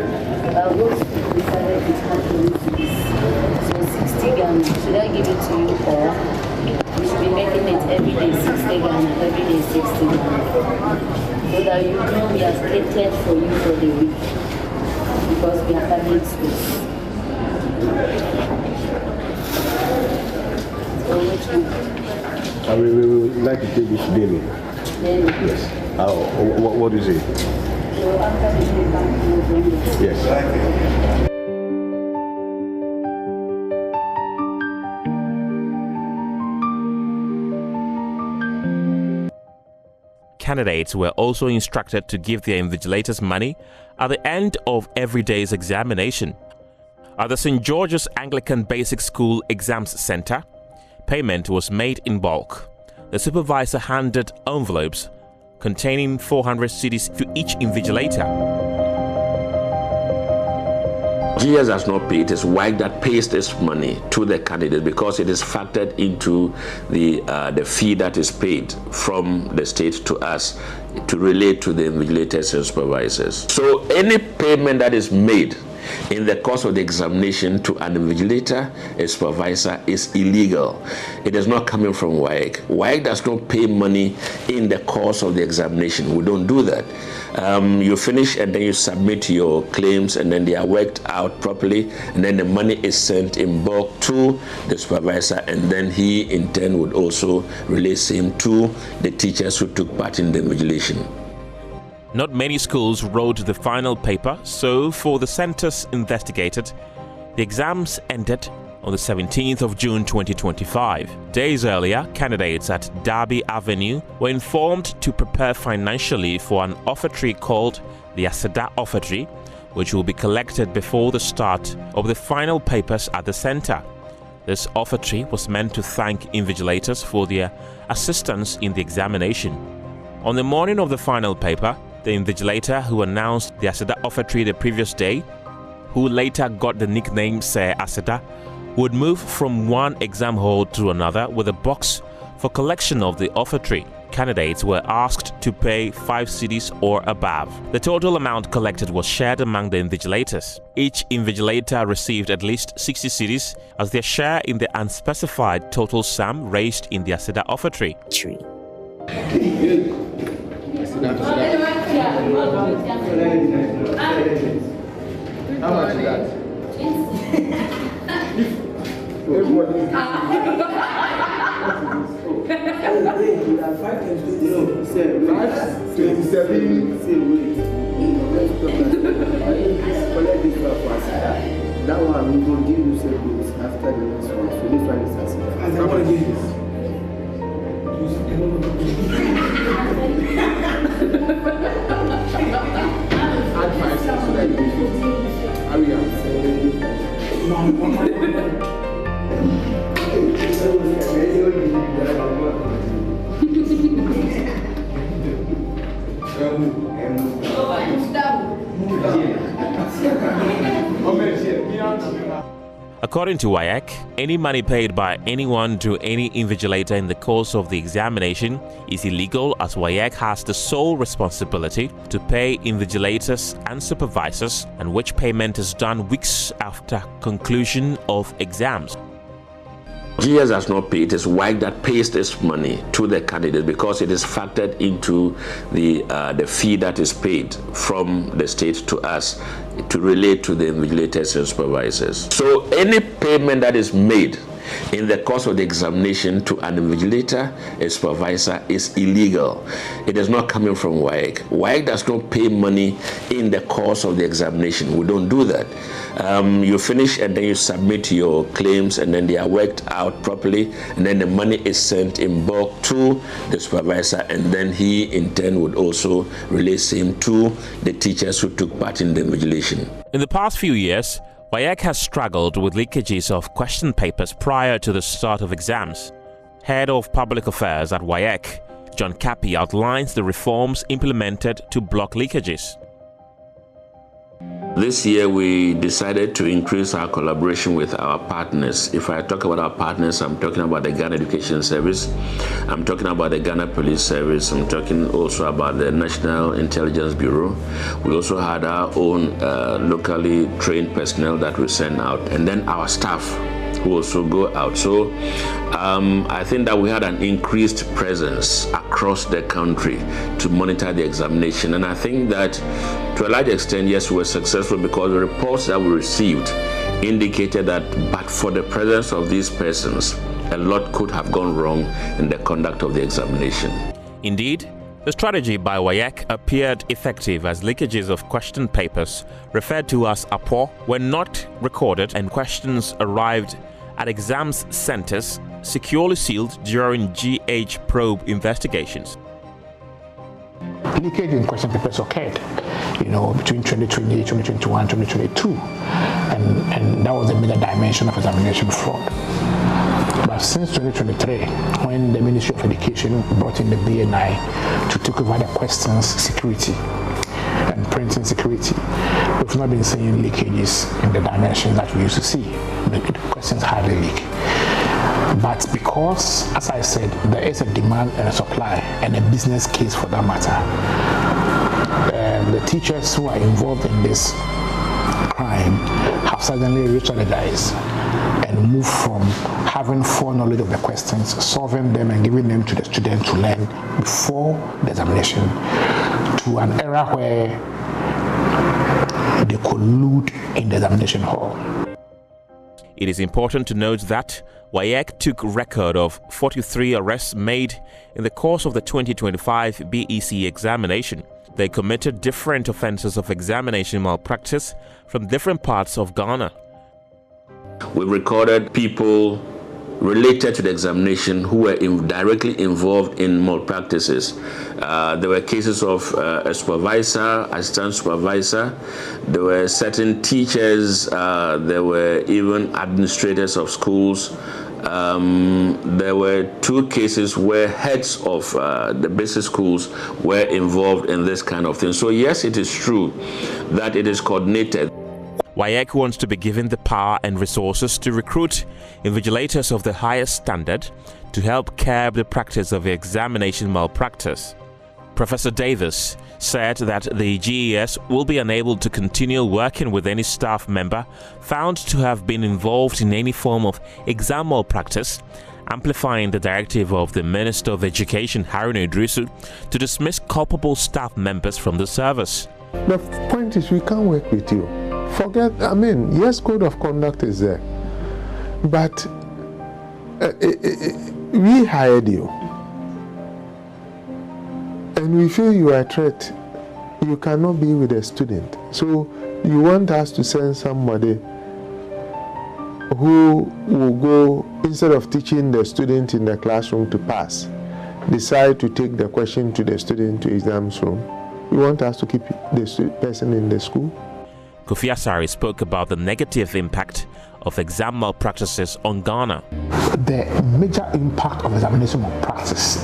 Those people decided to come to this. So 60 Ghana. Should I give it to you, or we should be making it every day 60 Ghana, every day 60 Ghana, so that you know we are catered for you for the week, because we are public schools. So which one? We would like to take this daily. Daily? Yes. What is it? So after the bank, you bring it. Yes. Candidates were also instructed to give their invigilators money at the end of every day's examination. At the St. George's Anglican Basic School Exams Center, payment was made in bulk. The supervisor handed envelopes containing 400 cedis to each invigilator. GS has not paid. It is WAEC that pays this money to the candidate because it is factored into the fee that is paid from the state to us to relate to the invigilators and supervisors. So any payment that is made in the course of the examination to an invigilator, a supervisor, is illegal. It is not coming from WAEC. WAEC does not pay money in the course of the examination. We don't do that. You finish and then you submit your claims, and then they are worked out properly, and then the money is sent in bulk to the supervisor, and then he in turn would also release him to the teachers who took part in the invigilation. Not many schools wrote the final paper, so for the centers investigated, the exams ended on the 17th of June 2025. Days earlier, candidates at Derby Avenue were informed to prepare financially for an offertory called the Adei offertory, which will be collected before the start of the final papers at the center. This offertory was meant to thank invigilators for their assistance in the examination. On the morning of the final paper, the invigilator who announced the Adei offertory the previous day, who later got the nickname Sir Adei, would move from one exam hall to another with a box for collection of the offertory. Candidates were asked to pay 5 cedis or above. The total amount collected was shared among the invigilators. Each invigilator received at least 60 cedis as their share in the unspecified total sum raised in the Adei offertory. How much is that? That one we will give you seconds after the next one. So this one is as I want to give this. Add 5 so that you give 50. Hurry up. According to WAEC, any money paid by anyone to any invigilator in the course of the examination is illegal, as WAEC has the sole responsibility to pay invigilators and supervisors, and which payment is done weeks after conclusion of exams. GS has not paid. It is WAEC that pays this money to the candidate because it is factored into the fee that is paid from the state to us to relate to the invigilators and supervisors. So any payment that is made in the course of the examination to an invigilator, a supervisor, is illegal. It is not coming from WAEC. WAEC does not pay money in the course of the examination. We don't do that. You finish and then you submit your claims, and then they are worked out properly, and then the money is sent in bulk to the supervisor, and then he in turn would also release him to the teachers who took part in the invigilation. In the past few years, WAEC has struggled with leakages of question papers prior to the start of exams. Head of Public Affairs at WAEC, John Cappy, outlines the reforms implemented to block leakages. This year, we decided to increase our collaboration with our partners. If I talk about our partners, I'm talking about the Ghana Education Service, I'm talking about the Ghana Police Service, I'm talking also about the National Intelligence Bureau. We also had our own locally trained personnel that we send out, and then our staff who also go out. So I think that we had an increased presence across the country to monitor the examination, and I think that to a large extent, yes, we were successful because the reports that we received indicated that but for the presence of these persons, a lot could have gone wrong in the conduct of the examination. Indeed, the strategy by WAEC appeared effective as leakages of question papers referred to as APO were not recorded and questions arrived at exams centers securely sealed during GH probe investigations. Leakage in question papers occurred, between 2020, 2021, 2022, and that was the major dimension of examination fraud. But since 2023, when the Ministry of Education brought in the BNI to take over the questions security and printing security, we've not been seeing leakages in the dimension that we used to see. The questions hardly leak. But because, as I said, there is a demand and a supply and a business case for that matter, the teachers who are involved in this crime have suddenly re-strategized and moved from having foreknowledge of the questions, solving them and giving them to the students to learn before the examination, to an era where they collude in the examination hall. It is important to note that WAEC took record of 43 arrests made in the course of the 2025 BECE examination. They committed different offences of examination malpractice from different parts of Ghana. We recorded people related to the examination who were directly involved in malpractices. There were cases of a supervisor, assistant supervisor. There were certain teachers. There were even administrators of schools. There were 2 cases where heads of the basic schools were involved in this kind of thing. So yes, it is true that it is coordinated. WAEC wants to be given the power and resources to recruit invigilators of the highest standard to help curb the practice of examination malpractice. Professor Davis said that the GES will be unable to continue working with any staff member found to have been involved in any form of exam malpractice, amplifying the directive of the Minister of Education, Haruna Idrisu, to dismiss culpable staff members from the service. The point is, we can't work with you. Forget, yes, code of conduct is there, but we hired you and we feel you are a threat. You cannot be with a student. So you want us to send somebody who will go, instead of teaching the student in the classroom to pass, decide to take the question to the student to exams room. You want us to keep the person in the school? Kofi Asari spoke about the negative impact of exam malpractices on Ghana. The major impact of examination malpractice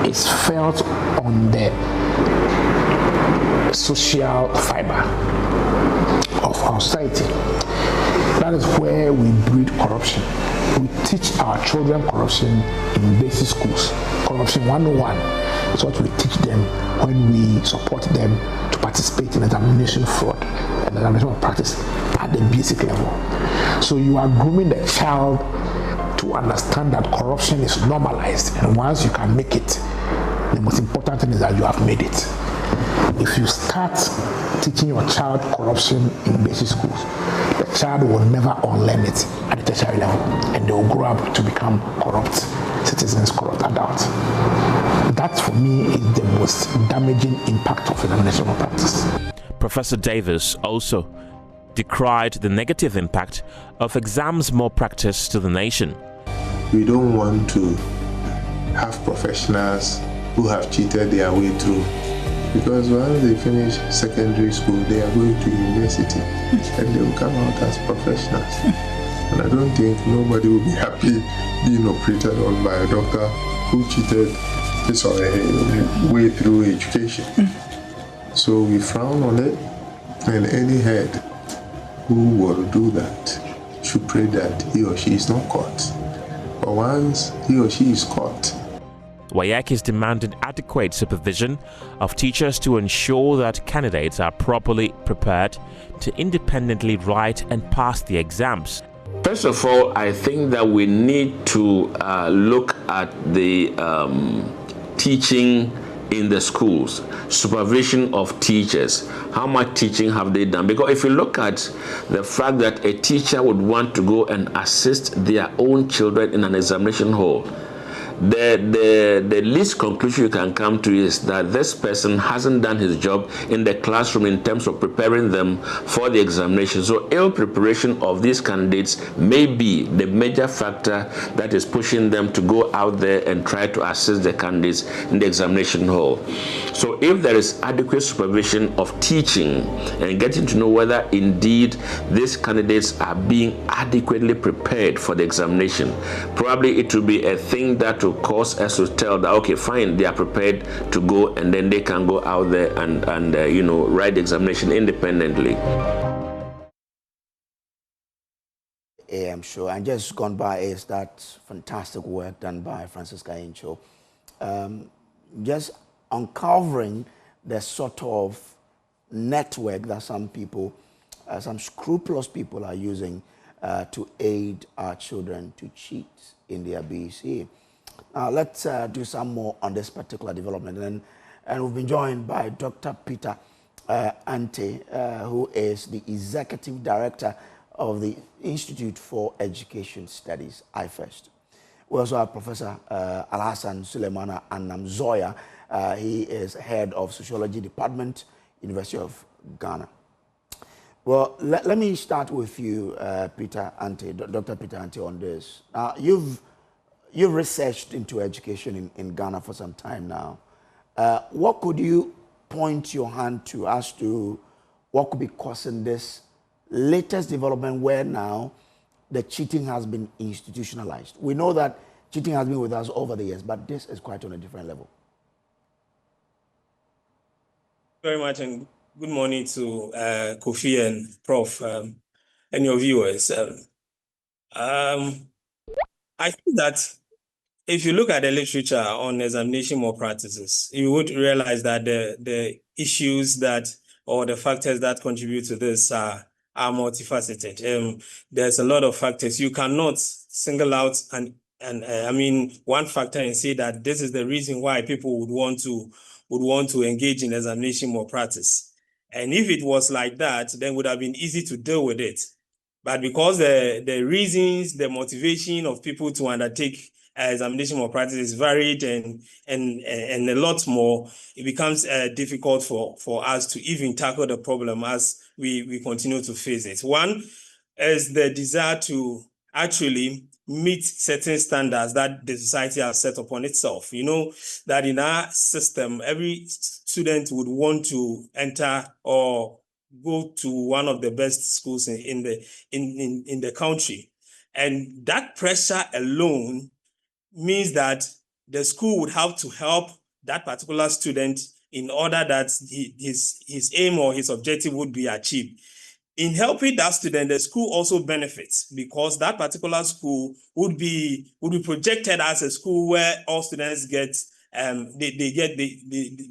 is felt on the social fiber of our society. That is where we breed corruption. We teach our children corruption in basic schools. Corruption 101 is what we teach them when we support them to participate in examination fraud and examination malpractice at the basic level. So you are grooming the child to understand that corruption is normalized, and once you can make it, the most important thing is that you have made it. If you start teaching your child corruption in basic schools, the child will never unlearn it at the tertiary level, and they will grow up to become corrupt citizens, corrupt adults. That, for me, is the most damaging impact of examination malpractice. Professor Davis also decried the negative impact of exams malpractice to the nation. We don't want to have professionals who have cheated their way through, because once they finish secondary school, they are going to university and they will come out as professionals. And I don't think nobody will be happy being operated on by a doctor who cheated his or her way through education. So we frown on it, And any head who will do that should pray that he or she is not caught. But once he or she is caught, WAEC is demanding adequate supervision of teachers to ensure that candidates are properly prepared to independently write and pass the exams. First of all, I think that we need to look at the teaching in the schools, supervision of teachers. How much teaching have they done? Because if you look at the fact that a teacher would want to go and assist their own children in an examination hall, the least conclusion you can come to is that this person hasn't done his job in the classroom in terms of preparing them for the examination. So ill preparation of these candidates may be the major factor that is pushing them to go out there and try to assist the candidates in the examination hall. So if there is adequate supervision of teaching and getting to know whether indeed these candidates are being adequately prepared for the examination, probably it will be a thing that will cause us to tell that, okay, fine, they are prepared to go, and then they can go out there and write the examination independently. I'm sure. And just gone by is that fantastic work done by Francisca Incho. Just uncovering the sort of network that some people, some scrupulous people are using to aid our children to cheat in their BECE. Let's do some more on this particular development. And we've been joined by Dr. Peter Adei, who is the Executive Director of the Institute for Education Studies, IFEST. We also have Professor Alhassan Suleimana Annamzoya. He is Head of Sociology Department, University of Ghana. Well, let me start with you, Peter Adei, Dr. Peter Adei, on this. You've researched into education in Ghana for some time now. What could you point your hand to as to what could be causing this latest development where now the cheating has been institutionalized? We know that cheating has been with us over the years, but this is quite on a different level. Very much, and good morning to Kofi and Prof and your viewers. I think that if you look at the literature on examination malpractices, you would realize that the issues that, or the factors that contribute to this are multifaceted. There's a lot of factors. You cannot single out one factor and say that this is the reason why people would want to engage in examination malpractice. And if it was like that, then it would have been easy to deal with it. But because the reasons, the motivation of people to undertake examination malpractice is varied and a lot more, it becomes difficult for us to even tackle the problem as we continue to face it. One is the desire to actually meet certain standards that the society has set upon itself. You know that in our system, every student would want to enter or go to one of the best schools in the country. And that pressure alone means that the school would have to help that particular student in order that his aim or his objective would be achieved. In helping that student, the school also benefits because that particular school would be projected as a school where all students get they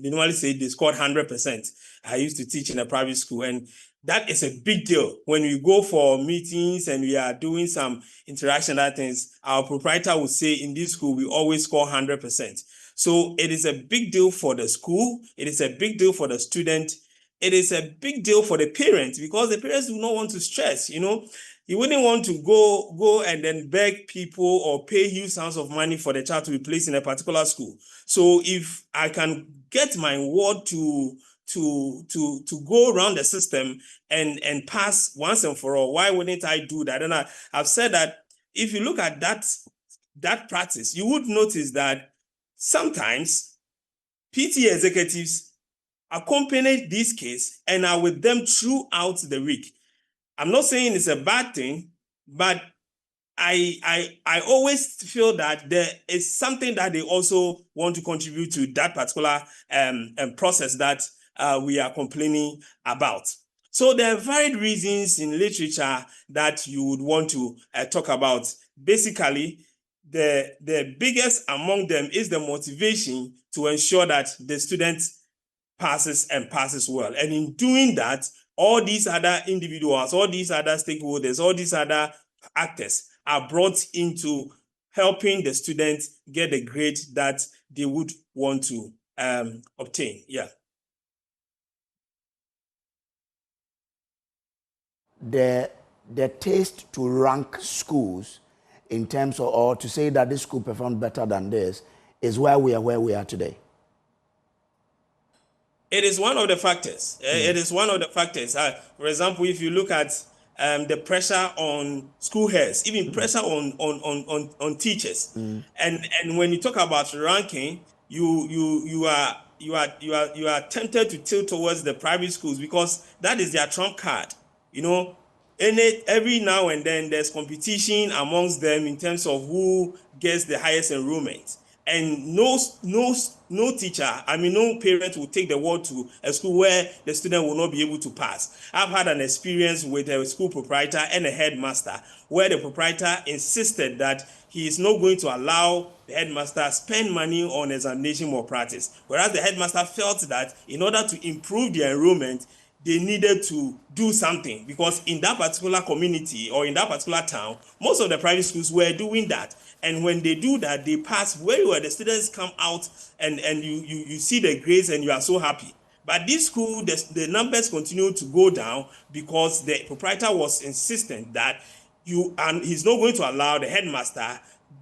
normally say they scored 100%. I used to teach in a private school, and that is a big deal. When we go for meetings and we are doing some interaction, that things, our proprietor would say in this school, we always score 100%. So it is a big deal for the school. It is a big deal for the student. It is a big deal for the parents because the parents do not want to stress, you know. You wouldn't want to go and then beg people or pay huge sums of money for the child to be placed in a particular school. So if I can get my ward to go around the system and pass once and for all, why wouldn't I do that? And I've said that if you look at that practice, you would notice that sometimes PTA executives accompany this case and are with them throughout the week. I'm not saying it's a bad thing, but I always feel that there is something that they also want to contribute to that particular process that we are complaining about. So there are varied reasons in literature that you would want to talk about. Basically, the biggest among them is the motivation to ensure that the student passes and passes well. And in doing that, all these other individuals, all these other stakeholders, all these other actors are brought into helping the students get the grade that they would want to obtain. Yeah. The taste to rank schools in terms of, or to say that this school performed better than this, is where we are today. It is one of the factors. It is one of the factors. For example, if you look at the pressure on school heads, even pressure on teachers, and when you talk about ranking, you are tempted to tilt towards the private schools because that is their trump card. You know, every now and then there's competition amongst them in terms of who gets the highest enrollment. And no teacher, no parent will take the word to a school where the student will not be able to pass. I've had an experience with a school proprietor and a headmaster where the proprietor insisted that he is not going to allow the headmaster spend money on examination malpractice, whereas the headmaster felt that in order to improve their enrollment, they needed to do something because in that particular community or in that particular town, most of the private schools were doing that. And when they do that, they pass very well. The students come out and you see the grades and you are so happy. But this school, the numbers continue to go down because the proprietor was insistent that he's not going to allow the headmaster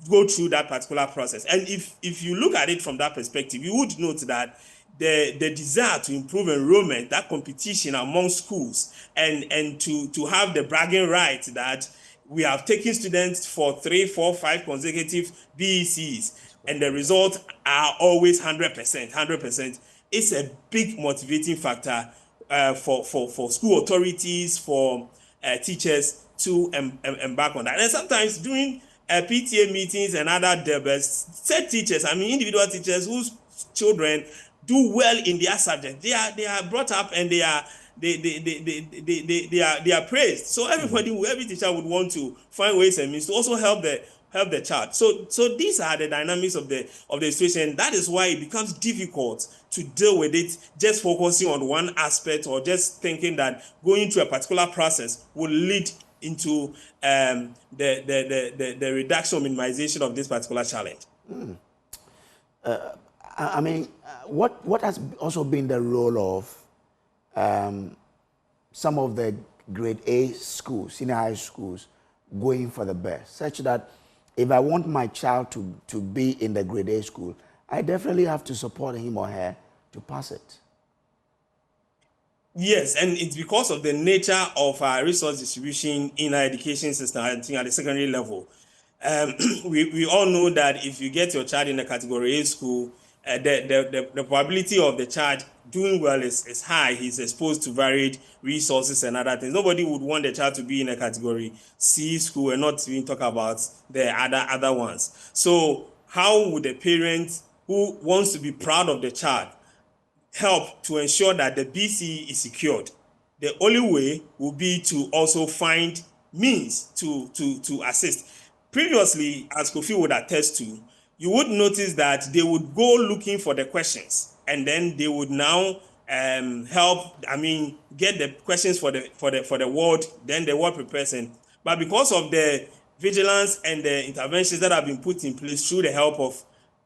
go through that particular process. And if you look at it from that perspective, you would note that the desire to improve enrollment, that competition among schools, and to have the bragging right that we have taken students for 3, 4, 5 consecutive BECs, and the results are always 100%. It's a big motivating factor for school authorities, for teachers to embark on that. And sometimes during PTA meetings and other debates, set teachers, individual teachers whose children do well in their subject, they are brought up and they are praised. So every teacher would want to find ways and means to also help the child. So these are the dynamics of the situation. That is why it becomes difficult to deal with it just focusing on one aspect or just thinking that going through a particular process will lead into the reduction or minimization of this particular challenge. What has also been the role of some of the grade A schools, senior high schools, going for the best, such that if I want my child to be in the grade A school, I definitely have to support him or her to pass it. Yes, and it's because of the nature of our resource distribution in our education system, I think at the secondary level. We all know that if you get your child in a category A school, the probability of the child doing well is high. He's exposed to varied resources and other things. Nobody would want the child to be in a category C school and not even talk about the other ones. So how would a parent who wants to be proud of the child help to ensure that the BC is secured? The only way will be to also find means to assist. Previously, as Kofi would attest to, you would notice that they would go looking for the questions, and then they would now help. Get the questions for the ward. Then the ward prepares. But because of the vigilance and the interventions that have been put in place through the help of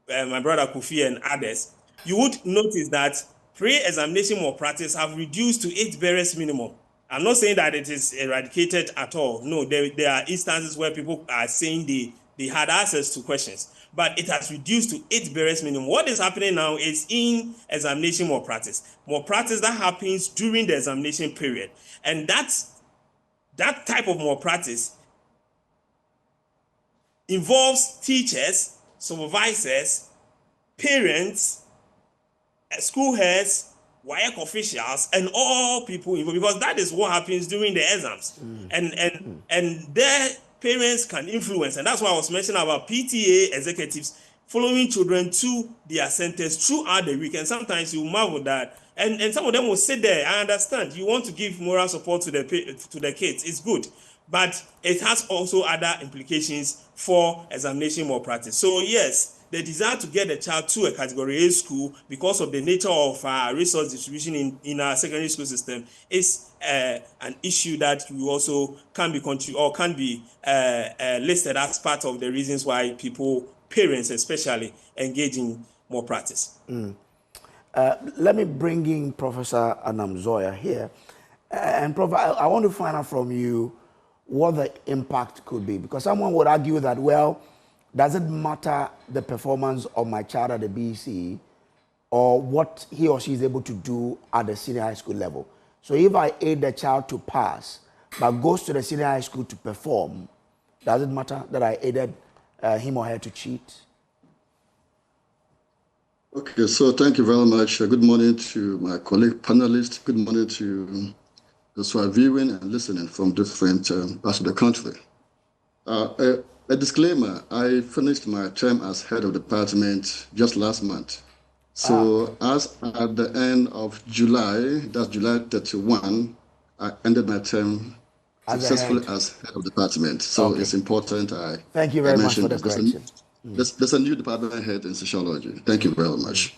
my brother Kofi and others, you would notice that pre-examination malpractice have reduced to 8 bearers minimum. I'm not saying that it is eradicated at all. No, there are instances where people are saying they had access to questions, but it has reduced to 8 bearers minimum. What is happening now is in examination malpractice that happens during the examination period. And that type of malpractice involves teachers, supervisors, parents, school heads, WAEC officials, and all people involved, because that is what happens during the exams. And their parents can influence, and that's why I was mentioning about PTA executives following children to their centers throughout the week. And sometimes you marvel that, and some of them will sit there. I understand you want to give moral support to the kids. It's good, but it has also other implications for examination malpractice. So yes, the desire to get a child to a category A school because of the nature of resource distribution in our secondary school system is an issue that we also can be listed as part of the reasons why parents especially, engage in malpractice. Let me bring in Professor Anamzoya here. And Prof, I want to find out from you what the impact could be, because someone would argue that, well, does it matter the performance of my child at the BECE or what he or she is able to do at the senior high school level? So if I aid the child to pass, but goes to the senior high school to perform, does it matter that I aided him or her to cheat? Okay, so thank you very much. Good morning to my colleague panelists. Good morning to those who are viewing and listening from different parts of the country. A disclaimer, I finished my term as head of department just last month. So as at the end of July, that's July 31, I ended my term successfully as head of department. So it's important Thank you very much for the correction. There's a new department head in sociology. Thank you very much.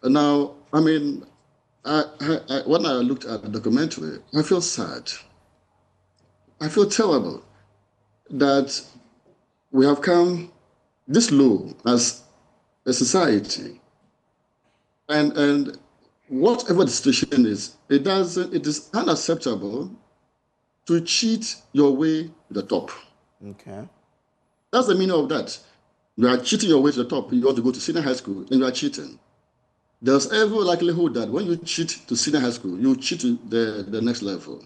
Now, I mean, when I looked at the documentary, I feel sad. I feel terrible that we have come this low as a society. And whatever the situation is, it is unacceptable to cheat your way to the top. Okay. That's the meaning of that. You are cheating your way to the top. You want to go to senior high school and you are cheating. There's every likelihood that when you cheat to senior high school, you cheat to the next level.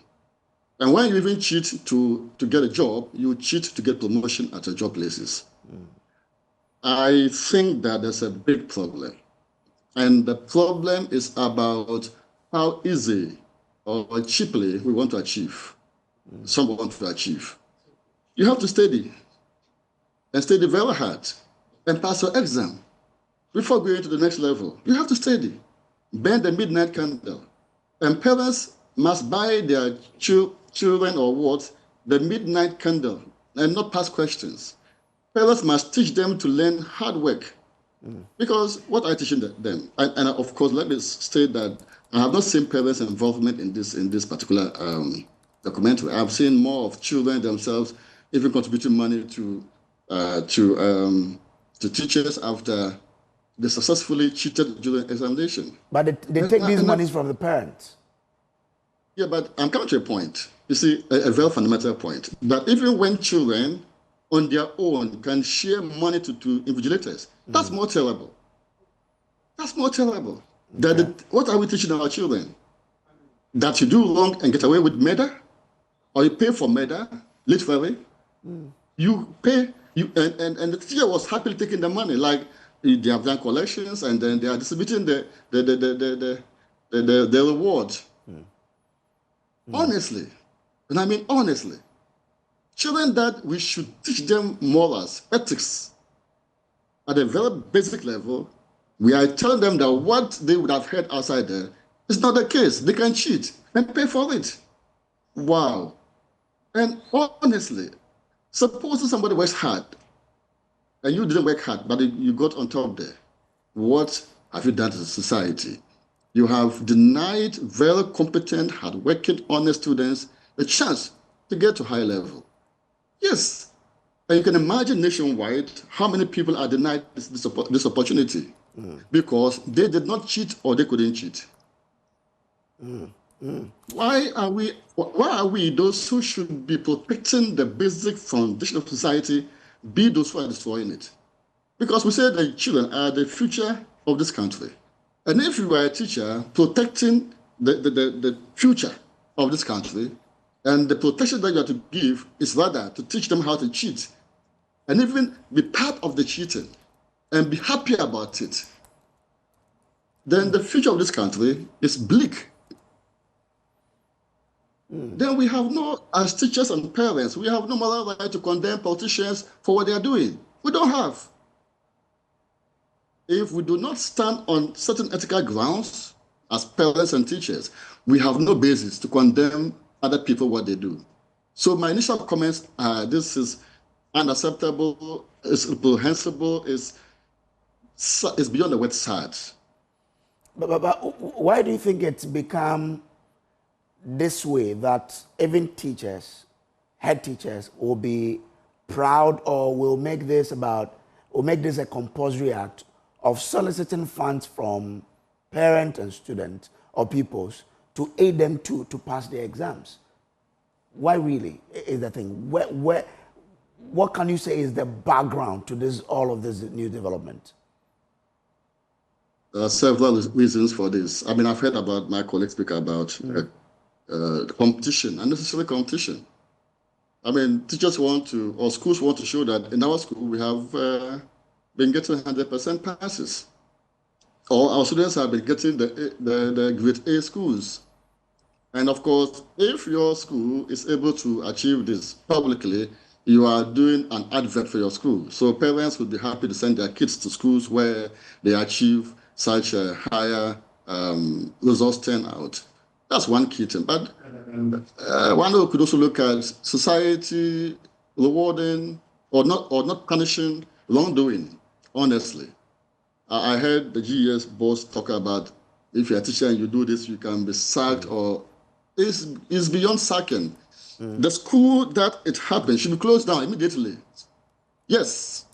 And when you even cheat to get a job, you cheat to get promotion at your job places. I think that there's a big problem. And the problem is about how easy or cheaply we want to achieve. Some want to achieve. You have to study, and study very hard, and pass your exam before going to the next level. You have to study, burn the midnight candle. And parents must buy their children or what the midnight candle and not pass questions. Parents must teach them to learn hard work. Because what I teaching them, and of course, let me state that I have not seen parents' involvement in this particular documentary. I've seen more of children themselves even contributing money to teachers after they successfully cheated during examination. But they take these monies from the parents. Yeah, but I'm coming to a point. You see, a very fundamental point, that even when children on their own can share money to invigilators, that's more terrible. That's more terrible. Okay. What are we teaching our children? That you do wrong and get away with murder? Or you pay for murder, literally? You pay, and the teacher was happily taking the money, like they have done collections and then they are distributing the reward. Honestly, and I mean honestly, children that we should teach them morals, ethics, at a very basic level, we are telling them that what they would have heard outside there is not the case. They can cheat and pay for it. Wow. And honestly, supposing somebody works hard and you didn't work hard, but you got on top there, what have you done to the society? You have denied very competent, hardworking, honest students the chance to get to high level. Yes. And you can imagine nationwide how many people are denied this opportunity because they did not cheat or they couldn't cheat. Why are we those who should be protecting the basic foundation of society, be those who are destroying it? Because we say that children are the future of this country. And if you are a teacher protecting the future of this country, and the protection that you have to give is rather to teach them how to cheat and even be part of the cheating and be happy about it, then the future of this country is bleak. Then we have no, as teachers and parents, we have no moral right to condemn politicians for what they are doing. We don't have. if we do not stand on certain ethical grounds as parents and teachers, we have no basis to condemn other people what they do. So my initial comments are this is unacceptable, it's reprehensible, it's beyond the word sad. But why do you think it's become this way that even teachers, head teachers, will be proud or will make this a compulsory act of soliciting funds from parents and students or pupils to aid them to pass their exams? Why really is the thing? What can you say is the background to all of this new development? There are several reasons for this. I mean, I've heard about my colleagues speak about competition, unnecessary competition. I mean, teachers want to, or schools want to show that in our school we have been getting 100% passes, or our students have been getting the grade A schools. And of course, if your school is able to achieve this publicly, you are doing an advert for your school. So parents would be happy to send their kids to schools where they achieve such a higher resource turnout. That's one key thing. But one could also look at society rewarding or not punishing wrongdoing, honestly. I heard the GES boss talk about if you're a teacher and you do this, you can be sacked, or it's beyond sacking. The school that it happened should be closed down immediately. Yes,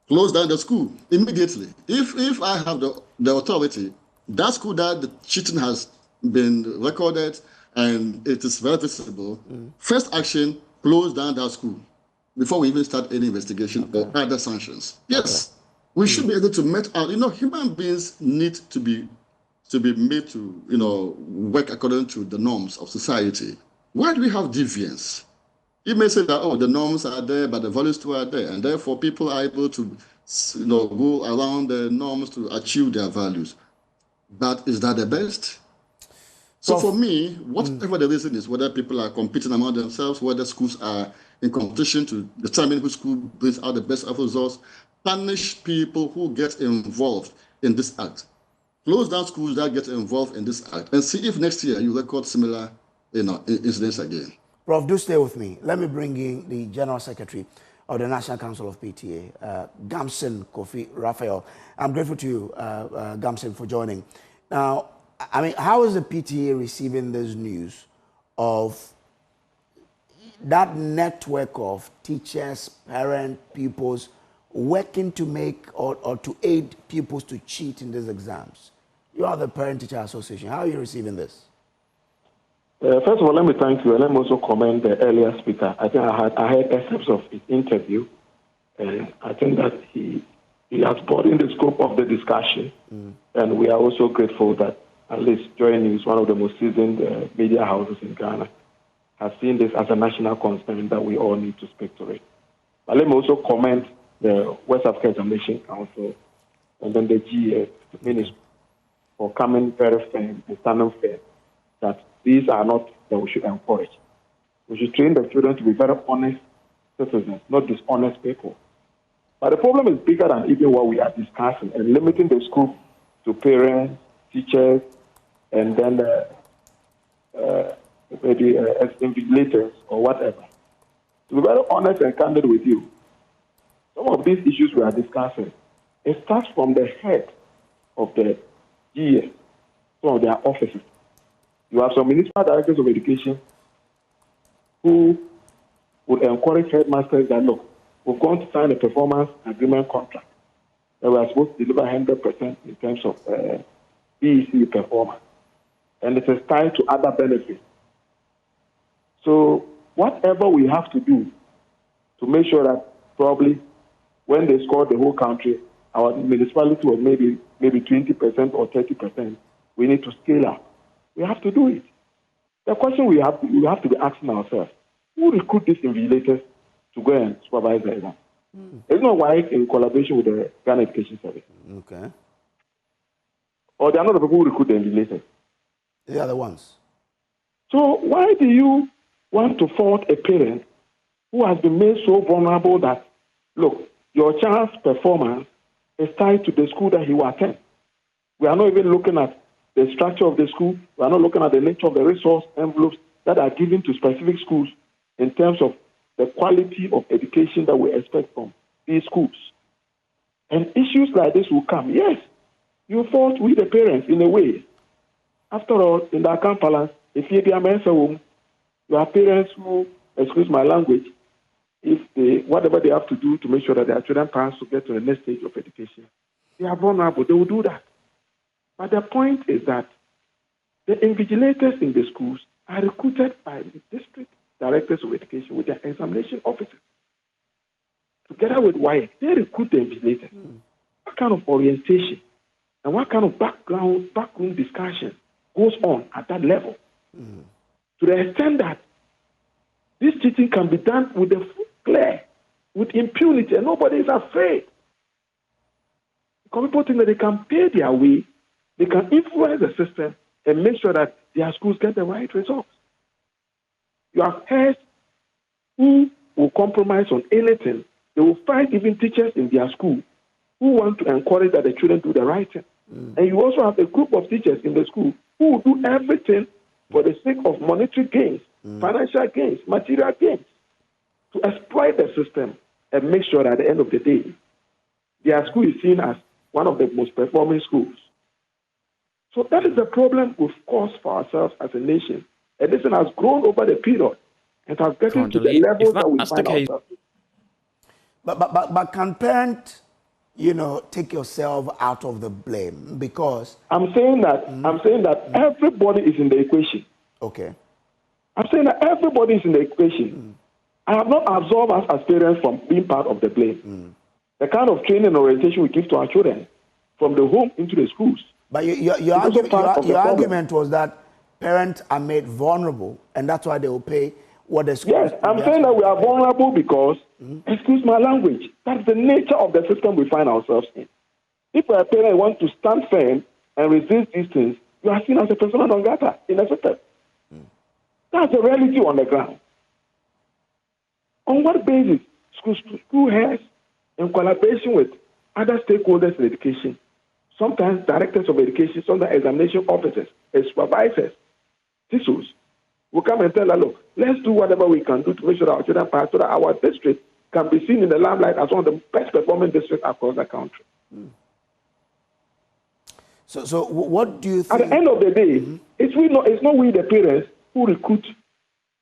close down the school immediately. If I have the authority, that school that the cheating has been recorded and it is very visible, first action, close down that school before we even start any investigation or other sanctions. Yes, we should be able to meet out. Human beings need to be made to, work according to the norms of society. Why do we have deviance? You may say that, the norms are there, but the values too are there, and therefore people are able to, go around the norms to achieve their values. But is that the best? So for me, whatever the reason is, whether people are competing among themselves, whether schools are in competition to determine which school brings out the best of results, punish people who get involved in this act. Close down schools that get involved in this act, and see if next year you record similar incidents again. Prof, do stay with me. Let me bring in the General Secretary of the National Council of PTA, Gamson Kofi Raphael. I'm grateful to you, Gamson, for joining. Now, I mean, how is the PTA receiving this news of that network of teachers, parents, pupils working to make or to aid pupils to cheat in these exams? You are the Parent Teacher Association. How are you receiving this? First of all, let me thank you, and let me also commend the earlier speaker. I think I heard excerpts of his interview, and I think that he has brought in the scope of the discussion, and we are also grateful that at least Joy News, one of the most seasoned media houses in Ghana, has seen this as a national concern that we all need to speak to it. But let me also commend the West African Examination Council and then the GES Ministry for coming very firm and standing firm that these are not that we should encourage. We should train the children to be very honest citizens, not dishonest people. But the problem is bigger than even what we are discussing, and limiting the scope to parents, teachers, and then maybe invigilators or whatever. To be very honest and candid with you, some of these issues we are discussing, it starts from the head of the GES, some of their offices. You have some municipal directors of education who would encourage headmasters that, look, we're going to sign a performance agreement contract that we are supposed to deliver 100% in terms of BECE performance. And it is tied to other benefits. So whatever we have to do to make sure that probably when they score the whole country, our municipality was maybe 20% or 30%, we need to scale up. We have to do it. The question we have to be asking ourselves, who recruit these invigilators to go and supervise the exam? It's not WAEC in collaboration with the Ghana Education Service. Okay. Or they are not the people who recruit the invigilators. They are the ones. So why do you want to fault a parent who has been made so vulnerable that, look, your child's performance is tied to the school that he will attend. We are not even looking at the structure of the school. We are not looking at the nature of the resource envelopes that are given to specific schools in terms of the quality of education that we expect from these schools. And issues like this will come. Yes, you fault with the parents in a way. After all, in the account balance, if you have parents who, excuse my language, if they, whatever they have to do to make sure that their children pass to get to the next stage of education, they are vulnerable. They will do that. But the point is that the invigilators in the schools are recruited by the district directors of education with their examination officers. Together with WAEC, they recruit the invigilators. What kind of orientation and what kind of backroom discussion goes on at that level? To the extent that this cheating can be done with the full clear, with impunity, and nobody is afraid. Because people think that they can pay their way, they can influence the system and make sure that their schools get the right results. You have heard who will compromise on anything. They will find even teachers in their school who want to encourage that the children do the right thing. And you also have a group of teachers in the school who will do everything for the sake of monetary gains, financial gains, material gains, to exploit the system and make sure that at the end of the day, their school is seen as one of the most performing schools. So that is the problem we've caused for ourselves as a nation. And this has grown over the period and has gotten to the level that we find ourselves. But can parents, take yourself out of the blame? Because I'm saying that everybody is in the equation. Okay. I'm saying that everybody is in the equation. I have not absolved us as parents from being part of the blame. The kind of training and orientation we give to our children from the home into the schools. But your argument was that parents are made vulnerable, and that's why they will pay what the school. Yes, I'm saying that we are vulnerable because, excuse my language, that's the nature of the system we find ourselves in. If a parent wants to stand firm and resist these things, you are seen as a persona non grata in the system. That's the reality on the ground. On what basis? School heads, in collaboration with other stakeholders in education, sometimes directors of education, sometimes examination officers, supervisors, TISOs, will come and tell us, look, let's do whatever we can do to make sure that our children pass so that our district can be seen in the limelight as one of the best performing districts across the country. So what do you think? At the end of the day, it's not we the parents who recruit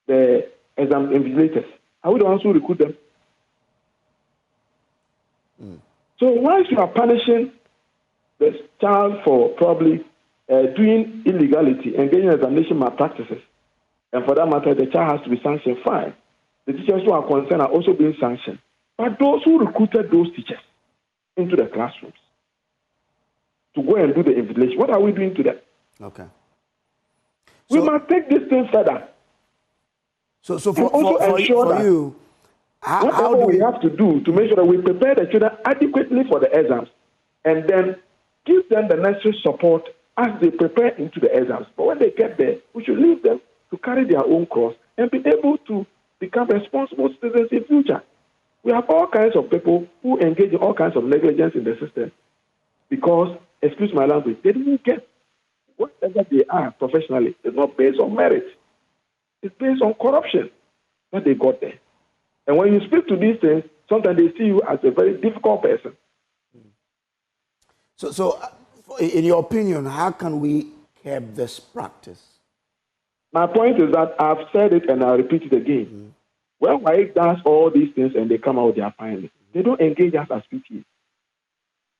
the exam invigilators. Are we the ones who recruit them? So once you are punishing the child for probably doing illegality, engaging in examination malpractices, and for that matter, the child has to be sanctioned, fine. The teachers who are concerned are also being sanctioned. But those who recruited those teachers into the classrooms to go and do the invigilation, what are we doing to them? Okay. We must take this thing further. So for you, whatever we have to do to make sure that we prepare the children adequately for the exams and then give them the necessary support as they prepare into the exams. But when they get there, we should leave them to carry their own cross and be able to become responsible citizens in future. We have all kinds of people who engage in all kinds of negligence in the system because, excuse my language, they didn't get whatever they are professionally. It's not based on merit. It's based on corruption that they got there. And when you speak to these things, sometimes they see you as a very difficult person. So in your opinion, how can we curb this practice? My point is that I've said it and I'll repeat it again. When WAEC does all these things and they come out with their findings, they don't engage us as PTA.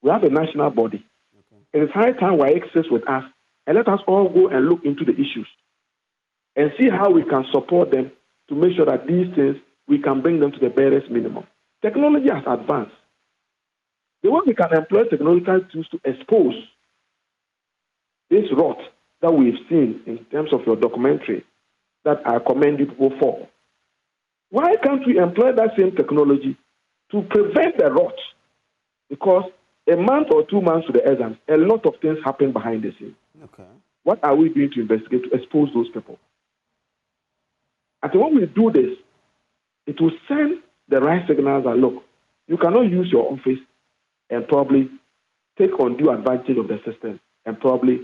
We have a national body. It is high time WAEC sits with us and let us all go and look into the issues and see how we can support them to make sure that these things, we can bring them to the barest minimum. Technology has advanced. The way we can employ technological tools to expose this rot that we've seen in terms of your documentary that I commend you people for. Why can't we employ that same technology to prevent the rot? Because a month or 2 months to the exams, a lot of things happen behind the scenes. Okay. What are we doing to investigate, to expose those people? And when we do this, it will send the right signals that, look, you cannot use your office and probably take undue advantage of the system and probably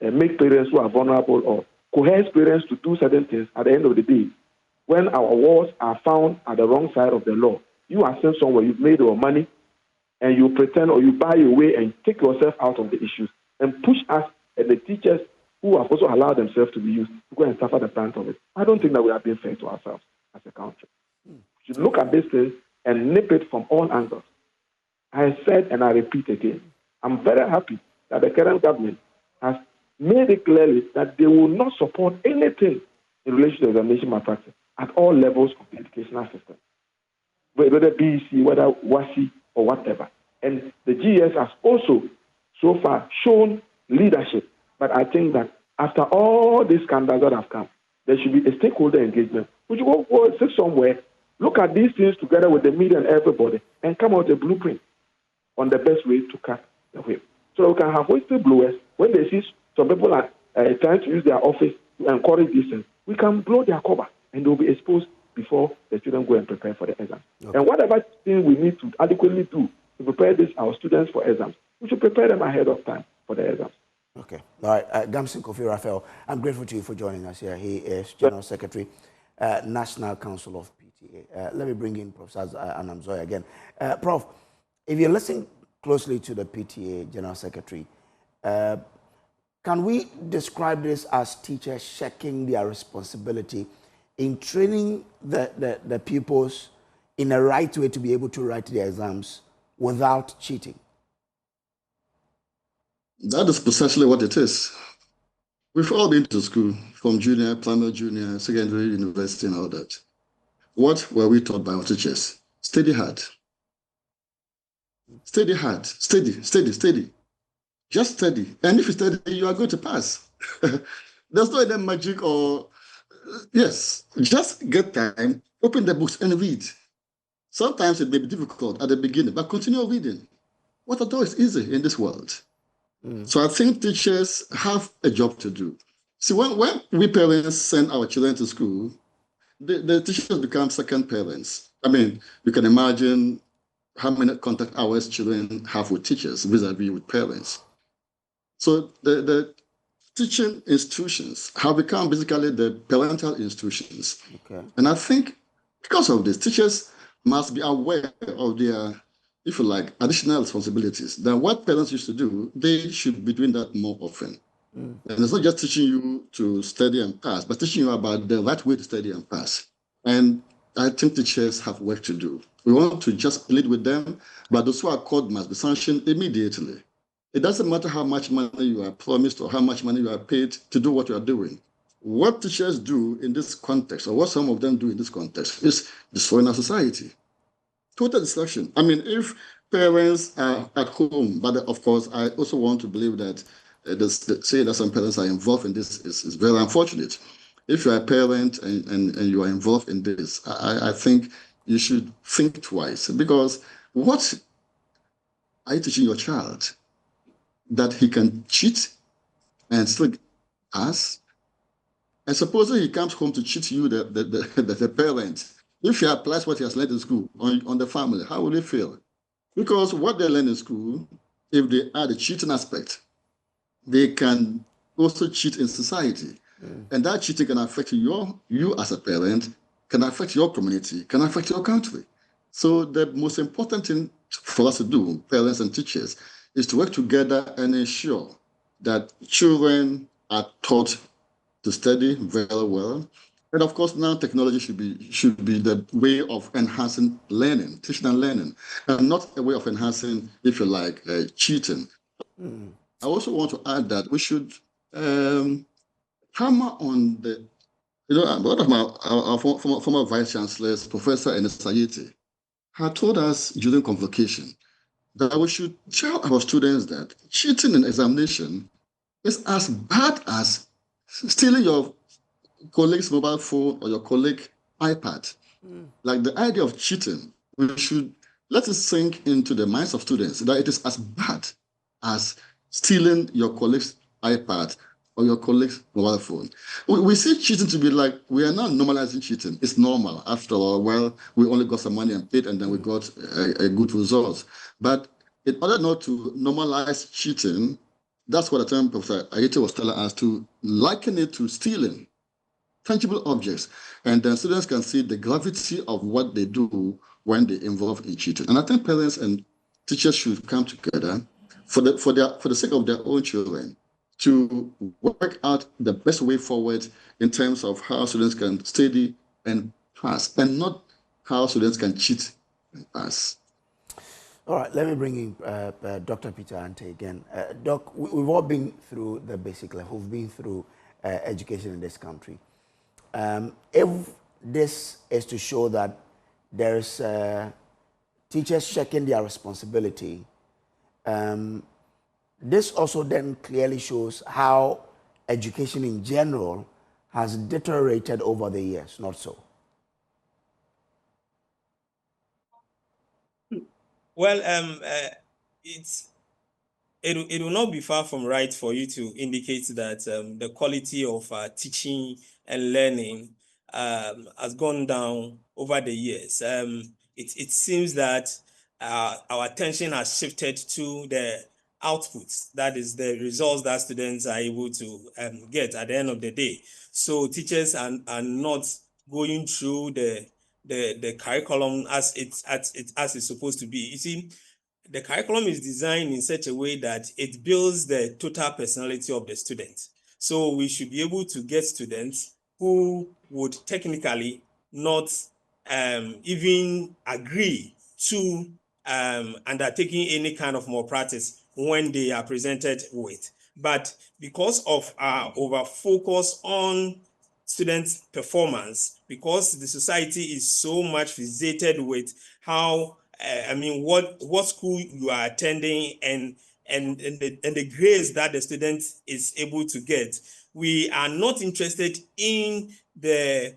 make parents who are vulnerable or coerce parents to do certain things at the end of the day. When our wards are found at the wrong side of the law, you are sent somewhere, you've made your money, and you pretend or you buy your way and take yourself out of the issues and push us and the teachers who have also allowed themselves to be used to go and suffer the brunt of it. I don't think that we are being fair to ourselves as a country. We should look at this thing and nip it from all angles. I said and I repeat again, I'm very happy that the current government has made it clearly that they will not support anything in relation to examination malpractice at all levels of the educational system, whether BEC, whether WAEC, or whatever. And the GES has also so far shown leadership. But I think that after all these scandals that have come, there should be a stakeholder engagement. We should go sit somewhere, look at these things together with the media and everybody, and come out with a blueprint on the best way to cut the whip. So we can have whistleblowers, when they see some people are trying to use their office to encourage these things, we can blow their cover and they will be exposed before the students go and prepare for the exam. Okay. And whatever thing we need to adequately do to prepare our students for exams, we should prepare them ahead of time for the exams. Okay. All right. Damson Kofi Raphael, I'm grateful to you for joining us here. He is General Secretary, National Council of PTA. Let me bring in Prof. Anamzoy again. Prof, if you listen closely to the PTA General Secretary, can we describe this as teachers checking their responsibility in training the pupils in a right way to be able to write their exams without cheating? That is precisely what it is. We've all been to school, from junior, primary, junior, secondary, university, and all that. What were we taught by our teachers? Study hard. Study hard. Steady, steady, steady. Just study. And if you study, you are going to pass. There's no any magic or... Yes, just get time, open the books and read. Sometimes it may be difficult at the beginning, but continue reading. What at all is easy in this world? So I think teachers have a job to do. See, when we parents send our children to school, the teachers become second parents. I mean, you can imagine how many contact hours children have with teachers vis-a-vis with parents. So the teaching institutions have become basically the parental institutions. Okay. And I think because of this, teachers must be aware of their, if you like, additional responsibilities than what parents used to do. They should be doing that more often. And it's not just teaching you to study and pass, but teaching you about the right way to study and pass. And I think teachers have work to do. We want to just plead with them, but those who are caught must be sanctioned immediately. It doesn't matter how much money you are promised or how much money you are paid to do what you are doing. What teachers do in this context, or what some of them do in this context, is destroying our society. Total destruction. I mean, if parents are at home, but of course, I also want to believe that say that some parents are involved in this is very unfortunate. If you are a parent and you are involved in this, I think you should think twice, because what are you teaching your child? That he can cheat and still pass? And supposing he comes home to cheat you, the parent, if he applies what he has learned in school on the family, how will he feel? Because what they learn in school, if they add the cheating aspect, they can also cheat in society. And that cheating can affect you as a parent, can affect your community, can affect your country. So the most important thing for us to do, parents and teachers, is to work together and ensure that children are taught to study very well. And of course, now technology should be the way of enhancing learning, teaching and learning, and not a way of enhancing, if you like, cheating. I also want to add that we should hammer on the, one of our former vice chancellors, Professor Enesayete, had told us during convocation that we should tell our students that cheating in examination is as bad as stealing your colleague's mobile phone or your colleague's iPad. Like the idea of cheating, we should let it sink into the minds of students that it is as bad as stealing your colleague's iPad or your colleague's mobile phone. We see cheating to be like, we are not normalizing cheating. It's normal. After all, well, we only got some money and paid and then we got a good result. But in order not to normalize cheating, that's what the term Professor Adei was telling us, to liken it to stealing tangible objects. And then students can see the gravity of what they do when they involve in cheating. And I think parents and teachers should come together for the sake of their own children to work out the best way forward in terms of how students can study and pass, and not how students can cheat and pass. All right, let me bring in Dr. Peter Ante again. Doc, we've all been through the basic level. We've been through education in this country. If this is to show that there's teachers checking their responsibility, this also then clearly shows how education in general has deteriorated over the years, not so? Well, it will not be far from right for you to indicate that the quality of teaching and learning has gone down over the years. It seems that our attention has shifted to the outputs, that is the results that students are able to get at the end of the day. So teachers are not going through the curriculum as it's supposed to be. You see, the curriculum is designed in such a way that it builds the total personality of the student. So we should be able to get students who would technically not even agree to undertaking any kind of malpractice when they are presented with. But because of our over focus on students' performance, because the society is so much fixated with how what school you are attending and the grades that the student is able to get, we are not interested in the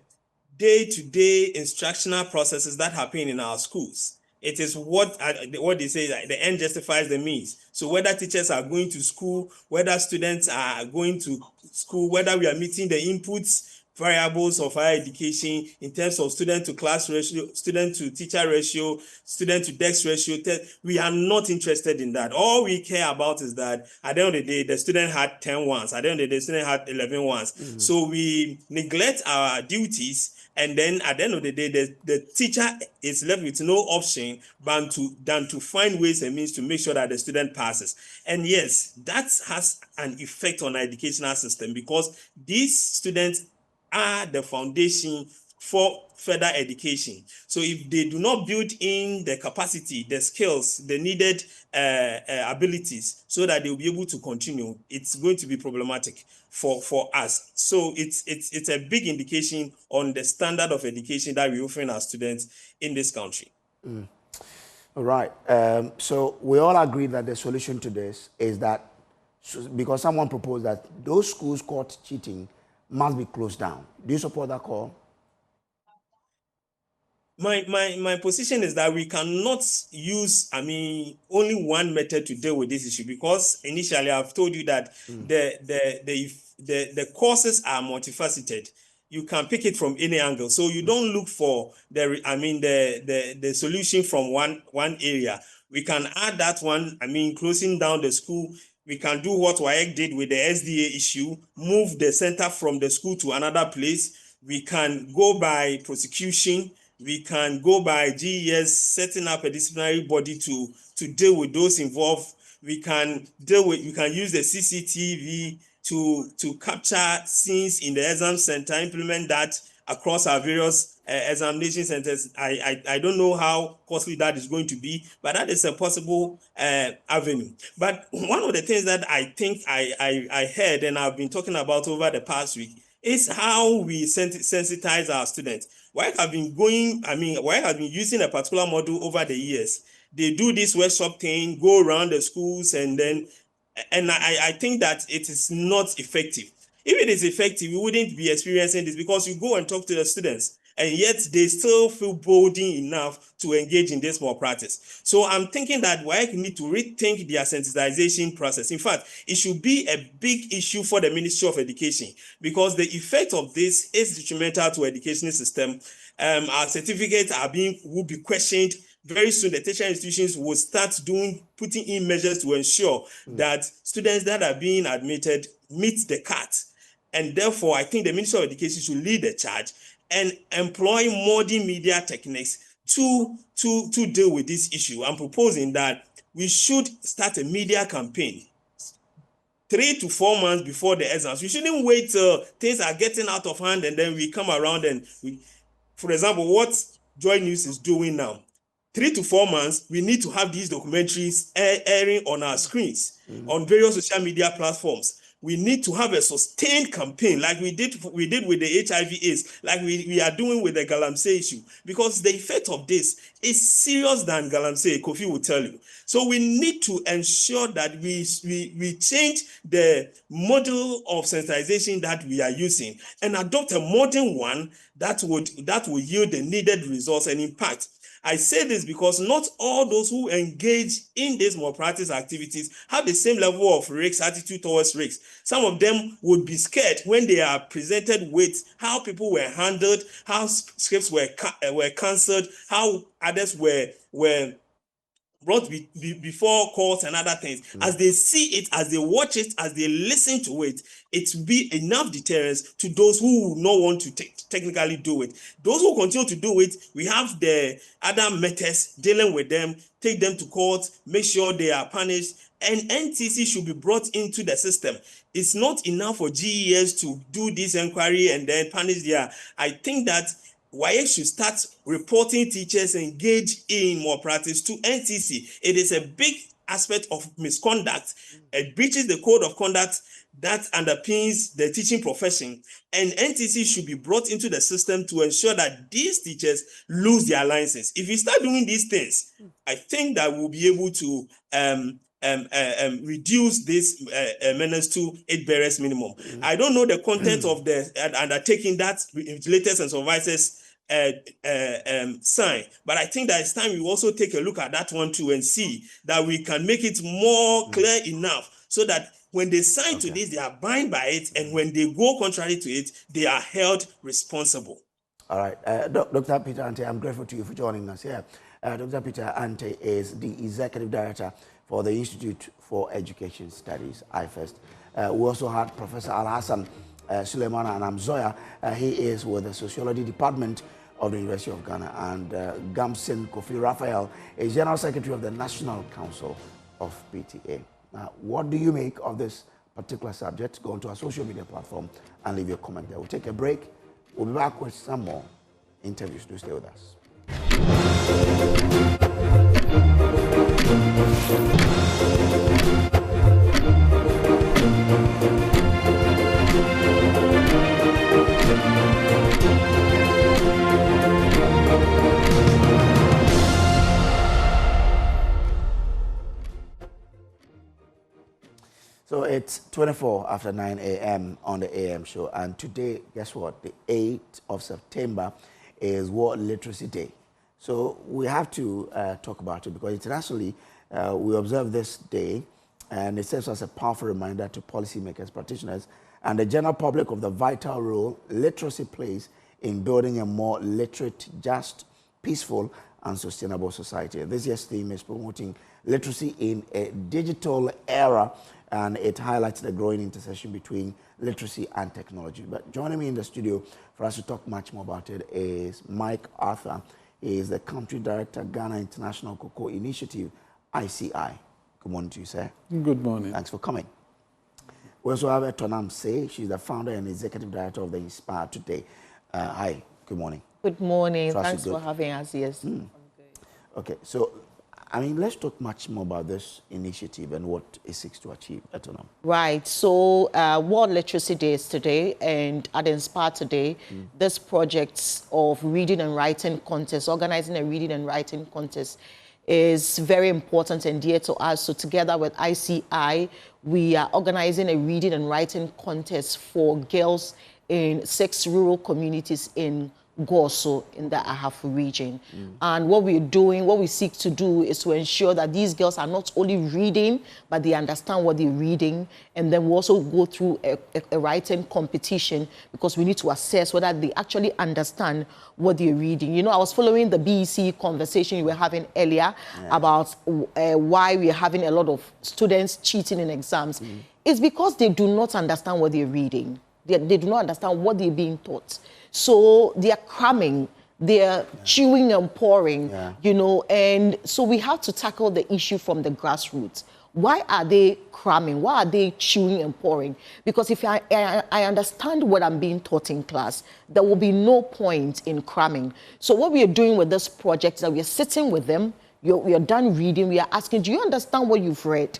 day-to-day instructional processes that happen in our schools. It is what they say, that the end justifies the means. So whether teachers are going to school, whether students are going to school, whether we are meeting the inputs variables of higher education in terms of student to class ratio, student to teacher ratio, student to desk ratio, we are not interested in that. All we care about is that at the end of the day, the student had 10 ones. At the end of the day, the student had 11 ones. Mm-hmm. So we neglect our duties. And then at the end of the day, the teacher is left with no option than to find ways and means to make sure that the student passes. And yes, that has an effect on our educational system, because these students are the foundation for further education. So if they do not build in the capacity, the skills, the needed abilities so that they will be able to continue, it's going to be problematic for us. So it's a big indication on the standard of education that we offer our students in this country. Mm. All right. So we all agree that the solution to this is that, because someone proposed that those schools caught cheating must be closed down. Do you support that call? My position is that we cannot use, only one method to deal with this issue, because initially I've told you that the causes are multifaceted. You can pick it from any angle. So you don't look for the solution from one area. We can add that one, closing down the school. We can do what WAEC did with the SDA issue, move the center from the school to another place. We can go by prosecution. We can go by GES, setting up a disciplinary body to deal with those involved. We can use the CCTV to capture scenes in the exam center, implement that across our various examination centers. I don't know how costly that is going to be, but that is a possible avenue. But one of the things that I think I heard and I've been talking about over the past week is how we sensitize our students. WAEC have been using a particular model over the years. They do this workshop thing, go around the schools, and I think that it is not effective. If it is effective, we wouldn't be experiencing this, because you go and talk to the students, and yet they still feel bolding enough to engage in this malpractice. So I'm thinking that WAEC need to rethink their sensitization process. In fact, it should be a big issue for the Ministry of Education, because the effect of this is detrimental to education system. Our certificates will be questioned very soon the tertiary institutions will start putting in measures to ensure that students that are being admitted meet the cut. And therefore, I think the Ministry of Education should lead the charge and employ modern media techniques to deal with this issue. I'm proposing that we should start a media campaign 3 to 4 months before the exams. We shouldn't wait till things are getting out of hand and then we come around and for example, what Joy News is doing now, 3 to 4 months, we need to have these documentaries airing on our screens, on various social media platforms. We need to have a sustained campaign like we did with the HIV/AIDS, like we are doing with the galamsey issue, because the effect of this is serious than galamsey, Kofi will tell you. So we need to ensure that we change the model of sensitization that we are using and adopt a modern one that will yield the needed results and impact. I say this because not all those who engage in these malpractice activities have the same level of risks, attitude towards risks. Some of them would be scared when they are presented with how people were handled, how scripts were cancelled, how others were brought before courts and other things. As they see it, as they watch it, as they listen to it, it will be enough deterrence to those who will not want to technically do it. Those who continue to do it, we have the other methods dealing with them, take them to court, make sure they are punished, and NTC should be brought into the system. It's not enough for GES to do this inquiry and then punish their. I think that WAEC should start reporting teachers engaged in malpractice to NTC. It is a big aspect of misconduct. It breaches the code of conduct that underpins the teaching profession. And NTC should be brought into the system to ensure that these teachers lose their license. If we start doing these things, I think that we'll be able to reduce this menace to its barest minimum. I don't know the content of the undertaking that vigilators and supervisors sign, but I think that it's time we also take a look at that one too and see that we can make it more clear enough so that when they sign to this, they are bound by it, and when they go contrary to it, they are held responsible. All right. Dr. Peter Ante, I'm grateful to you for joining us here. Dr. Peter Ante is the Executive Director for the Institute for Education Studies, IFEST. We also had Professor Al-Hassan Suleiman Anamzoya. He is with the Sociology Department of the University of Ghana, and Gamson Kofi Raphael is General Secretary of the National Council of PTA. Now, what do you make of this particular subject? Go onto our social media platform and leave your comment there. We'll take a break. We'll be back with some more interviews. Do stay with us. So it's 24 after 9 a.m. on the AM show, and today, guess what? The 8th of September is World Literacy Day. So we have to talk about it because internationally we observe this day, and it serves as a powerful reminder to policymakers, practitioners, and the general public of the vital role literacy plays in building a more literate, just, peaceful, and sustainable society. This year's theme is promoting literacy in a digital era, and it highlights the growing intersection between literacy and technology. But joining me in the studio for us to talk much more about it is Mike Arthur. He is the Country Director, Ghana International Cocoa Initiative, ICI. Good morning to you, sir. Good morning. Thanks for coming. We also have Tonam Say. She's the founder and executive director of the Inspire Today. Hi, good morning. Good morning. Thanks for having us. Yes. Okay, so I mean, let's talk much more about this initiative and what it seeks to achieve. Right. So, World Literacy Day is today, and at Inspire Today, this project of reading and writing contest, organizing a reading and writing contest, is very important and dear to us. So, together with ICI, we are organizing a reading and writing contest for girls in 6 rural communities in Goso in the Ahafu region. And what we seek to do is to ensure that these girls are not only reading, but they understand what they're reading. And then we also go through a writing competition, because we need to assess whether they actually understand what they're reading. You know, I was following the BECE conversation you were having earlier about why we are having a lot of students cheating in exams. It's because they do not understand what they're reading. They do not understand what they're being taught. So they are cramming, they are chewing and pouring, you know, and so we have to tackle the issue from the grassroots. Why are they cramming? Why are they chewing and pouring? Because if I understand what I'm being taught in class, there will be no point in cramming. So what we are doing with this project is that we are sitting with them, we are done reading, we are asking, do you understand what you've read?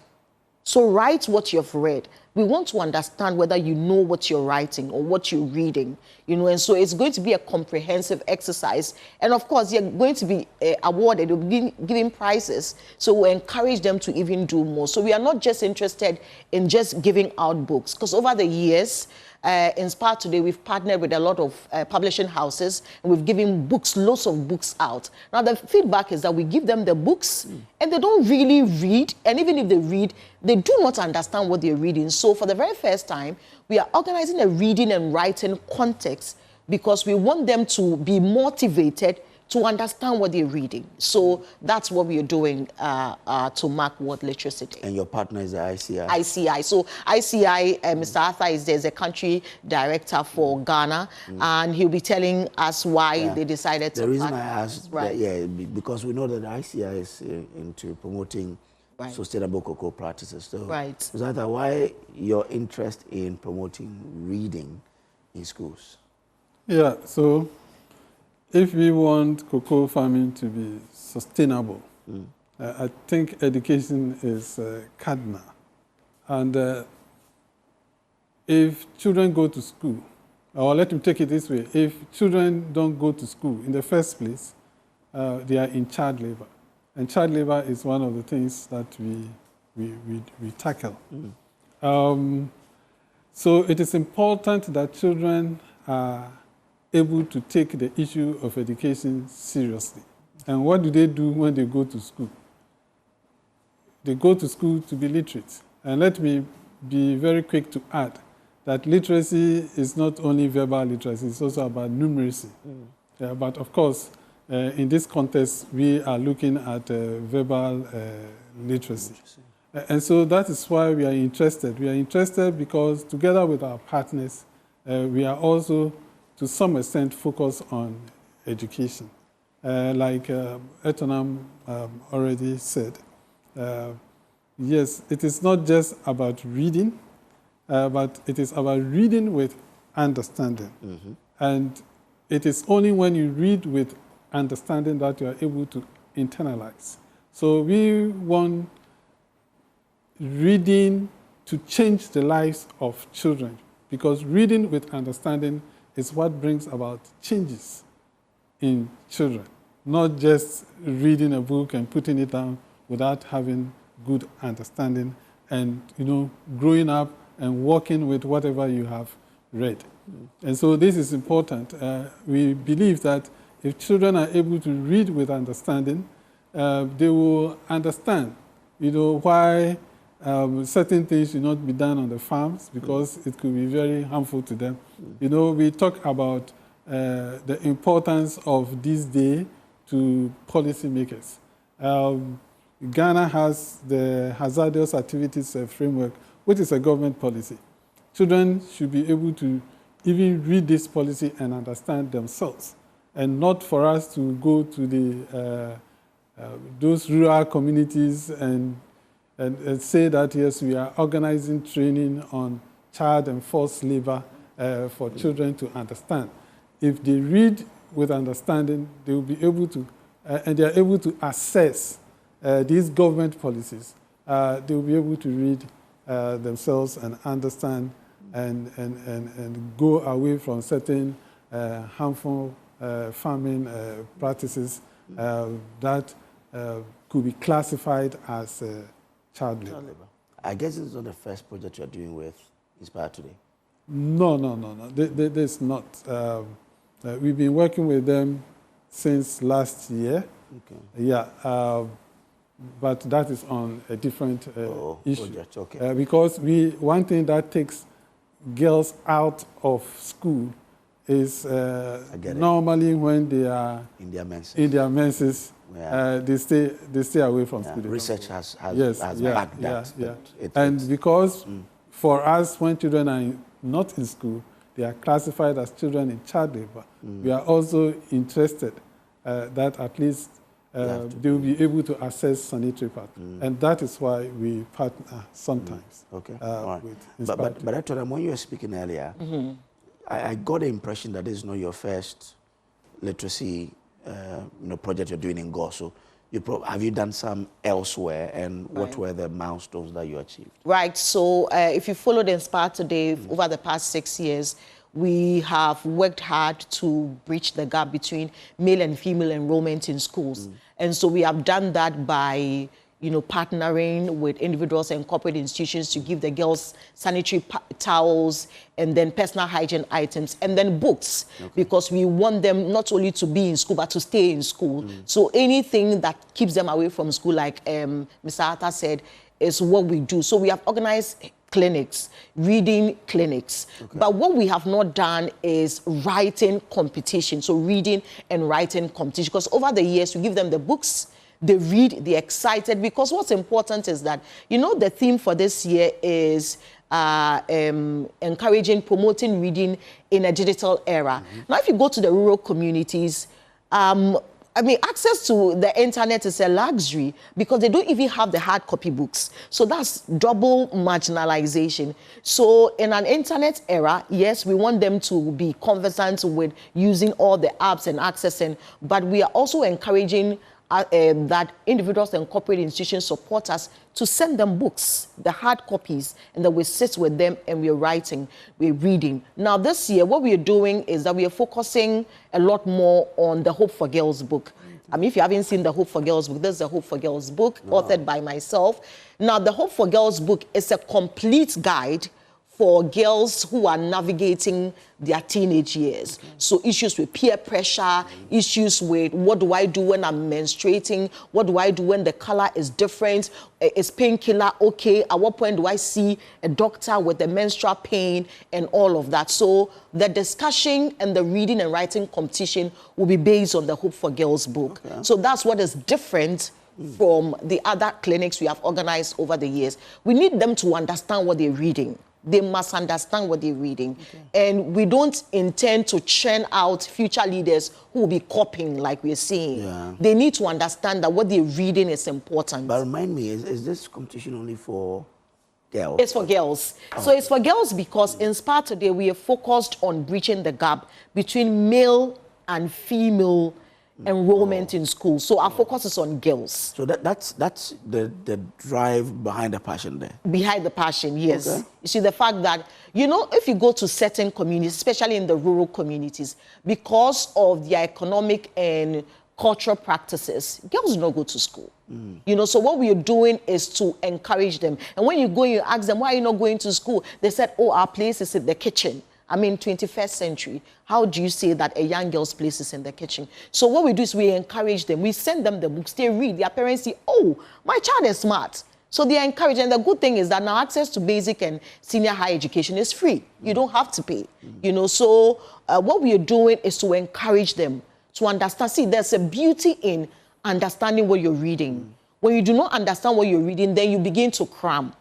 So write what you've read. We want to understand whether you know what you're writing or what you're reading, you know, and so it's going to be a comprehensive exercise. And of course, you're going to be awarded, you'll be giving prizes. So we encourage them to even do more. So we are not just interested in just giving out books, because over the years, Inspire Today, we've partnered with a lot of publishing houses, and we've given books, lots of books out. Now, the feedback is that we give them the books, and they don't really read, and even if they read, they do not understand what they're reading. So for the very first time, we are organizing a reading and writing context, because we want them to be motivated to understand what they're reading. So that's what we are doing to mark World Literacy Day. And your partner is the ICI? ICI. So ICI, Mr. Arthur is there as a country director for Ghana, and he'll be telling us why they decided to. The reason I asked, because we know that the ICI is into promoting sustainable cocoa practices. So, Mr. Arthur, why your interest in promoting reading in schools? Yeah, so if we want cocoa farming to be sustainable, I think education is cardinal. And if children go to school, or let me take it this way, if children don't go to school in the first place, they are in child labor. And child labor is one of the things that we tackle. So it is important that children are able to take the issue of education seriously. And what do they do when they go to school? They go to school to be literate. And let me be very quick to add that literacy is not only verbal literacy, it's also about numeracy. But of course, in this context, we are looking at verbal literacy. And so that is why we are interested. We are interested because together with our partners, we are also to some extent focus on education. Like Etonam already said, yes, it is not just about reading, but it is about reading with understanding. And it is only when you read with understanding that you are able to internalize. So we want reading to change the lives of children, because reading with understanding is what brings about changes in children, not just reading a book and putting it down without having good understanding and, you know, growing up and working with whatever you have read. And so this is important. We believe that if children are able to read with understanding, they will understand, you know, why certain things should not be done on the farms, because it could be very harmful to them. You know, we talk about the importance of this day to policymakers. Ghana has the hazardous activities framework, which is a government policy. Children should be able to even read this policy and understand themselves, and not for us to go to the those rural communities and say that, yes, we are organizing training on child and forced labor for children to understand. If they read with understanding, they will be able to, and they are able to assess these government policies, they will be able to read themselves and understand and go away from certain harmful farming practices that could be classified as child labor. I guess this is not the first project you're doing with Inspire Today. No. There's not. We've been working with them since last year. Okay. Yeah, but that is on a different issue. Project, okay. Because one thing that takes girls out of school is normally when they are in their menses. They stay away from school. Research has backed that. And because for us, when children are not in school, they are classified as children in child labor. We are also interested that at least they will be able to access sanitary pads. And that is why we partner sometimes. Okay. But Dr. when you were speaking earlier, I got the impression that this is not your first literacy project you're doing in Goso. Have you done some elsewhere, and what were the milestones that you achieved? Right. So if you followed Inspire Today over the past 6 years, we have worked hard to bridge the gap between male and female enrollment in schools. And so we have done that by partnering with individuals and corporate institutions to give the girls sanitary towels and then personal hygiene items and then books, because we want them not only to be in school but to stay in school. So anything that keeps them away from school, like Mr. Atta said, is what we do. So we have organized clinics, reading clinics. But what we have not done is writing competition. So reading and writing competition, because over the years we give them the books, they read, they're excited, because what's important is that, the theme for this year is encouraging, promoting reading in a digital era. Now, if you go to the rural communities, access to the internet is a luxury because they don't even have the hard copy books. So that's double marginalization. So in an internet era, yes, we want them to be conversant with using all the apps and accessing, but we are also encouraging that individuals and corporate institutions support us to send them books, the hard copies, and then we sit with them and we're writing, we're reading. Now this year, what we are doing is that we are focusing a lot more on the Hope for Girls book. If you haven't seen the Hope for Girls book, this is the Hope for Girls book, authored by myself. Now, the Hope for Girls book is a complete guide for girls who are navigating their teenage years. So issues with peer pressure, issues with what do I do when I'm menstruating, what do I do when the color is different, is painkiller okay, at what point do I see a doctor with the menstrual pain, and all of that. So the discussion and the reading and writing competition will be based on the Hope for Girls book. So that's what is different from the other clinics we have organized over the years. We need them to understand what they're reading. They must understand what they're reading. And we don't intend to churn out future leaders who will be copying like we're seeing. They need to understand that what they're reading is important. But remind me, is this competition only for girls? It's for girls. So it's for girls because Inspire Today, we are focused on bridging the gap between male and female enrollment in school. So our focus is on girls. So that's the drive behind the passion there. Behind the passion, yes. You see, the fact that, if you go to certain communities, especially in the rural communities, because of their economic and cultural practices, girls do not go to school. So what we are doing is to encourage them. And when you go, you ask them, why are you not going to school? They said, our place is in the kitchen. 21st century, how do you say that a young girl's place is in the kitchen? So what we do is we encourage them. We send them the books. They read. Their parents say, my child is smart. So they are encouraged. And the good thing is that now access to basic and senior high education is free. You don't have to pay. So what we are doing is to encourage them to understand. See, there's a beauty in understanding what you're reading. When you do not understand what you're reading, then you begin to cram.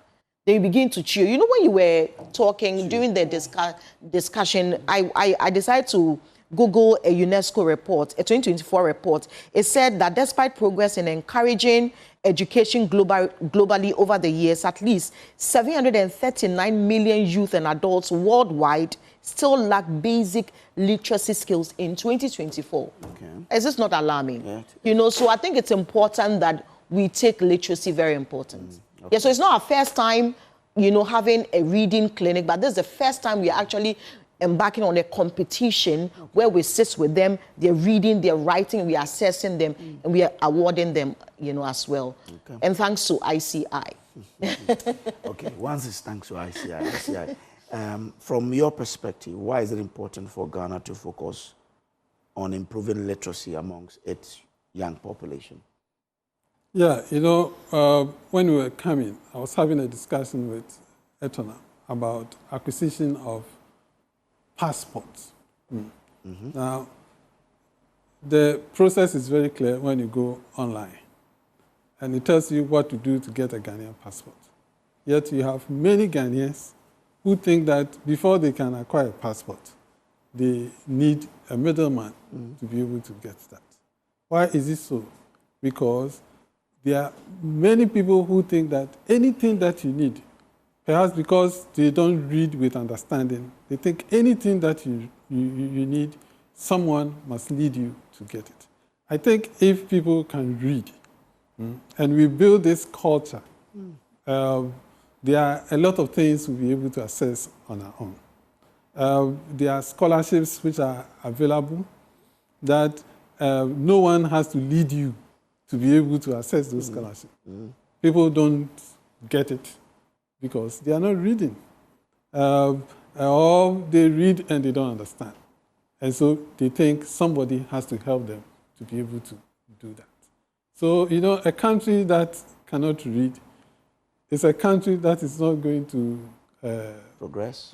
They begin to cheer. When you were talking during the discussion, I decided to Google a UNESCO report, a 2024 report. It said that despite progress in encouraging education globally over the years, at least 739 million youth and adults worldwide still lack basic literacy skills in 2024. Is this not alarming? So I think it's important that we take literacy very important. Yeah, so it's not our first time, having a reading clinic, but this is the first time we're actually embarking on a competition where we sit with them, they're reading, they're writing, we are assessing them, and we are awarding them, as well. And thanks to ICI. Once it's thanks to ICI. From your perspective, why is it important for Ghana to focus on improving literacy amongst its young population? Yeah, when we were coming, I was having a discussion with Etona about acquisition of passports. Now, the process is very clear when you go online, and it tells you what to do to get a Ghanaian passport. Yet you have many Ghanaians who think that before they can acquire a passport, they need a middleman to be able to get that. Why is it so? Because there are many people who think that anything that you need, perhaps because they don't read with understanding, they think anything that you need, someone must lead you to get it. I think if people can read, and we build this culture, there are a lot of things we'll be able to access on our own. There are scholarships which are available that no one has to lead you to be able to access those scholarships. People don't get it because they are not reading. Or they read and they don't understand. And so they think somebody has to help them to be able to do that. So, a country that cannot read is a country that is not going to progress.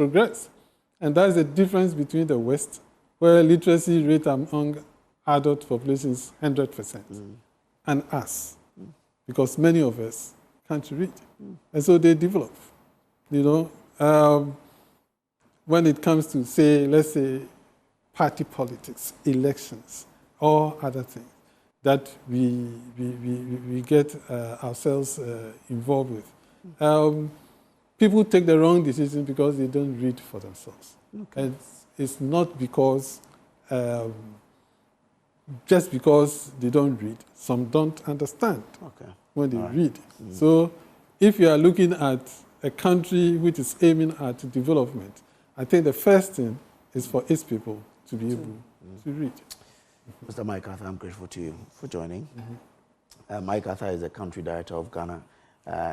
And that's the difference between the West, where literacy rate among adult population is 100%, and us, because many of us can't read. And so they develop. When it comes to, let's say, party politics, elections, or other things that we get ourselves involved with. People take the wrong decision because they don't read for themselves. Okay. And it's not because, just because they don't read. Some don't understand when they read. So if you are looking at a country which is aiming at development, I think the first thing is for its people to be able to read. Mr. Mike Arthur, I'm grateful to you for joining. Mike Arthur is the country director of Ghana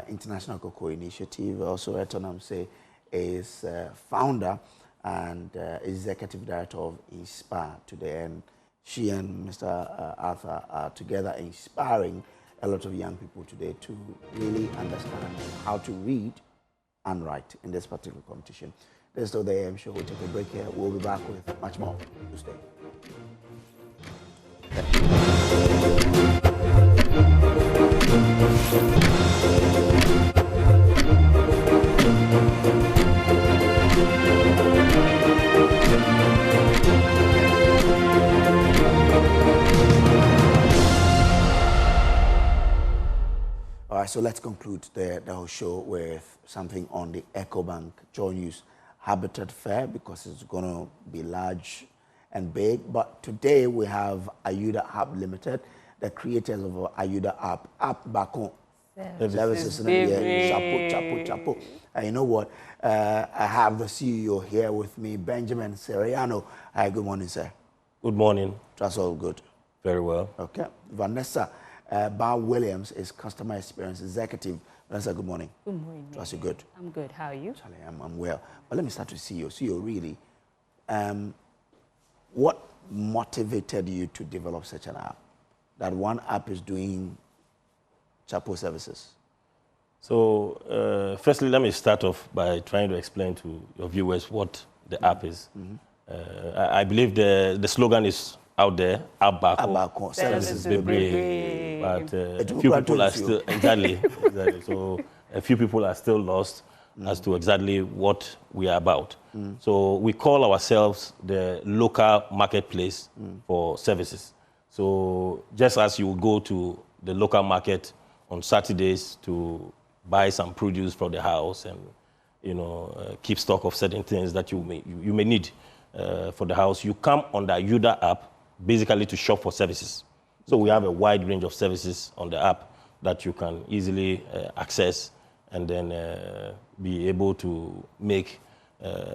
International Cocoa Initiative. Also, Etonam say is founder and executive director of Inspire today. And she and Mr. Arthur are together inspiring a lot of young people today to really understand how to read and write in this particular competition. This is still the AM show. We'll take a break here. We'll be back with much more. You stay. All right, so let's conclude the whole show with something on the EcoBank Joy News Habitat Fair, because it's going to be large and big. But today we have Ayuda App Limited, the creators of Ayuda App back home. Services. Chapo. And you know what? I have the CEO here with me, Benjamin Seriano. Hi, good morning, sir. Good morning. That's all good. Very well. Okay. Vanessa Bar Williams is Customer Experience Executive. Vanessa, good morning. Good morning. Trust you good. I'm good. How are you? Charlie, I'm well. But let me start with CEO. CEO, really, what motivated you to develop such an app? That one app is doing Chapo services. So, firstly, let me start off by trying to explain to your viewers what the app is. I believe the slogan is out there, app back home, services baby. But a few people are still, exactly. So a few people are still lost as to exactly what we are about. So we call ourselves the local marketplace for services. So just as you go to the local market on Saturdays to buy some produce for the house and keep stock of certain things that you may need for the house, you come on the Ayuda app basically to shop for services. So we have a wide range of services on the app that you can easily access and then be able to make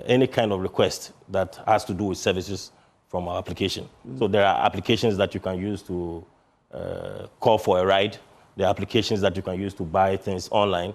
any kind of request that has to do with services from our application. So there are applications that you can use to call for a ride. There are applications that you can use to buy things online.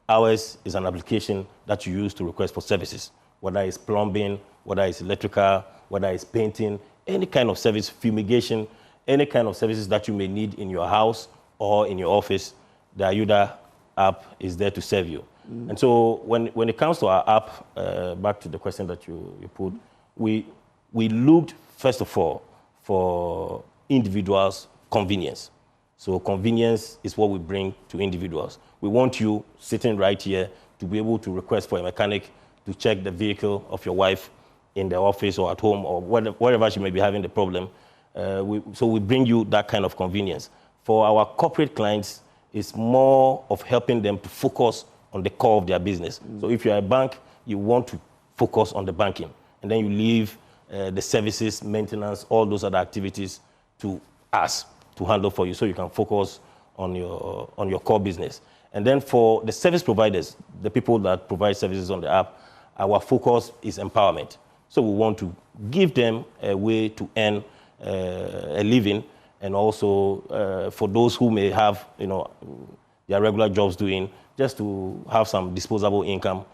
Ours is an application that you use to request for services, whether it's plumbing, whether it's electrical, whether it's painting, any kind of service, fumigation, any kind of services that you may need in your house or in your office, the Ayuda app is there to serve you. And so when it comes to our app, back to the question that you put, we looked, first of all, for individuals' convenience. So convenience is what we bring to individuals. We want you sitting right here to be able to request for a mechanic to check the vehicle of your wife in the office or at home or wherever she may be having the problem. So we bring you that kind of convenience. For our corporate clients, it's more of helping them to focus on the core of their business. So if you're a bank, you want to focus on the banking, and then you leave the services, maintenance, all those other activities to us to handle for you, so you can focus on your core business. And then for the service providers, the people that provide services on the app, our focus is empowerment. So we want to give them a way to earn a living, and also for those who may have, their regular jobs doing, just to have some disposable income.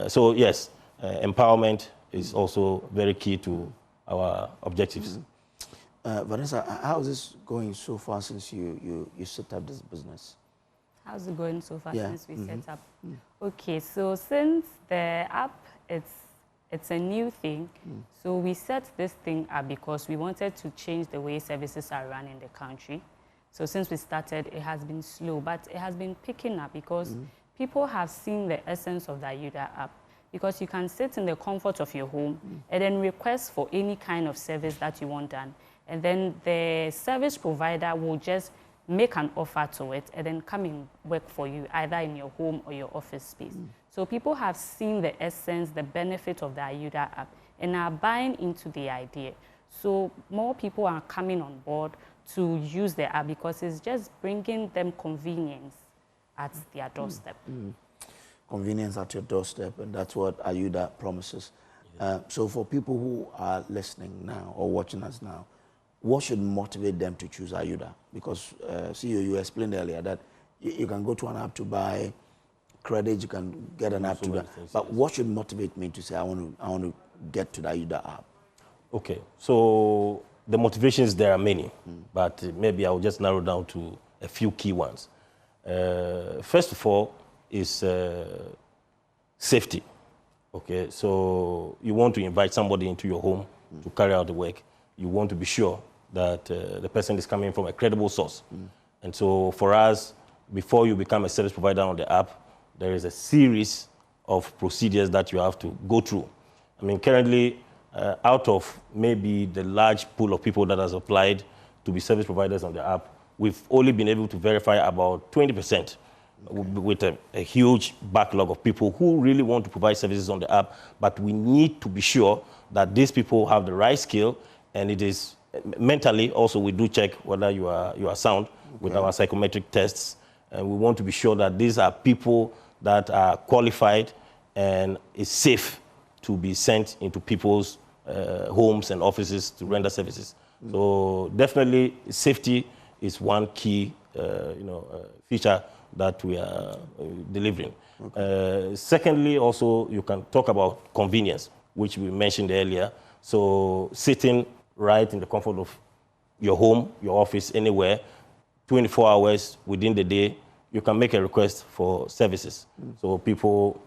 So yes, empowerment is also very key to our objectives. Vanessa, how is this going so far since you set up this business? How's it going so far since we set up? Mm. Okay, so since the app, it's a new thing. So we set this thing up because we wanted to change the way services are run in the country. So since we started, it has been slow, but it has been picking up because people have seen the essence of the Ayuda app. Because you can sit in the comfort of your home and then request for any kind of service that you want done. And then the service provider will just make an offer to it and then come and work for you, either in your home or your office space. So people have seen the essence, the benefit of the Ayuda app, and are buying into the idea. So more people are coming on board to use the app because it's just bringing them convenience at their doorstep. Convenience at your doorstep, and that's what Ayuda promises. So for people who are listening now or watching us now, what should motivate them to choose Ayuda? Because you explained earlier that you can go to an app to buy credit, you can get an app to buy, but what should motivate me to say I want to get to the Ayuda app? Okay, so the motivations, there are many, but maybe I'll just narrow down to a few key ones. First of all is safety. Okay, so you want to invite somebody into your home to carry out the work. You want to be sure that the person is coming from a credible source. And so for us, before you become a service provider on the app, there is a series of procedures that you have to go through. I mean, currently, out of maybe the large pool of people that has applied to be service providers on the app, we've only been able to verify about 20%, with a huge backlog of people who really want to provide services on the app. But we need to be sure that these people have the right skill, and it is mentally also we do check whether you are sound with our psychometric tests. And we want to be sure that these are people that are qualified and is safe to be sent into people's homes and offices to render services. So definitely safety is one key feature that we are delivering. Secondly, also you can talk about convenience, which we mentioned earlier. So sitting right in the comfort of your home, your office, anywhere, 24 hours within the day, you can make a request for services. So people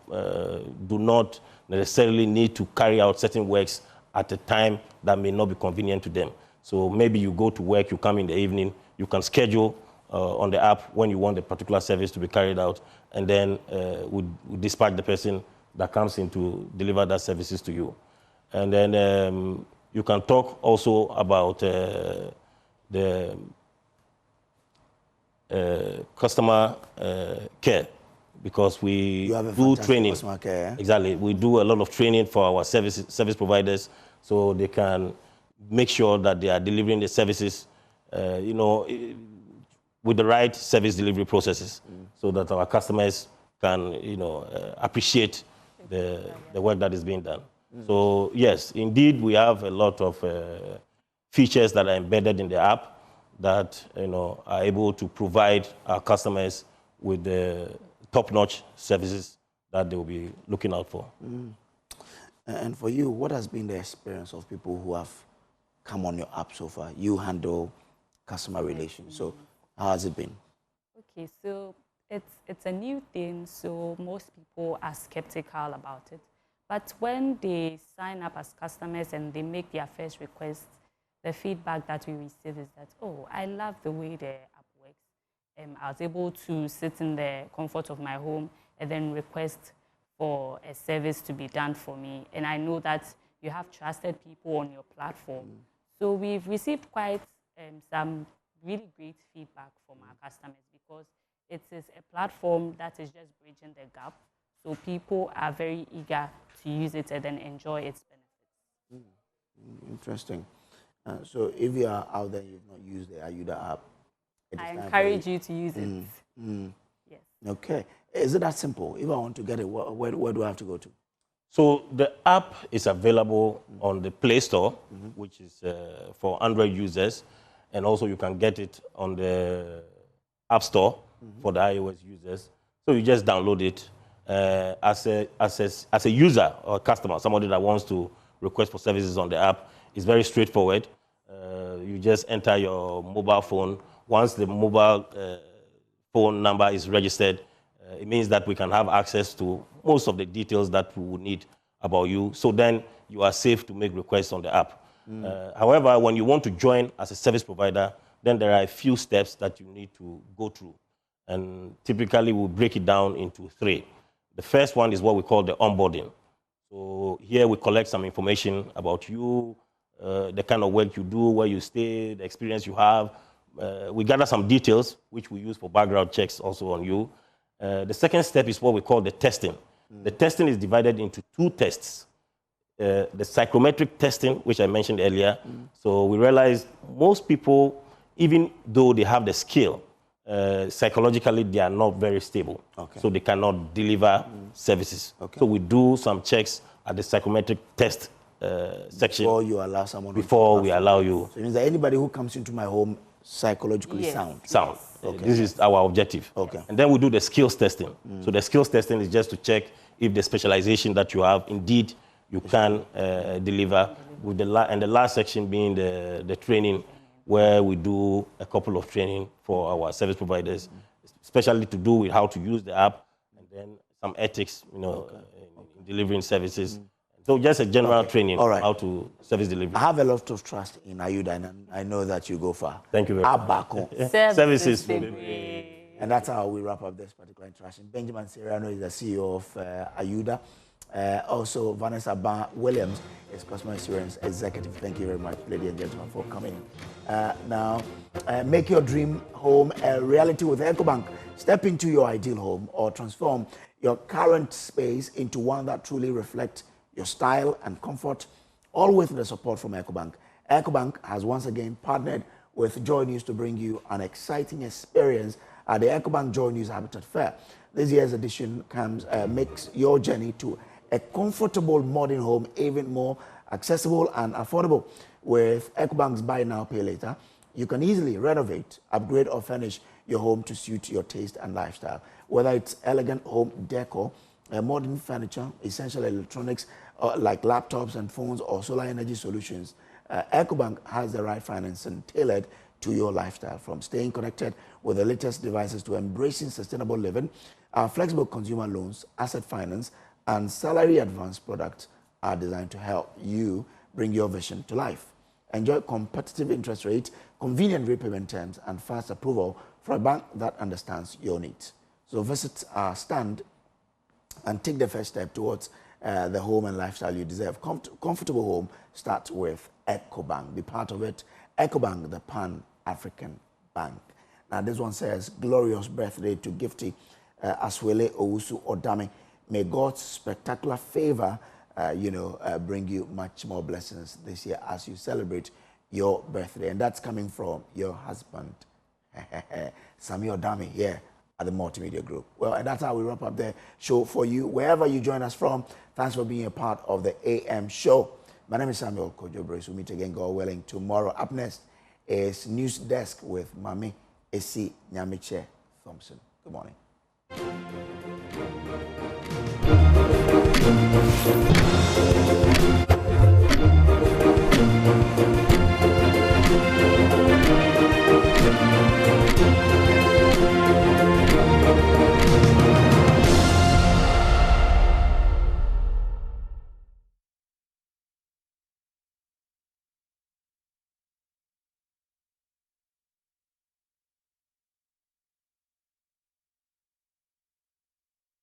do not necessarily need to carry out certain works at a time that may not be convenient to them. So maybe you go to work, you come in the evening, you can schedule on the app when you want a particular service to be carried out, and then we dispatch the person that comes in to deliver that services to you. And then you can talk also about the customer care, because we do training. Customer care. Exactly. We do a lot of training for our service providers, so they can make sure that they are delivering the services, with the right service delivery processes, so that our customers can, appreciate the work that is being done. So yes, indeed, we have a lot of features that are embedded in the app that are able to provide our customers with the top-notch services that they will be looking out for. And for you, what has been the experience of people who have come on your app so far? You handle customer relations. So how has it been? Okay, so it's a new thing, so most people are skeptical about it. But when they sign up as customers and they make their first request, the feedback that we receive is that, oh, I love the way the app works. I was able to sit in the comfort of my home and then request for a service to be done for me. And I know that you have trusted people on your platform. So we've received quite some really great feedback from our customers because it is a platform that is just bridging the gap. So people are very eager to use it and then enjoy its benefits. Interesting. So if you are out there, you've not used the Ayuda app, I encourage you to use it. Yes. Okay. Is it that simple? If I want to get it, where do I have to go to? So the app is available on the Play Store, which is for Android users, and also you can get it on the App Store for the iOS users. So you just download it as a user or a customer, somebody that wants to request for services on the app. It's very straightforward. You just enter your mobile phone. Once the mobile phone number is registered, it means that we can have access to most of the details that we would need about you. So then you are safe to make requests on the app. However, when you want to join as a service provider, then there are a few steps that you need to go through. And typically we'll break it down into 3. The first one is what we call the onboarding. So here we collect some information about you, the kind of work you do, where you stay, the experience you have. We gather some details, which we use for background checks also on you. The second step is what we call the testing. The testing is divided into 2 tests. The psychometric testing, which I mentioned earlier. So we realized most people, even though they have the skill, psychologically they are not very stable. So they cannot deliver services. So we do some checks at the psychometric test section. Before you allow someone. Before we allow you. So it means that anybody who comes into my home psychologically sound. Sound. This is our objective. And then we do the skills testing. So the skills testing is just to check if the specialization that you have, indeed, you can deliver. With the last section being the training, where we do a couple of training for our service providers, especially to do with how to use the app, and then some ethics, in delivering services. So just a general training on how to service delivery. I have a lot of trust in Ayuda, and I know that you go far. Thank you very much. Services. And that's how we wrap up this particular interaction. Benjamin Seriano is the CEO of Ayuda. Also, Vanessa Williams is Customer Experience Executive. Thank you very much, ladies and gentlemen, for coming. Now, make your dream home a reality with EcoBank. Step into your ideal home or transform your current space into one that truly reflects your style and comfort, all with the support from EcoBank. EcoBank has once again partnered with Joy News to bring you an exciting experience at the EcoBank Joy News Habitat Fair. This year's edition makes your journey to a comfortable modern home even more accessible and affordable. With EcoBank's Buy Now, Pay Later, you can easily renovate, upgrade, or furnish your home to suit your taste and lifestyle. Whether it's elegant home decor, modern furniture, essential electronics like laptops and phones, or solar energy solutions, EcoBank has the right financing tailored to your lifestyle. From staying connected with the latest devices to embracing sustainable living, our flexible consumer loans, asset finance, and salary advance products are designed to help you bring your vision to life. Enjoy competitive interest rates, convenient repayment terms, and fast approval for a bank that understands your needs. So visit our stand and take the first step towards the home and lifestyle you deserve. Comfortable home starts with EcoBank. Be part of it. EcoBank, the Pan-African Bank. Now this one says, glorious birthday to Gifty Aswele Owusu Odame. May God's spectacular favor, bring you much more blessings this year as you celebrate your birthday. And that's coming from your husband, Sami Odame, here at the Multimedia Group. Well, and that's how we wrap up the show for you. Wherever you join us from, thanks for being a part of the AM show. My name is Samuel Kojobrace. We'll meet again, God willing, tomorrow. Up next is News Desk with Mami Esi Nyamiche Thompson. Good morning. Thank you.